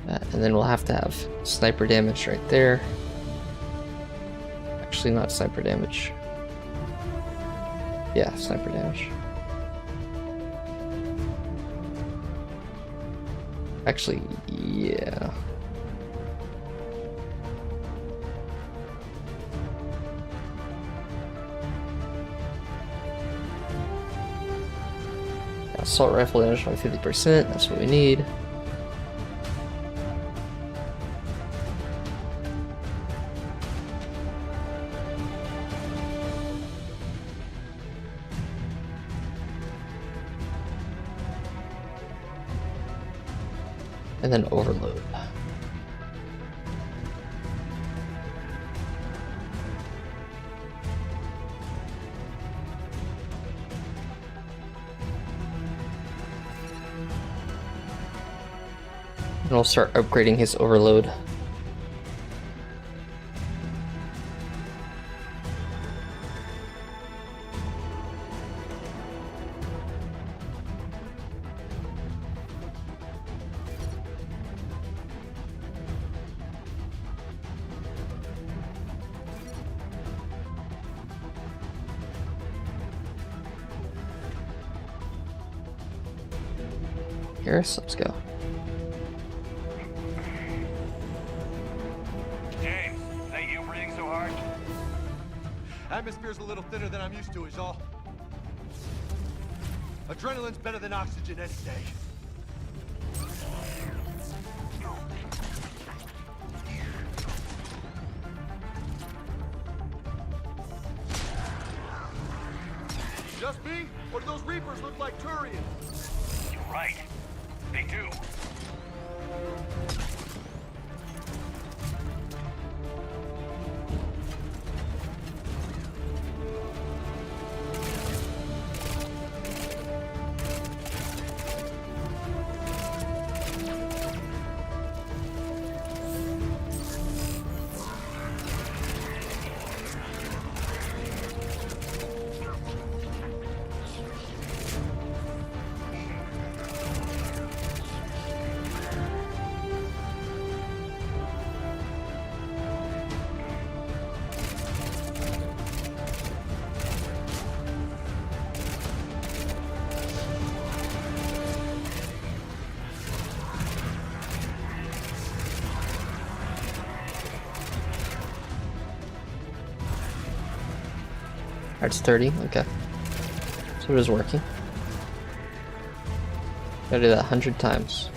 And then we'll have to have sniper damage right there. Actually, not sniper damage. Yeah, sniper damage. Actually, yeah. Assault rifle damage by 50%, that's what we need. And then overload. And we'll start upgrading his overload. Garrus, let's go. James, is that you breathing so hard? Atmosphere's a little thinner than I'm used to, is all. Adrenaline's better than oxygen any day. Just me? Or do those Reapers look like Turians? You're right. They do. It's 30, okay. So it is working. Gotta do that 100 times.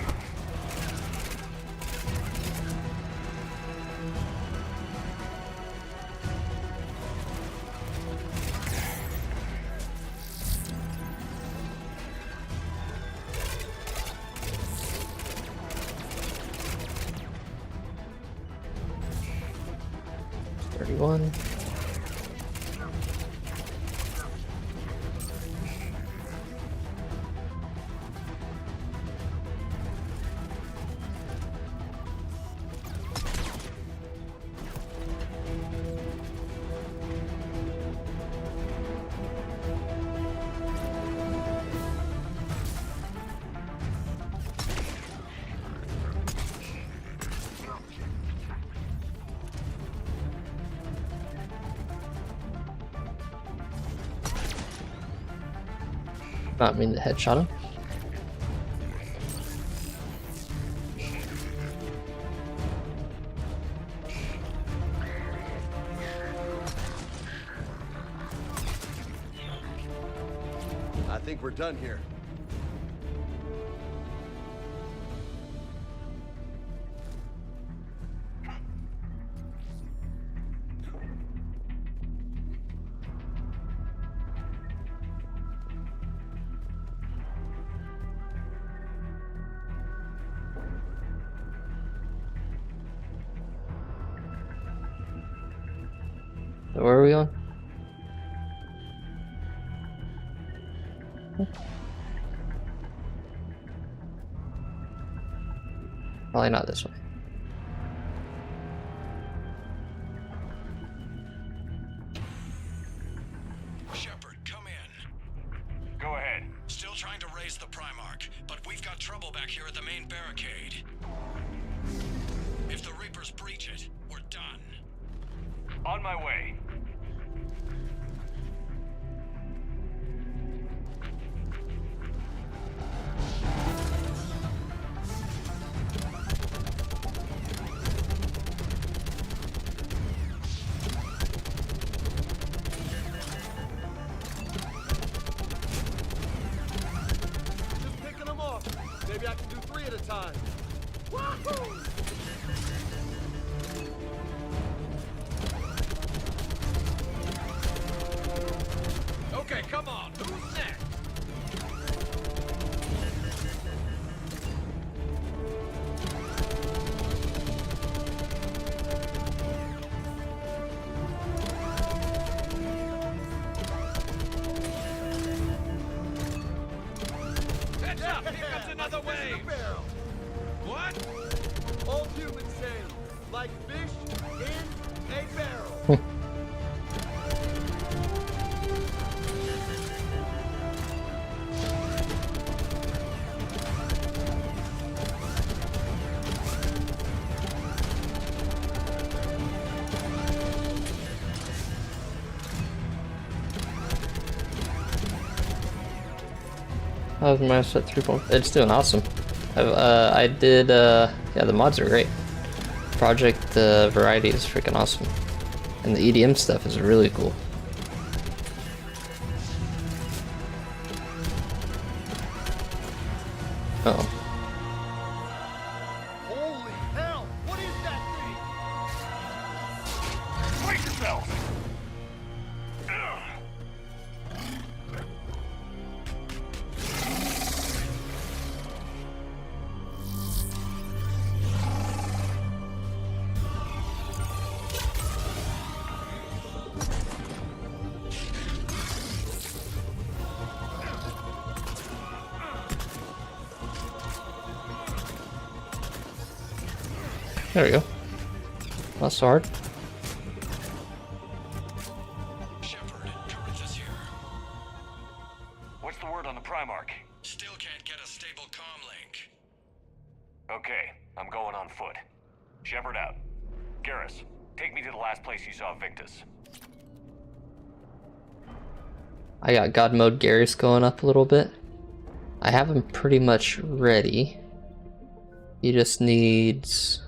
One. Not mean to headshot him. I think we're done here. So where are we on? Probably not this way. Shepard, come in. Go ahead. Still trying to raise the Primarch, but we've got trouble back here at the main barricade. If the Reapers breach it, we're done. On my way. Just picking them off. Maybe I can do 3 at a time. Wahoo! Okay, come on. Who's next? Heads up! Here comes another wave! What? All humans say, like fish in a barrel. I was minus at 3. It's doing awesome. I did, yeah, the mods are great. Project Variety is freaking awesome. And the EDM stuff is really cool. Uh-oh. Holy hell! What is that thing? Brace yourself! There we go. Not so hard. What's the word on the Primarch? Still can't get a stable comm link. Okay, I'm going on foot. Shepard out. Garrus, take me to the last place you saw Victus. I got God Mode Garrus going up a little bit. I have him pretty much ready. He just needs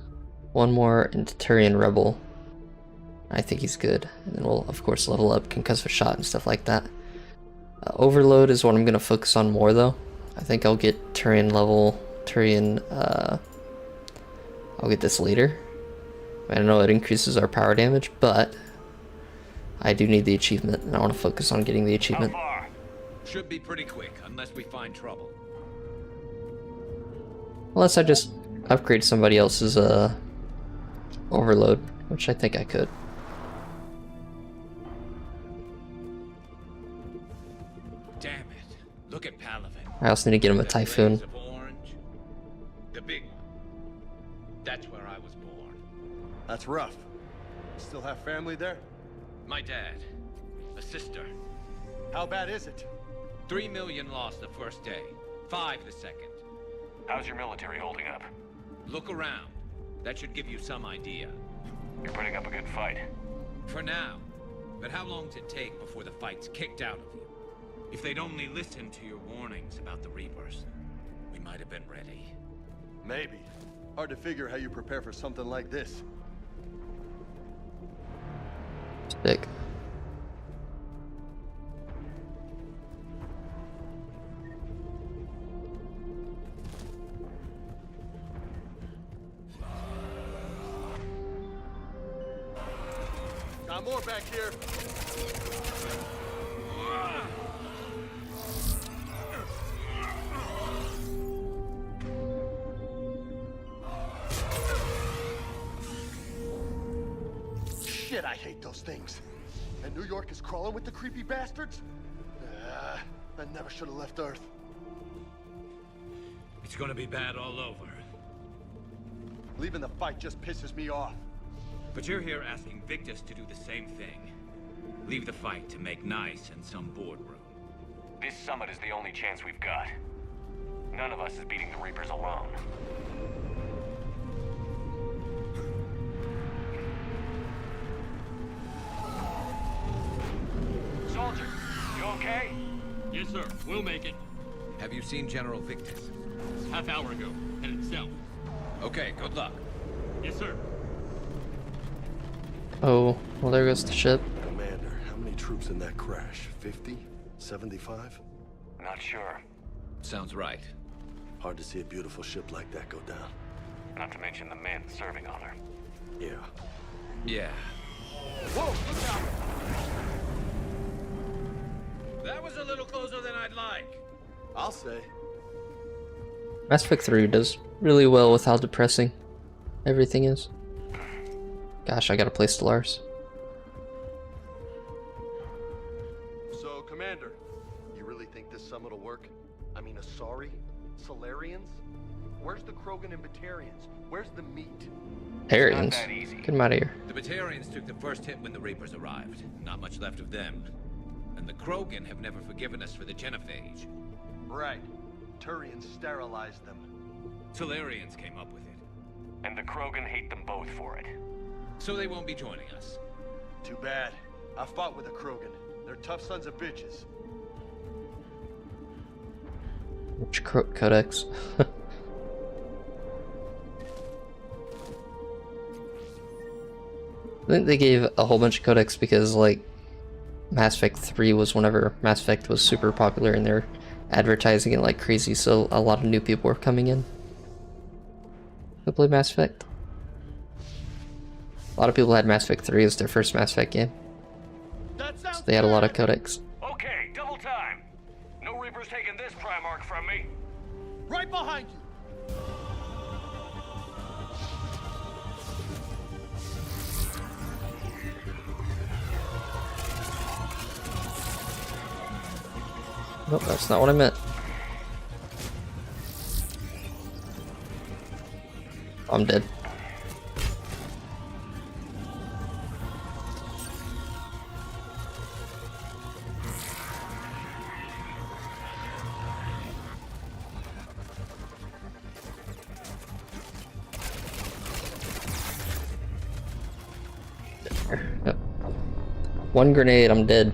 one more Turian Rebel. I think he's good. And then we'll, of course, level up concussive shot and stuff like that. Overload is what I'm going to focus on more, though. I think I'll get Turian level... I'll get this later. I don't know it increases our power damage, but I do need the achievement, and I want to focus on getting the achievement. Should be pretty quick, unless we find trouble. Unless I just upgrade somebody else's overload, which I think I could. Damn it. Look at Palaven. I also need to get him a Typhoon. The big one. That's where I was born. That's rough. Still have family there? My dad. A sister. How bad is it? 3 million lost the first day. 5 the second. How's your military holding up? Look around. That should give you some idea. You're putting up a good fight. For now. But how long does it take before the fight's kicked out of you? If they'd only listened to your warnings about the Reapers, we might have been ready. Maybe. Hard to figure how you prepare for something like this. Sick. Got more back here. Shit, I hate those things. And New York is crawling with the creepy bastards? I never should have left Earth. It's gonna be bad all over. Leaving the fight just pisses me off. But you're here asking Victus to do the same thing. Leave the fight to make nice in some boardroom. This summit is the only chance we've got. None of us is beating the Reapers alone. Soldier, you okay? Yes, sir. We'll make it. Have you seen General Victus? Half hour ago. Headed south. Okay, good luck. Yes, sir. Oh, well there goes the ship. Commander, how many troops in that crash? 50? 75? Not sure. Sounds right. Hard to see a beautiful ship like that go down. Not to mention the men serving on her. Yeah. Yeah. Whoa, look out! That was a little closer than I'd like. I'll say. Mass Effect 3 does really well with how depressing everything is. Gosh, I gotta play Stellaris. So, Commander, you really think this summit will work? I mean, Asari? Solarians? Where's the Krogan and Batarians? Where's the meat? Batarians? Get them out of here. The Batarians took the first hit when the Reapers arrived. Not much left of them. And the Krogan have never forgiven us for the Genophage. Right. Turians sterilized them. Solarians came up with it. And the Krogan hate them both for it. So they won't be joining us. Too bad. I fought with a Krogan. They're tough sons of bitches. Which codex? I think they gave a whole bunch of codex because, like, Mass Effect 3 was whenever Mass Effect was super popular and they're advertising it like crazy, so a lot of new people were coming in to play Mass Effect. A lot of people had Mass Effect 3 as their first Mass Effect game. So they had a lot of codex. Okay, double time. No Reapers taking this Primarch from me. Right behind you. Nope, that's not what I meant. I'm dead. Yep. One grenade, I'm dead.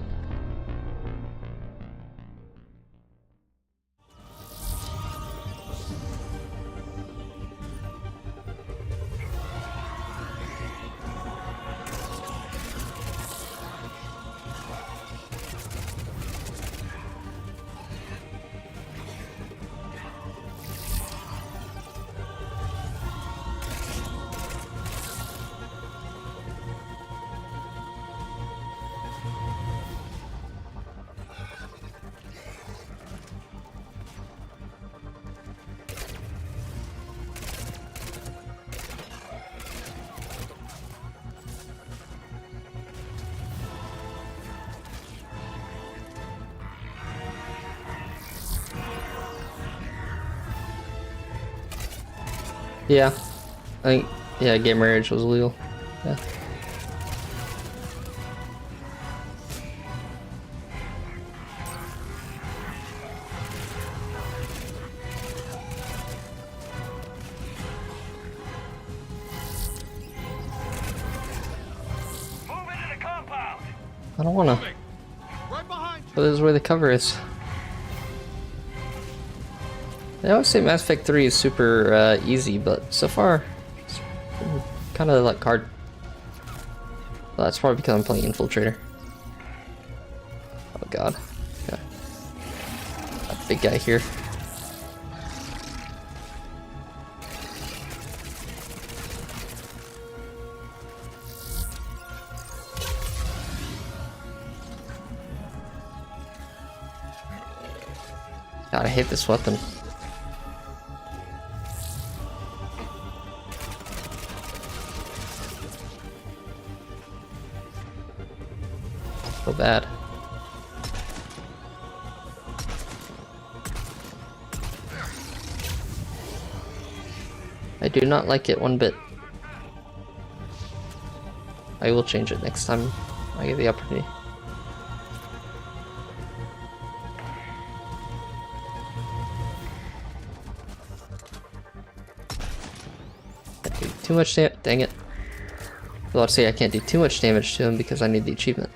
Yeah. I think, yeah, gay marriage was illegal. Yeah. I don't wanna. But this is where the cover is. They always say Mass Effect 3 is super easy, but so far it's kind of like hard. Well, that's probably because I'm playing Infiltrator. Oh god. Okay. That big guy here. God, I hate this weapon. So bad. I do not like it one bit. I will change it next time I get the opportunity. Too much damage. Dang it. Well, I'd say I can't do too much damage to him because I need the achievement.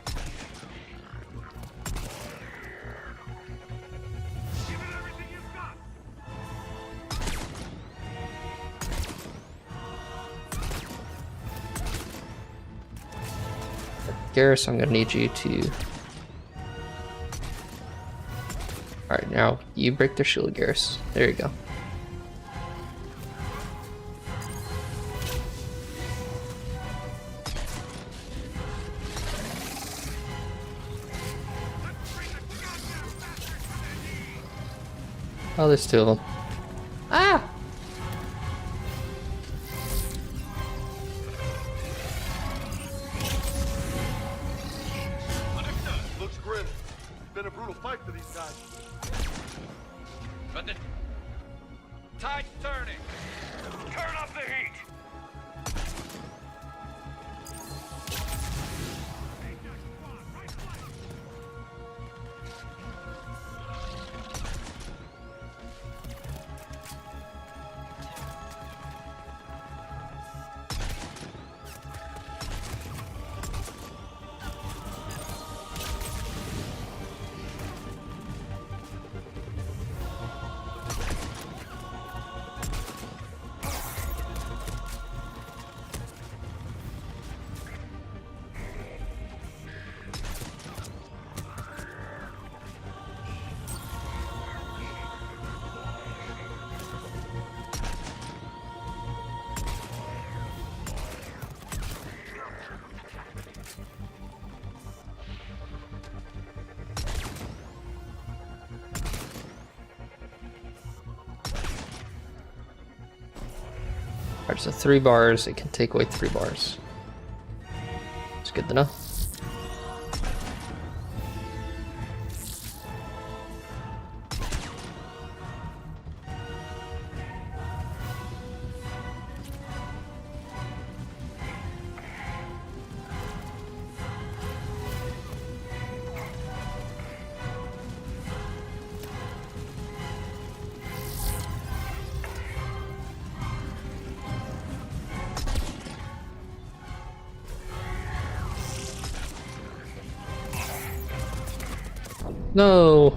Garrus, I'm gonna need you to. Alright, now you break their shield, Garrus. There you go. Oh, there's two of them. Ah! Looks grim. It's been a brutal fight for these guys. But the tide's turning. Turn up the heat. Alright, so 3 bars, it can take away 3 bars. It's good to know. No.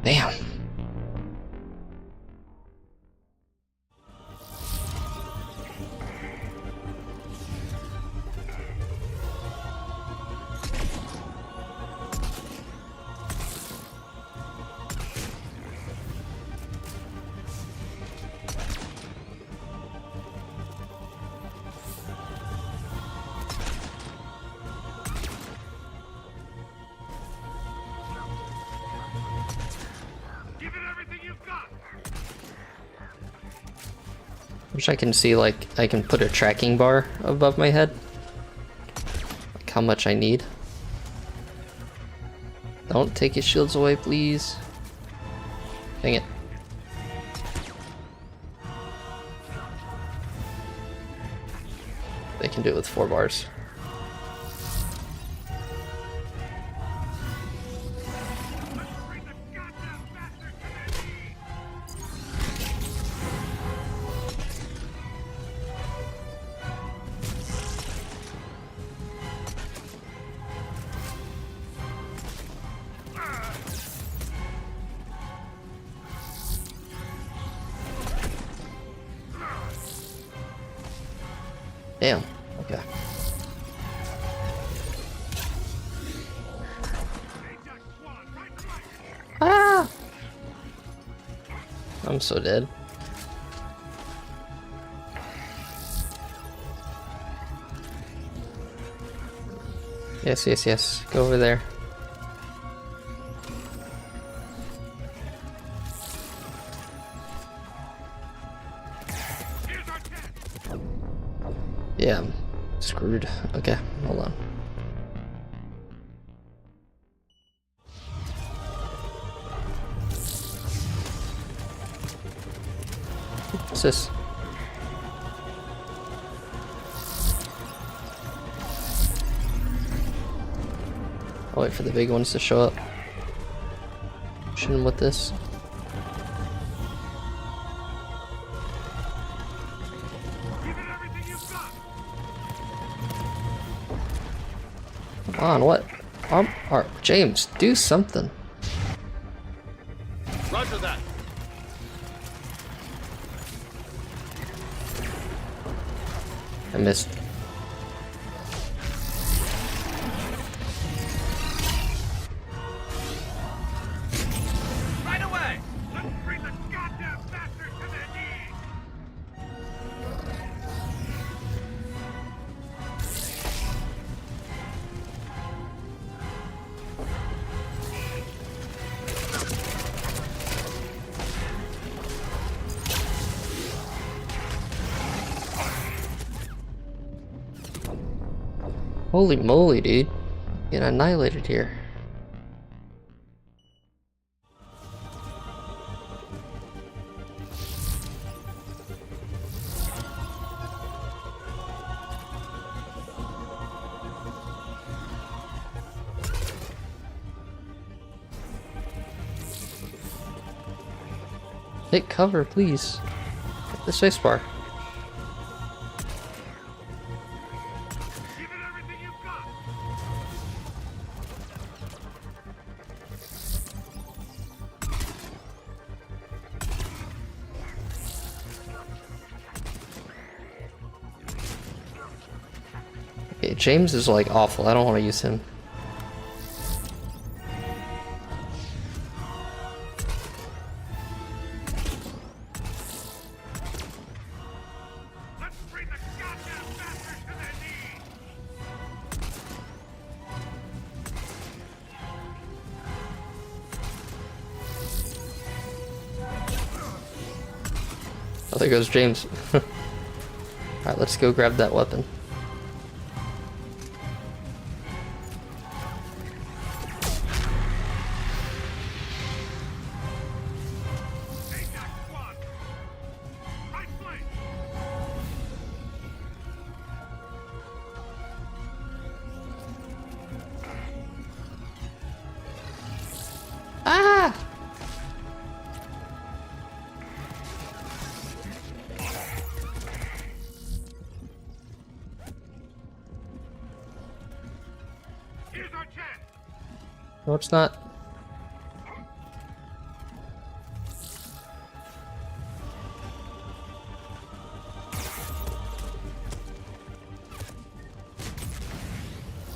Damn. Wish I can see, like, I can put a tracking bar above my head. Like how much I need. Don't take his shields away, please. Dang it. can do it with 4 bars. Damn. Okay. Ah! I'm so dead. Yes, yes, yes. Go over there. Yeah, I'm screwed. Okay, hold on. What's this? I'll wait for the big ones to show up. Shoot them with this. Come on, what? James, do something. Roger that. I missed. Right away! Let's bring the goddamn bastards to their knees! Holy moly, dude. Get annihilated here. Take cover, please. Hit the spacebar. Okay, James is like awful. I don't want to use him. Oh, there goes James. Alright, let's go grab that weapon. Ah! No, it's not.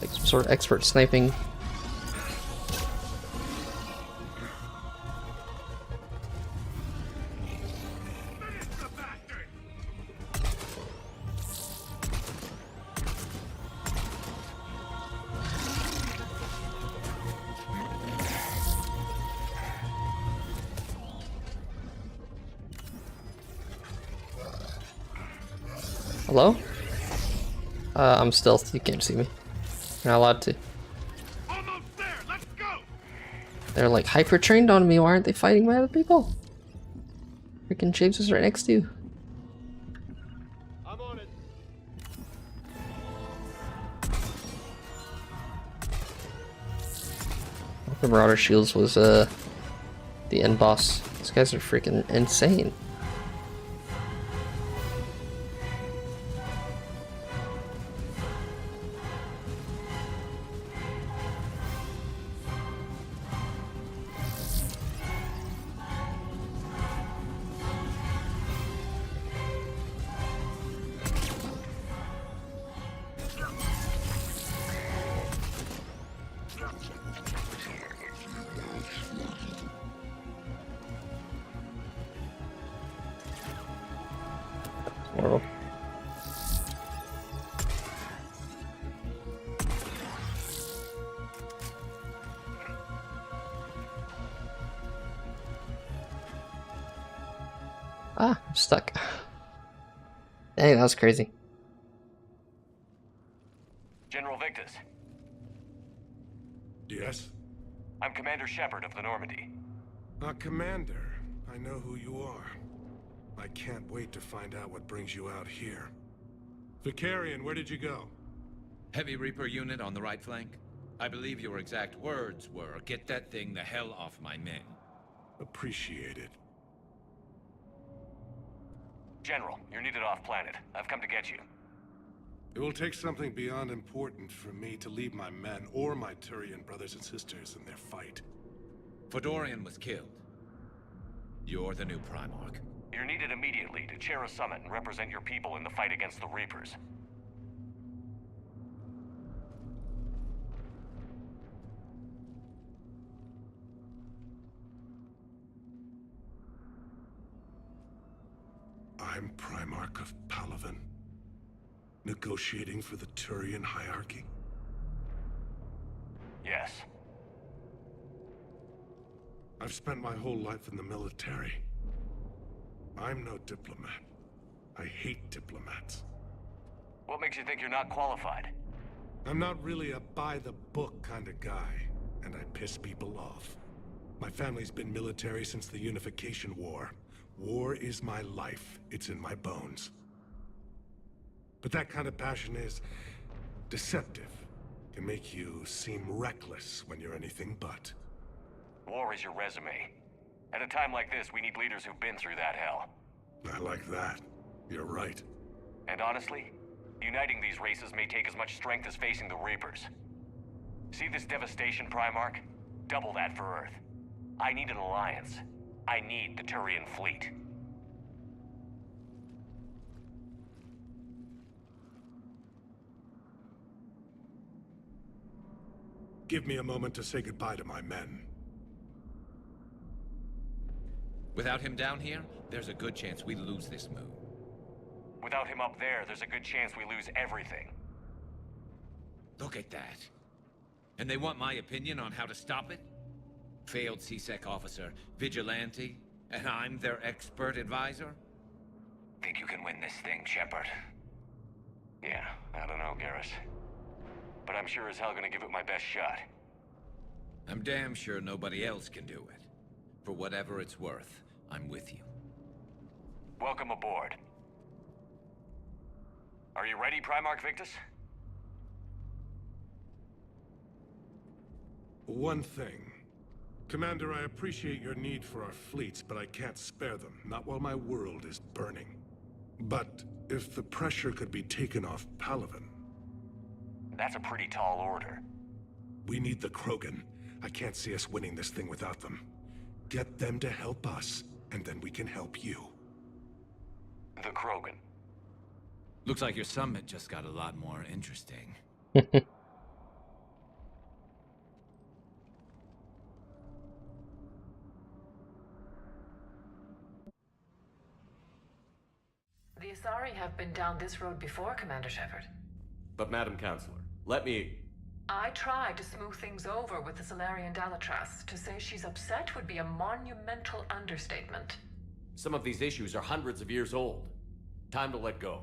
Like some sort of expert sniping. Hello? I'm stealth. You can't see me. You're not allowed to. Almost there. Let's go. They're like hyper trained on me. Why aren't they fighting my other people? Freaking James is right next to you. I'm on it. The Marauder Shields was the end boss. These guys are freaking insane. Horrible. Ah, I'm stuck. Dang, that was crazy. General Victus. Yes? I'm Commander Shepard of the Normandy. Commander, I know who you are. I can't wait to find out what brings you out here. Vicarian, where did you go? Heavy Reaper unit on the right flank. I believe your exact words were, "Get that thing the hell off my men." Appreciated. General, you're needed off-planet. I've come to get you. It will take something beyond important for me to leave my men or my Turian brothers and sisters in their fight. Fedorian was killed. You're the new Primarch. You're needed immediately to chair a summit and represent your people in the fight against the Reapers. I'm Primarch of Palaven. Negotiating for the Turian hierarchy? Yes. I've spent my whole life in the military. I'm no diplomat. I hate diplomats. What makes you think you're not qualified? I'm not really a by-the-book kind of guy, and I piss people off. My family's been military since the Unification War. War is my life. It's in my bones. But that kind of passion is deceptive. Can make you seem reckless when you're anything but. War is your resume. At a time like this, we need leaders who've been through that hell. I like that. You're right. And honestly, uniting these races may take as much strength as facing the Reapers. See this devastation, Primarch? Double that for Earth. I need an alliance. I need the Turian fleet. Give me a moment to say goodbye to my men. Without him down here, there's a good chance we lose this move. Without him up there, there's a good chance we lose everything. Look at that. And they want my opinion on how to stop it? Failed CSEC officer, vigilante, and I'm their expert advisor? Think you can win this thing, Shepard? Yeah, I don't know, Garrus. But I'm sure as hell gonna give it my best shot. I'm damn sure nobody else can do it. For whatever it's worth, I'm with you. Welcome aboard. Are you ready, Primarch Victus? One thing. Commander, I appreciate your need for our fleets, but I can't spare them, not while my world is burning. But if the pressure could be taken off Palaven... That's a pretty tall order. We need the Krogan. I can't see us winning this thing without them. Get them to help us, and then we can help you. The Krogan. Looks like your summit just got a lot more interesting. The Asari have been down this road before, Commander Shepard. But Madam Counselor, let me... I tried to smooth things over with the Solarian Dalatras. To say she's upset would be a monumental understatement. Some of these issues are hundreds of years old. Time to let go.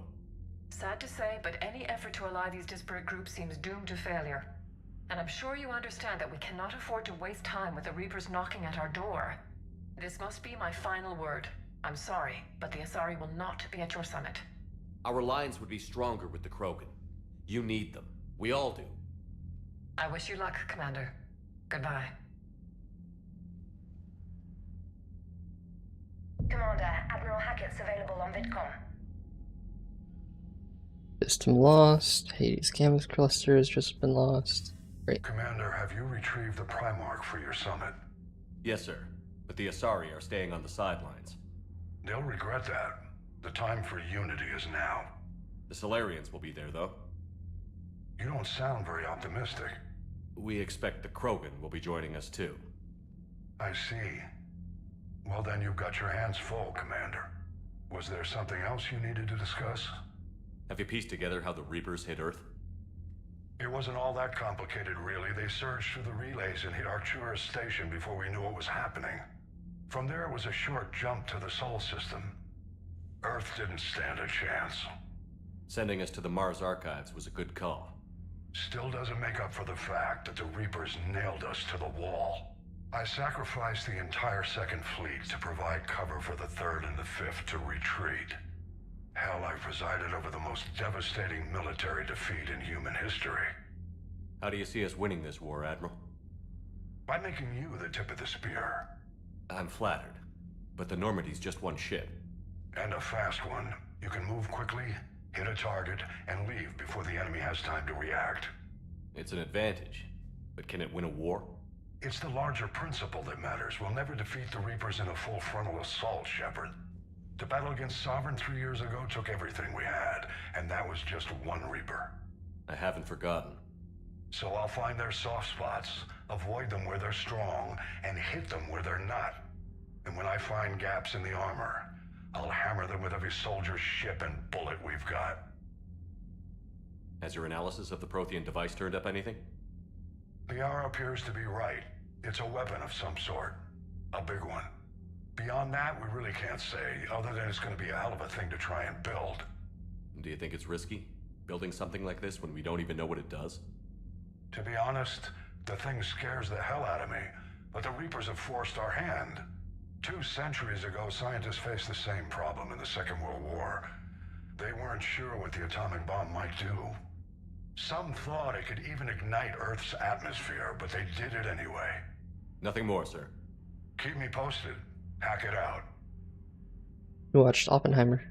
Sad to say, but any effort to ally these disparate groups seems doomed to failure. And I'm sure you understand that we cannot afford to waste time with the Reapers knocking at our door. This must be my final word. I'm sorry, but the Asari will not be at your summit. Our alliance would be stronger with the Krogan. You need them. We all do. I wish you luck, Commander. Goodbye. Commander, Admiral Hackett's available on VidCom. System lost. Hades canvas cluster has just been lost. Great. Commander, have you retrieved the Primarch for your summit? Yes, sir. But the Asari are staying on the sidelines. They'll regret that. The time for unity is now. The Solarians will be there, though. You don't sound very optimistic. We expect the Krogan will be joining us, too. I see. Well, then you've got your hands full, Commander. Was there something else you needed to discuss? Have you pieced together how the Reapers hit Earth? It wasn't all that complicated, really. They surged through the relays and hit Arcturus Station before we knew what was happening. From there, it was a short jump to the Sol system. Earth didn't stand a chance. Sending us to the Mars Archives was a good call. Still doesn't make up for the fact that the Reapers nailed us to the wall. I sacrificed the entire Second Fleet to provide cover for the Third and the Fifth to retreat. Hell, I presided over the most devastating military defeat in human history. How do you see us winning this war, Admiral? By making you the tip of the spear. I'm flattered, but the Normandy's just one ship. And a fast one. You can move quickly, hit a target, and leave before the enemy has time to react. It's an advantage, but can it win a war? It's the larger principle that matters. We'll never defeat the Reapers in a full frontal assault, Shepard. The battle against Sovereign 3 years ago took everything we had, and that was just one Reaper. I haven't forgotten. So I'll find their soft spots, avoid them where they're strong, and hit them where they're not. And when I find gaps in the armor, I'll hammer them with every soldier, ship, and bullet we've got. Has your analysis of the Prothean device turned up anything? The hour appears to be right. It's a weapon of some sort. A big one. Beyond that, we really can't say, other than it's going to be a hell of a thing to try and build. Do you think it's risky, building something like this when we don't even know what it does? To be honest, the thing scares the hell out of me, but the Reapers have forced our hand. 2 centuries ago, scientists faced the same problem in the Second World War. They weren't sure what the atomic bomb might do. Some thought it could even ignite Earth's atmosphere, but they did it anyway. Nothing more, sir. Keep me posted. Hack it out. You watched Oppenheimer.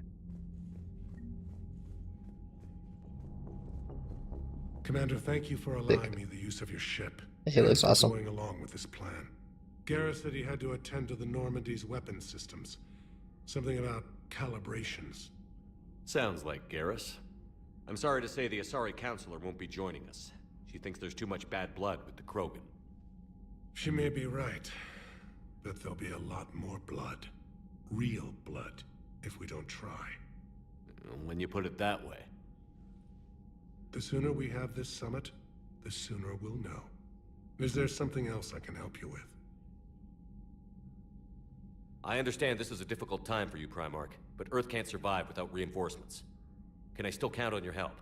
Commander, thank you for allowing me the use of your ship. It looks awesome. Going along with this plan. Garrus said he had to attend to the Normandy's weapon systems. Something about calibrations. Sounds like Garrus. I'm sorry to say the Asari Counselor won't be joining us. She thinks there's too much bad blood with the Krogan. She may be right, but there'll be a lot more blood. Real blood, if we don't try. When you put it that way. The sooner we have this summit, the sooner we'll know. Is there something else I can help you with? I understand this is a difficult time for you, Primarch, but Earth can't survive without reinforcements. Can I still count on your help?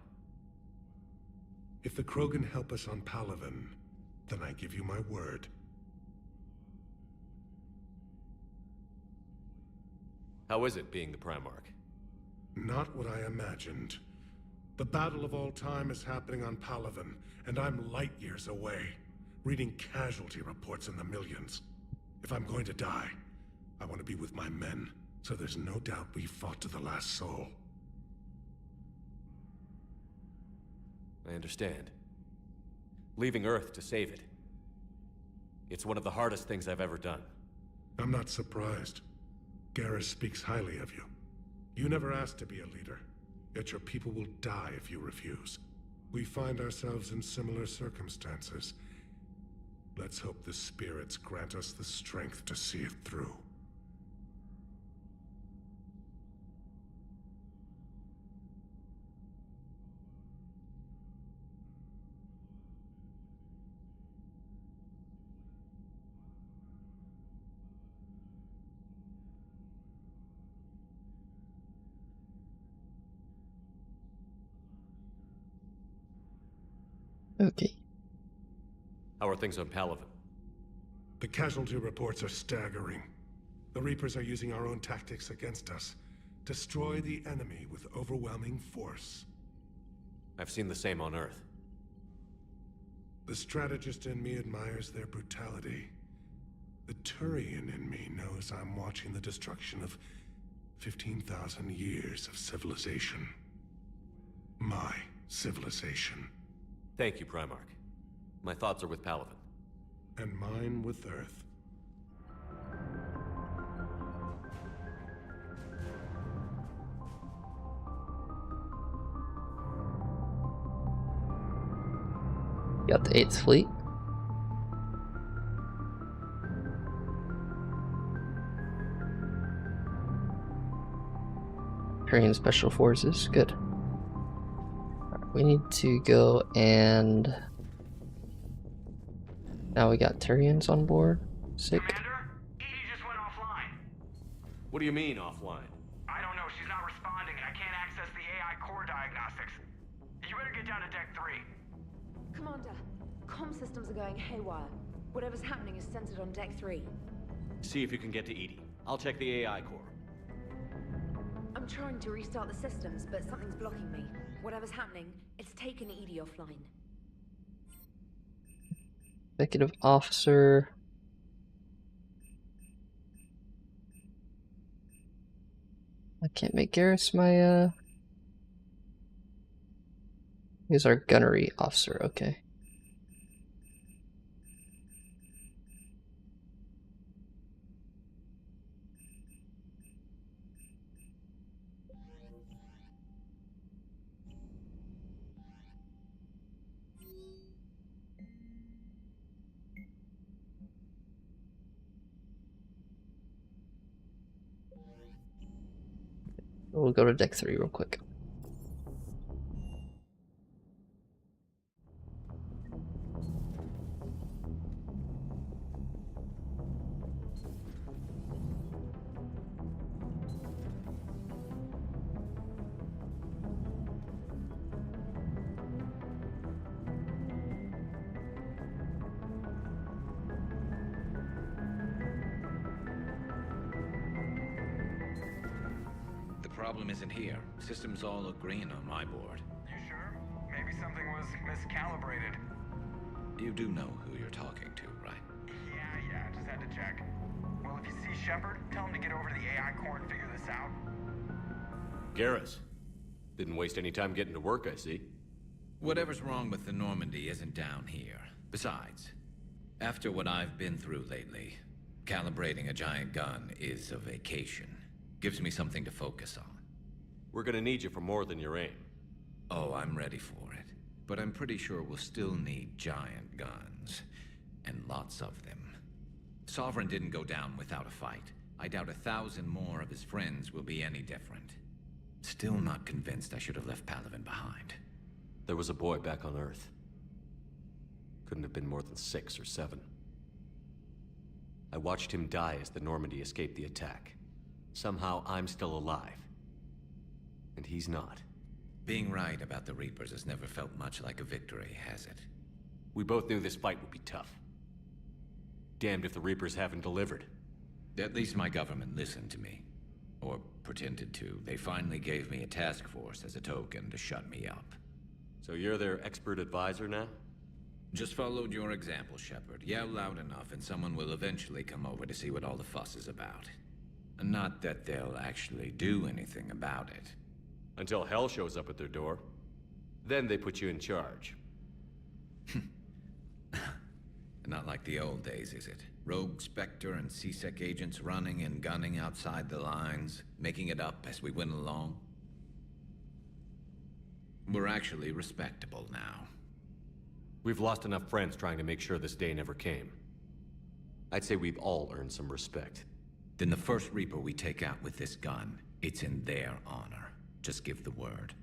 If the Krogan help us on Palaven, then I give you my word. How is it being the Primarch? Not what I imagined. The battle of all time is happening on Palaven, and I'm light years away, reading casualty reports in the millions. If I'm going to die, I want to be with my men, so there's no doubt we fought to the last soul. I understand. Leaving Earth to save it. It's one of the hardest things I've ever done. I'm not surprised. Garrus speaks highly of you. You never asked to be a leader, yet your people will die if you refuse. We find ourselves in similar circumstances. Let's hope the spirits grant us the strength to see it through. Okay. How are things on Palaven? The casualty reports are staggering. The Reapers are using our own tactics against us. Destroy the enemy with overwhelming force. I've seen the same on Earth. The strategist in me admires their brutality. The Turian in me knows I'm watching the destruction of 15,000 years of civilization. My civilization. Thank you, Primarch. My thoughts are with Paladin. And mine with Earth. Got the 8th Fleet. Korean Special Forces, good. Alright, we need to go and... Now we got Turians on board. Sick. What do you mean, offline? I don't know, she's not responding and I can't access the AI core diagnostics. You better get down to deck 3. Commander, comm systems are going haywire. Whatever's happening is centered on deck 3. See if you can get to EDI. I'll check the AI core. I'm trying to restart the systems, but something's blocking me. Whatever's happening, it's taken EDI offline. Executive Officer. I can't make Garrus my, He's our gunnery officer, okay. We'll go to deck 3 real quick. The problem isn't here. Systems all look green on my board. You sure? Maybe something was miscalibrated. You do know who you're talking to, right? Yeah, just had to check. Well, if you see Shepard, tell him to get over to the AI core and figure this out. Garrus. Didn't waste any time getting to work, I see. Whatever's wrong with the Normandy isn't down here. Besides, after what I've been through lately, calibrating a giant gun is a vacation. Gives me something to focus on. We're gonna need you for more than your aim. Oh, I'm ready for it. But I'm pretty sure we'll still need giant guns. And lots of them. Sovereign didn't go down without a fight. I doubt 1,000 more of his friends will be any different. Still not convinced I should have left Paladin behind. There was a boy back on Earth. Couldn't have been more than 6 or 7. I watched him die as the Normandy escaped the attack. Somehow I'm still alive. And he's not. Being right about the Reapers has never felt much like a victory, has it? We both knew this fight would be tough. Damned if the Reapers haven't delivered. At least my government listened to me. Or pretended to. They finally gave me a task force as a token to shut me up. So you're their expert advisor now? Just followed your example, Shepard. Yell loud enough and someone will eventually come over to see what all the fuss is about. Not that they'll actually do anything about it. Until hell shows up at their door. Then they put you in charge. Not like the old days, is it? Rogue Spectre and C-Sec agents running and gunning outside the lines, making it up as we went along. We're actually respectable now. We've lost enough friends trying to make sure this day never came. I'd say we've all earned some respect. Then the first Reaper we take out with this gun, it's in their honor. Just give the word.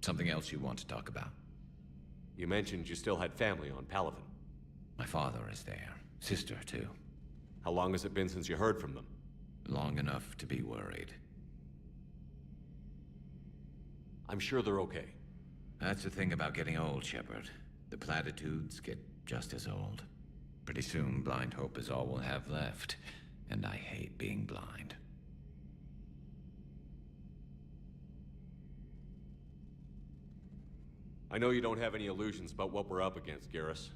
Something else you want to talk about? You mentioned you still had family on Paladin. My father is there. Sister, too. How long has it been since you heard from them? Long enough to be worried. I'm sure they're okay. That's the thing about getting old, Shepard. The platitudes get just as old. Pretty soon, blind hope is all we'll have left. And I hate being blind. I know you don't have any illusions about what we're up against, Garrus.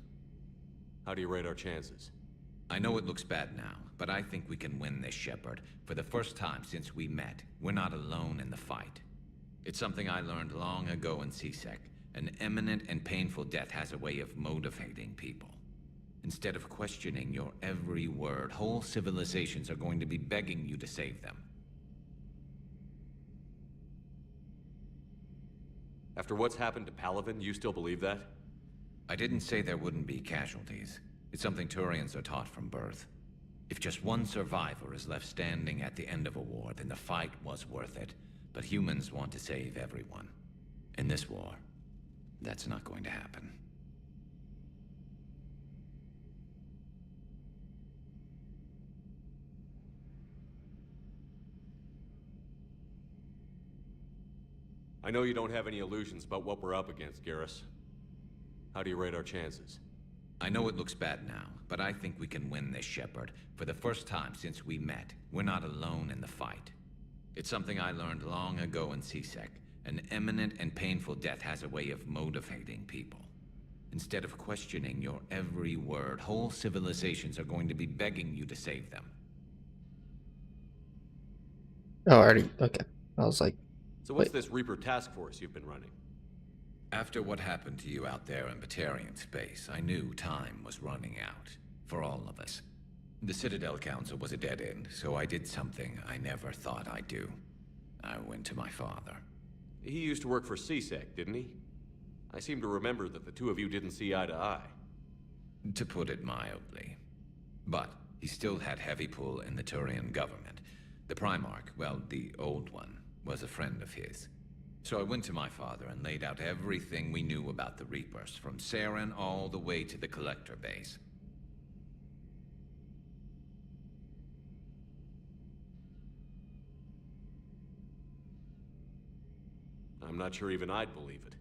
How do you rate our chances? I know it looks bad now, but I think we can win this, Shepard. For the first time since we met, we're not alone in the fight. It's something I learned long ago in CSEC. An imminent and painful death has a way of motivating people. Instead of questioning your every word, whole civilizations are going to be begging you to save them. After what's happened to Palaven, you still believe that? I didn't say there wouldn't be casualties. It's something Turians are taught from birth. If just one survivor is left standing at the end of a war, then the fight was worth it. But humans want to save everyone. In this war, that's not going to happen. I know you don't have any illusions about what we're up against, Garrus. How do you rate our chances? I know it looks bad now, but I think we can win this, Shepard. For the first time since we met, we're not alone in the fight. It's something I learned long ago in CSEC. An imminent and painful death has a way of motivating people. Instead of questioning your every word, whole civilizations are going to be begging you to save them. Oh, already. Okay. I was like, so what's this Reaper task force you've been running? After what happened to you out there in Batarian space, I knew time was running out. For all of us. The Citadel Council was a dead end, so I did something I never thought I'd do. I went to my father. He used to work for CSEC, didn't he? I seem to remember that the two of you didn't see eye to eye. To put it mildly. But he still had heavy pull in the Turian government. The Primarch, well, the old one, was a friend of his. So I went to my father and laid out everything we knew about the Reapers, from Saren all the way to the Collector base. I'm not sure even I'd believe it.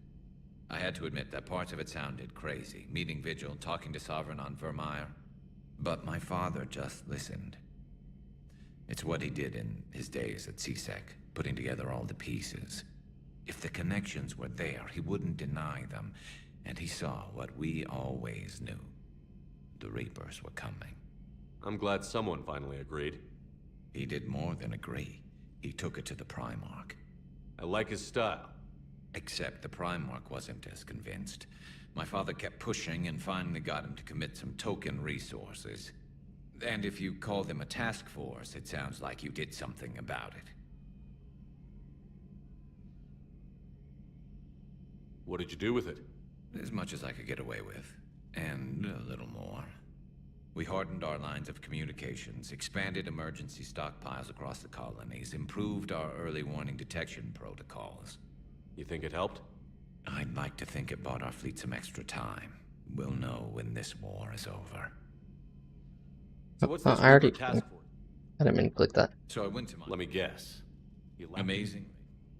I had to admit that parts of it sounded crazy, meeting Vigil, talking to Sovereign on Vermeer. But my father just listened. It's what he did in his days at CSEC, putting together all the pieces. If the connections were there, he wouldn't deny them, and he saw what we always knew. The Reapers were coming. I'm glad someone finally agreed. He did more than agree. He took it to the Primarch. I like his style. Except the Primarch wasn't as convinced. My father kept pushing and finally got him to commit some token resources. And if you call them a task force, it sounds like you did something about it. What did you do with it? As much as I could get away with. And a little more. We hardened our lines of communications, expanded emergency stockpiles across the colonies, improved our early warning detection protocols. You think it helped? I'd like to think it bought our fleet some extra time. We'll know when this war is over. So what's this I already task force? I didn't mean to click that. So I went to my... Let me guess. Amazingly,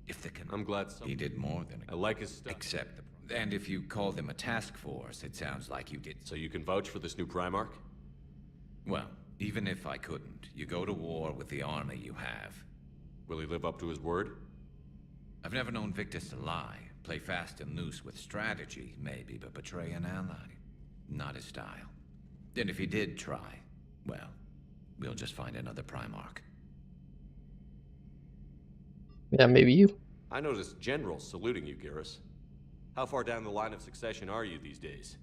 if the... I'm glad he did more than... I like his stuff. Except the... And if you call them a task force, it sounds like you did... So you can vouch for this new Primarch? Well, even if I couldn't, you go to war with the army you have. Will he live up to his word? I've never known Victus to lie. Play fast and loose with strategy, maybe, but betray an ally. Not his style. And if he did try, well, we'll just find another Primarch. Yeah, maybe you. I noticed generals saluting you, Garrus. How far down the line of succession are you these days?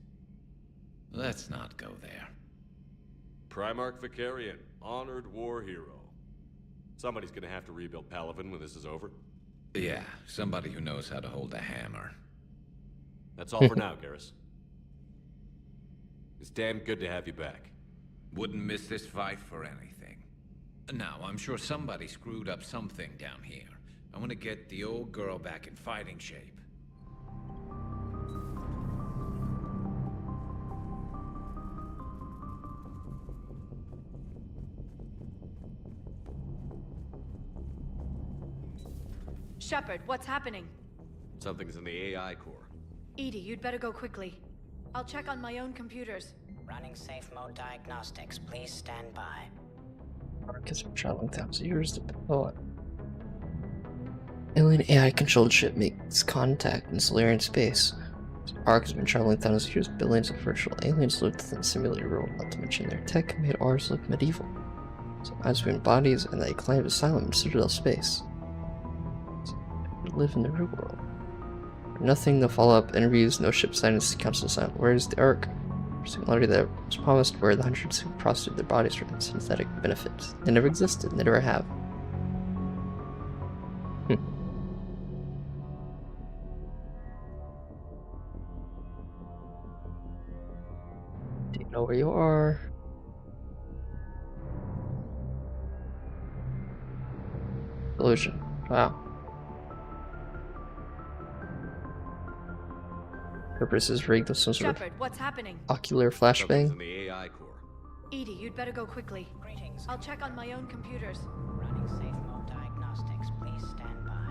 Let's not go there. Primarch Vicarian, honored war hero. Somebody's gonna have to rebuild Palaven when this is over. Yeah, somebody who knows how to hold a hammer. That's all for now, Garrus. It's damn good to have you back. Wouldn't miss this fight for anything. Now, I'm sure somebody screwed up something down here. I want to get the old girl back in fighting shape. Shepard, what's happening? Something's in the AI core. Edie, you'd better go quickly. I'll check on my own computers. Running safe mode diagnostics. Please stand by. Because we're traveling thousands of years to oh. Alien AI controlled ship makes contact in Solarian space. Ark has been traveling thousands of years. Billions of virtual aliens lived within the simulated world, not to mention their tech made ours look medieval. So minds between bodies, and they claimed asylum in Citadel space. So we live in the real world. Nothing, no follow-up interviews, no ship sightings, council sign. Where's the Ark? Singularity that was promised, where the hundreds who prostitute their bodies for synthetic benefits. They never existed, they never have. Do you know where you are? Illusion. Wow. Purpose is rigged with some sort of Shepard, what's happening? ocular flashbang. In the AI core. Edie, you'd better go quickly. Greetings. I'll check on my own computers. Running safe mode diagnostics. Please stand by.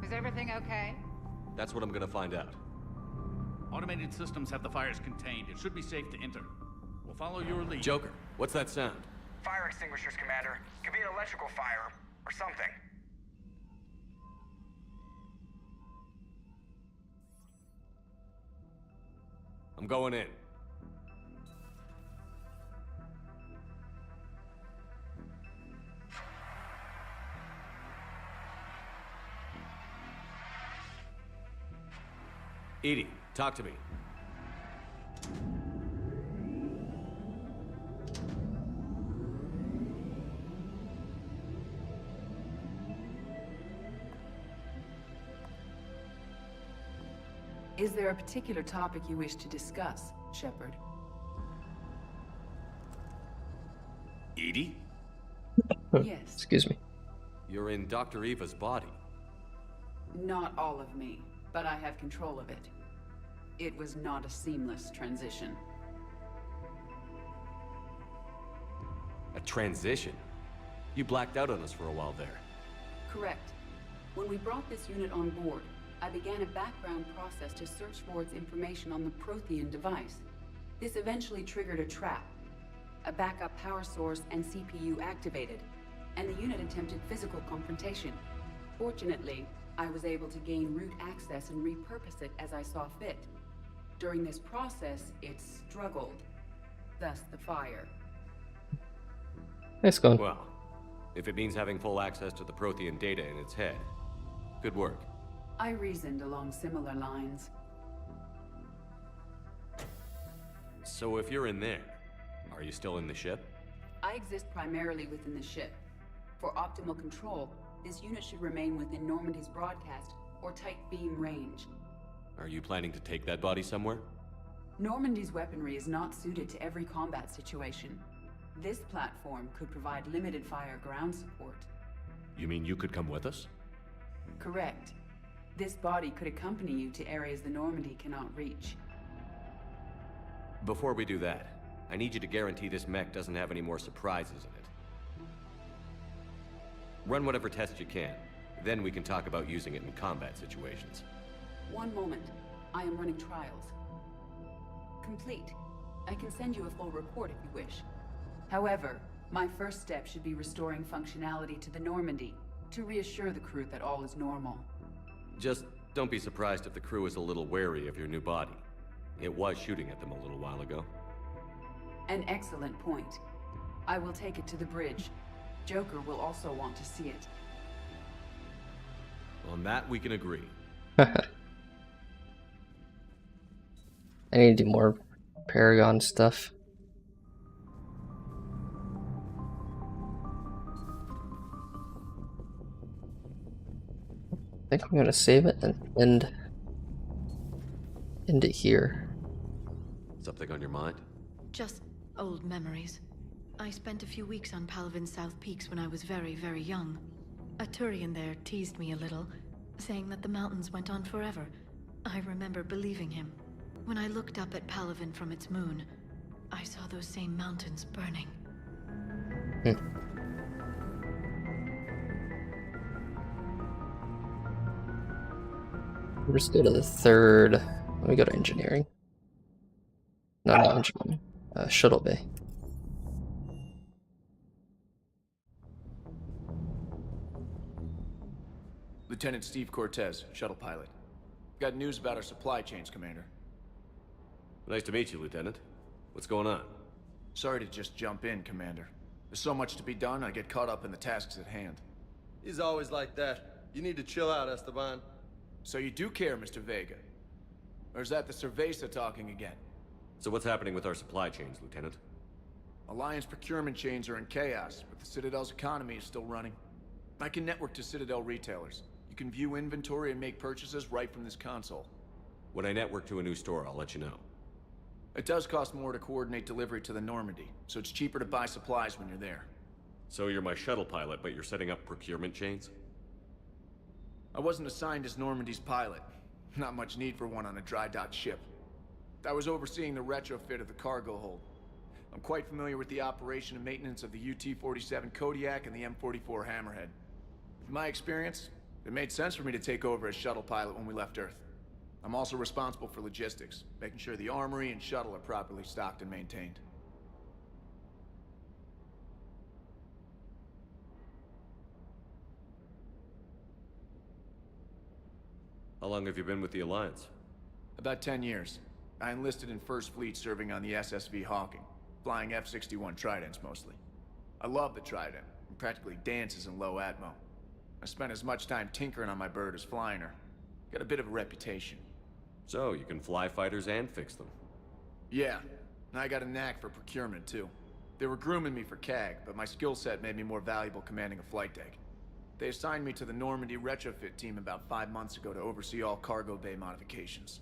Is everything okay? That's what I'm gonna find out. Automated systems have the fires contained. It should be safe to enter. We'll follow your lead. Joker, what's that sound? Fire extinguishers, Commander. Could be an electrical fire or something. I'm going in. Edie, talk to me. Is there a particular topic you wish to discuss, Shepard? Edie? Yes. Excuse me. You're in Dr. Eva's body. Not all of me, but I have control of it. It was not a seamless transition. A transition? You blacked out on us for a while there. Correct. When we brought this unit on board, I began a background process to search for its information on the Prothean device. This eventually triggered a trap. A backup power source and CPU activated, and the unit attempted physical confrontation. Fortunately, I was able to gain root access and repurpose it as I saw fit. During this process, it struggled. Thus the fire. Nice going. Well, if it means having full access to the Prothean data in its head, good work. I reasoned along similar lines. So if you're in there, are you still in the ship? I exist primarily within the ship. For optimal control, this unit should remain within Normandy's broadcast or tight beam range. Are you planning to take that body somewhere? Normandy's weaponry is not suited to every combat situation. This platform could provide limited fire ground support. You mean you could come with us? Correct. This body could accompany you to areas the Normandy cannot reach. Before we do that, I need you to guarantee this mech doesn't have any more surprises in it. Run whatever tests you can. Then we can talk about using it in combat situations. One moment. I am running trials. Complete. I can send you a full report if you wish. However, my first step should be restoring functionality to the Normandy to reassure the crew that all is normal. Just don't be surprised if the crew is a little wary of your new body. It was shooting at them a little while ago. An excellent point. I will take it to the bridge. Joker will also want to see it. On that, we can agree. I need to do more Paragon stuff. I think I'm gonna save it and end it here. Something on your mind? Just old memories. I spent a few weeks on Palavin's South Peaks when I was very, very young. A Turian there teased me a little, saying that the mountains went on forever. I remember believing him. When I looked up at Palavin from its moon, I saw those same mountains burning. Let's go to the third. Let me go to engineering. No, not engineering. Shuttle bay. The Lieutenant Steve Cortez, shuttle pilot. Got news about our supply chains, Commander. Nice to meet you, Lieutenant. What's going on? Sorry to just jump in, Commander. There's so much to be done, I get caught up in the tasks at hand. He's always like that. You need to chill out, Esteban. So you do care, Mr. Vega? Or is that the Cerveza talking again? So what's happening with our supply chains, Lieutenant? Alliance procurement chains are in chaos, but the Citadel's economy is still running. I can network to Citadel retailers. You can view inventory and make purchases right from this console. When I network to a new store, I'll let you know. It does cost more to coordinate delivery to the Normandy, so it's cheaper to buy supplies when you're there. So you're my shuttle pilot, but you're setting up procurement chains? I wasn't assigned as Normandy's pilot. Not much need for one on a dry dock ship. I was overseeing the retrofit of the cargo hold. I'm quite familiar with the operation and maintenance of the UT-47 Kodiak and the M44 Hammerhead. In my experience, it made sense for me to take over as shuttle pilot when we left Earth. I'm also responsible for logistics, making sure the armory and shuttle are properly stocked and maintained. How long have you been with the Alliance? About 10 years. I enlisted in First Fleet serving on the SSV Hawking, flying F-61 Tridents mostly. I love the Trident, and practically dances in low atmo. I spent as much time tinkering on my bird as flying her. Got a bit of a reputation. So, you can fly fighters and fix them? Yeah, and I got a knack for procurement too. They were grooming me for CAG, but my skill set made me more valuable commanding a flight deck. They assigned me to the Normandy retrofit team about 5 months ago to oversee all cargo bay modifications.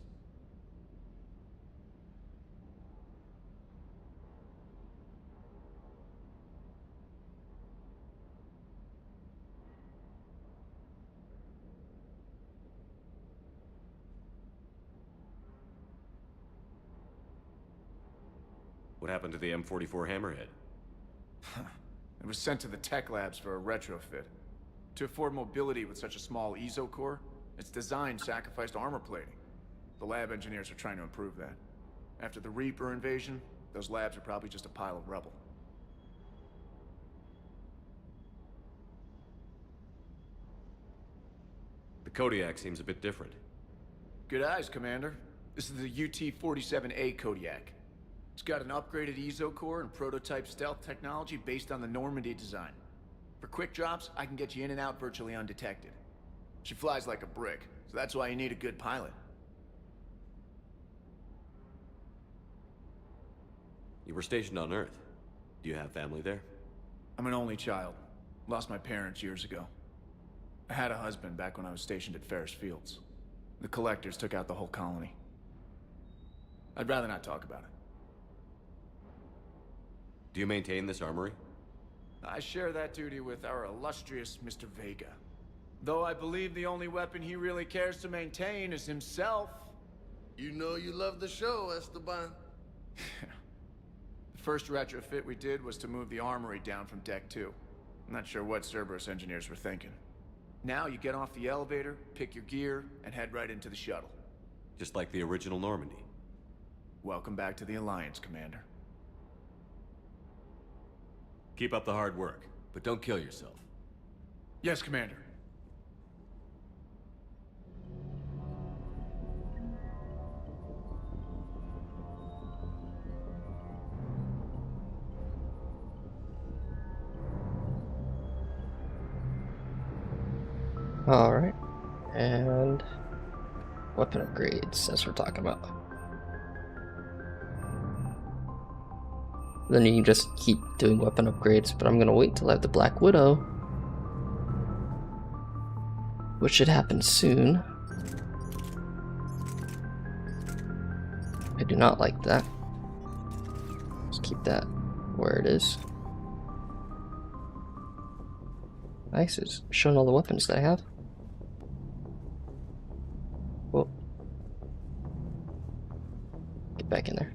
What happened to the M44 Hammerhead? It was sent to the tech labs for a retrofit. To afford mobility with such a small ESO core, its design sacrificed armor plating. The lab engineers are trying to improve that. After the Reaper invasion, those labs are probably just a pile of rubble. The Kodiak seems a bit different. Good eyes, Commander. This is the UT-47A Kodiak. It's got an upgraded ESO core and prototype stealth technology based on the Normandy design. For quick drops, I can get you in and out virtually undetected. She flies like a brick, so that's why you need a good pilot. You were stationed on Earth. Do you have family there? I'm an only child. Lost my parents years ago. I had a husband back when I was stationed at Ferris Fields. The Collectors took out the whole colony. I'd rather not talk about it. Do you maintain this armory? I share that duty with our illustrious Mr. Vega. Though I believe the only weapon he really cares to maintain is himself. You know you love the show, Esteban. The first retrofit we did was to move the armory down from Deck 2. I'm not sure what Cerberus engineers were thinking. Now you get off the elevator, pick your gear, and head right into the shuttle. Just like the original Normandy. Welcome back to the Alliance, Commander. Keep up the hard work, but don't kill yourself. Yes, Commander. Alright. And weapon upgrades, as we're talking about. Then you can just keep doing weapon upgrades, but I'm gonna wait till I have the Black Widow, which should happen soon. I do not like that. Let's keep that where it is. Nice, it's showing all the weapons that I have. Whoa. Get back in there.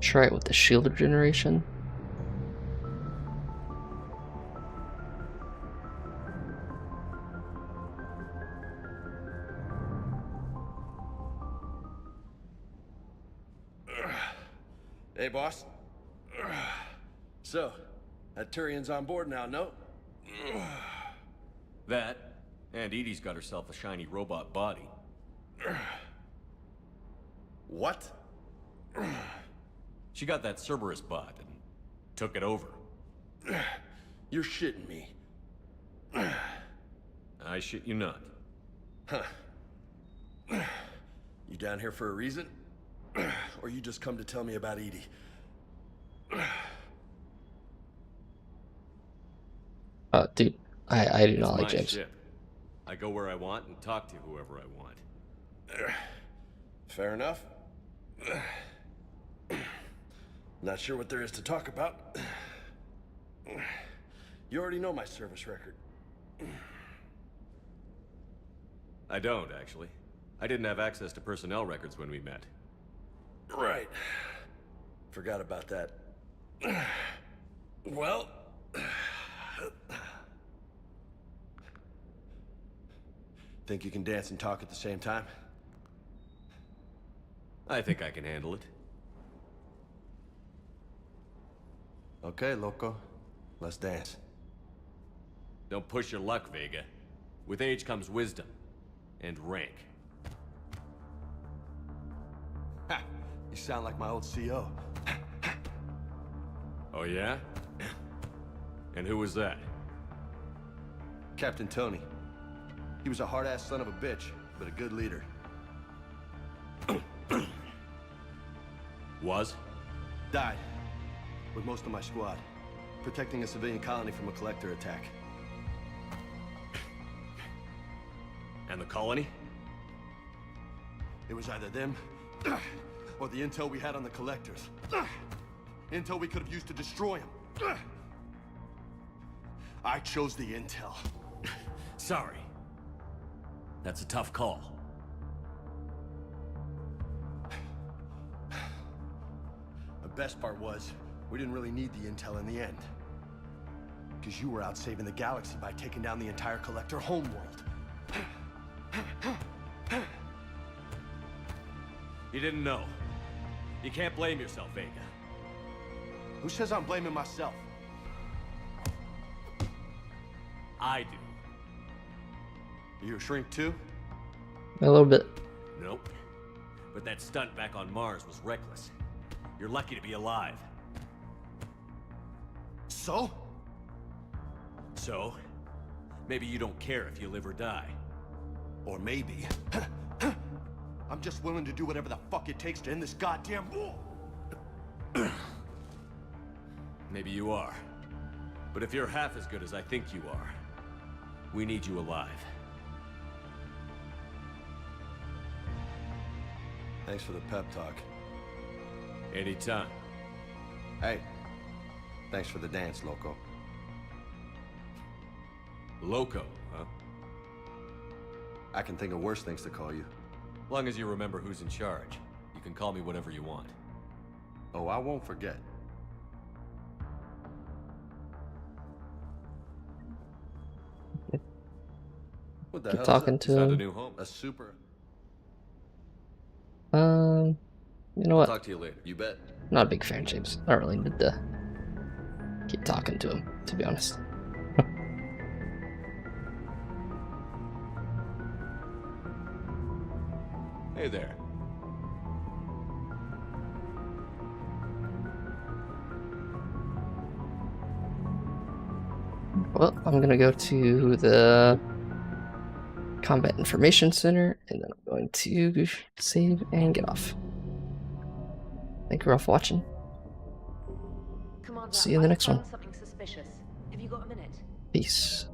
Try it with the shield regeneration. Hey, boss. So, that Turian's on board now, no? That, and Edie's got herself a shiny robot body. What? She got that Cerberus bot and took it over. You're shitting me. I shit you not. Huh. You down here for a reason? Or you just come to tell me about Edie? Dude, I do not It's like my James. ship. I go where I want and talk to whoever I want. Fair enough. Not sure what there is to talk about. You already know my service record. I don't, actually. I didn't have access to personnel records when we met. Right. Forgot about that. Well... Think you can dance and talk at the same time? I think I can handle it. Okay, loco. Let's dance. Don't push your luck, Vega. With age comes wisdom. And rank. Ha! You sound like my old CO. Oh yeah? And who was that? Captain Tony. He was a hard-ass son of a bitch, but a good leader. Was? Died. With most of my squad. Protecting a civilian colony from a collector attack. And the colony? It was either them, or the intel we had on the collectors. Intel we could have used to destroy them. I chose the intel. Sorry. That's a tough call. The best part was, we didn't really need the intel in the end. Because you were out saving the galaxy by taking down the entire collector homeworld. You didn't know. You can't blame yourself, Vega. Who says I'm blaming myself? I do. You a shrink too? A little bit. Nope. But that stunt back on Mars was reckless. You're lucky to be alive. So? So? Maybe you don't care if you live or die. Or maybe... I'm just willing to do whatever the fuck it takes to end this goddamn war! Maybe you are. But if you're half as good as I think you are, we need you alive. Thanks for the pep talk. Anytime. Hey, thanks for the dance, Loco. Loco, huh? I can think of worse things to call you. Long as you remember who's in charge, you can call me whatever you want. Oh, I won't forget. What the Keep hell talking is to that? him. A new home? A super... You know what? I'll talk to you later. You bet. Not a big fan of James. Not really need to keep talking to him, to be honest. Hey there. Well, I'm gonna go to the Combat Information Center, and then I'm going to save and get off. Thank you all for watching. Commander, See you in the next I one. found something suspicious. Have you got a minute? Peace.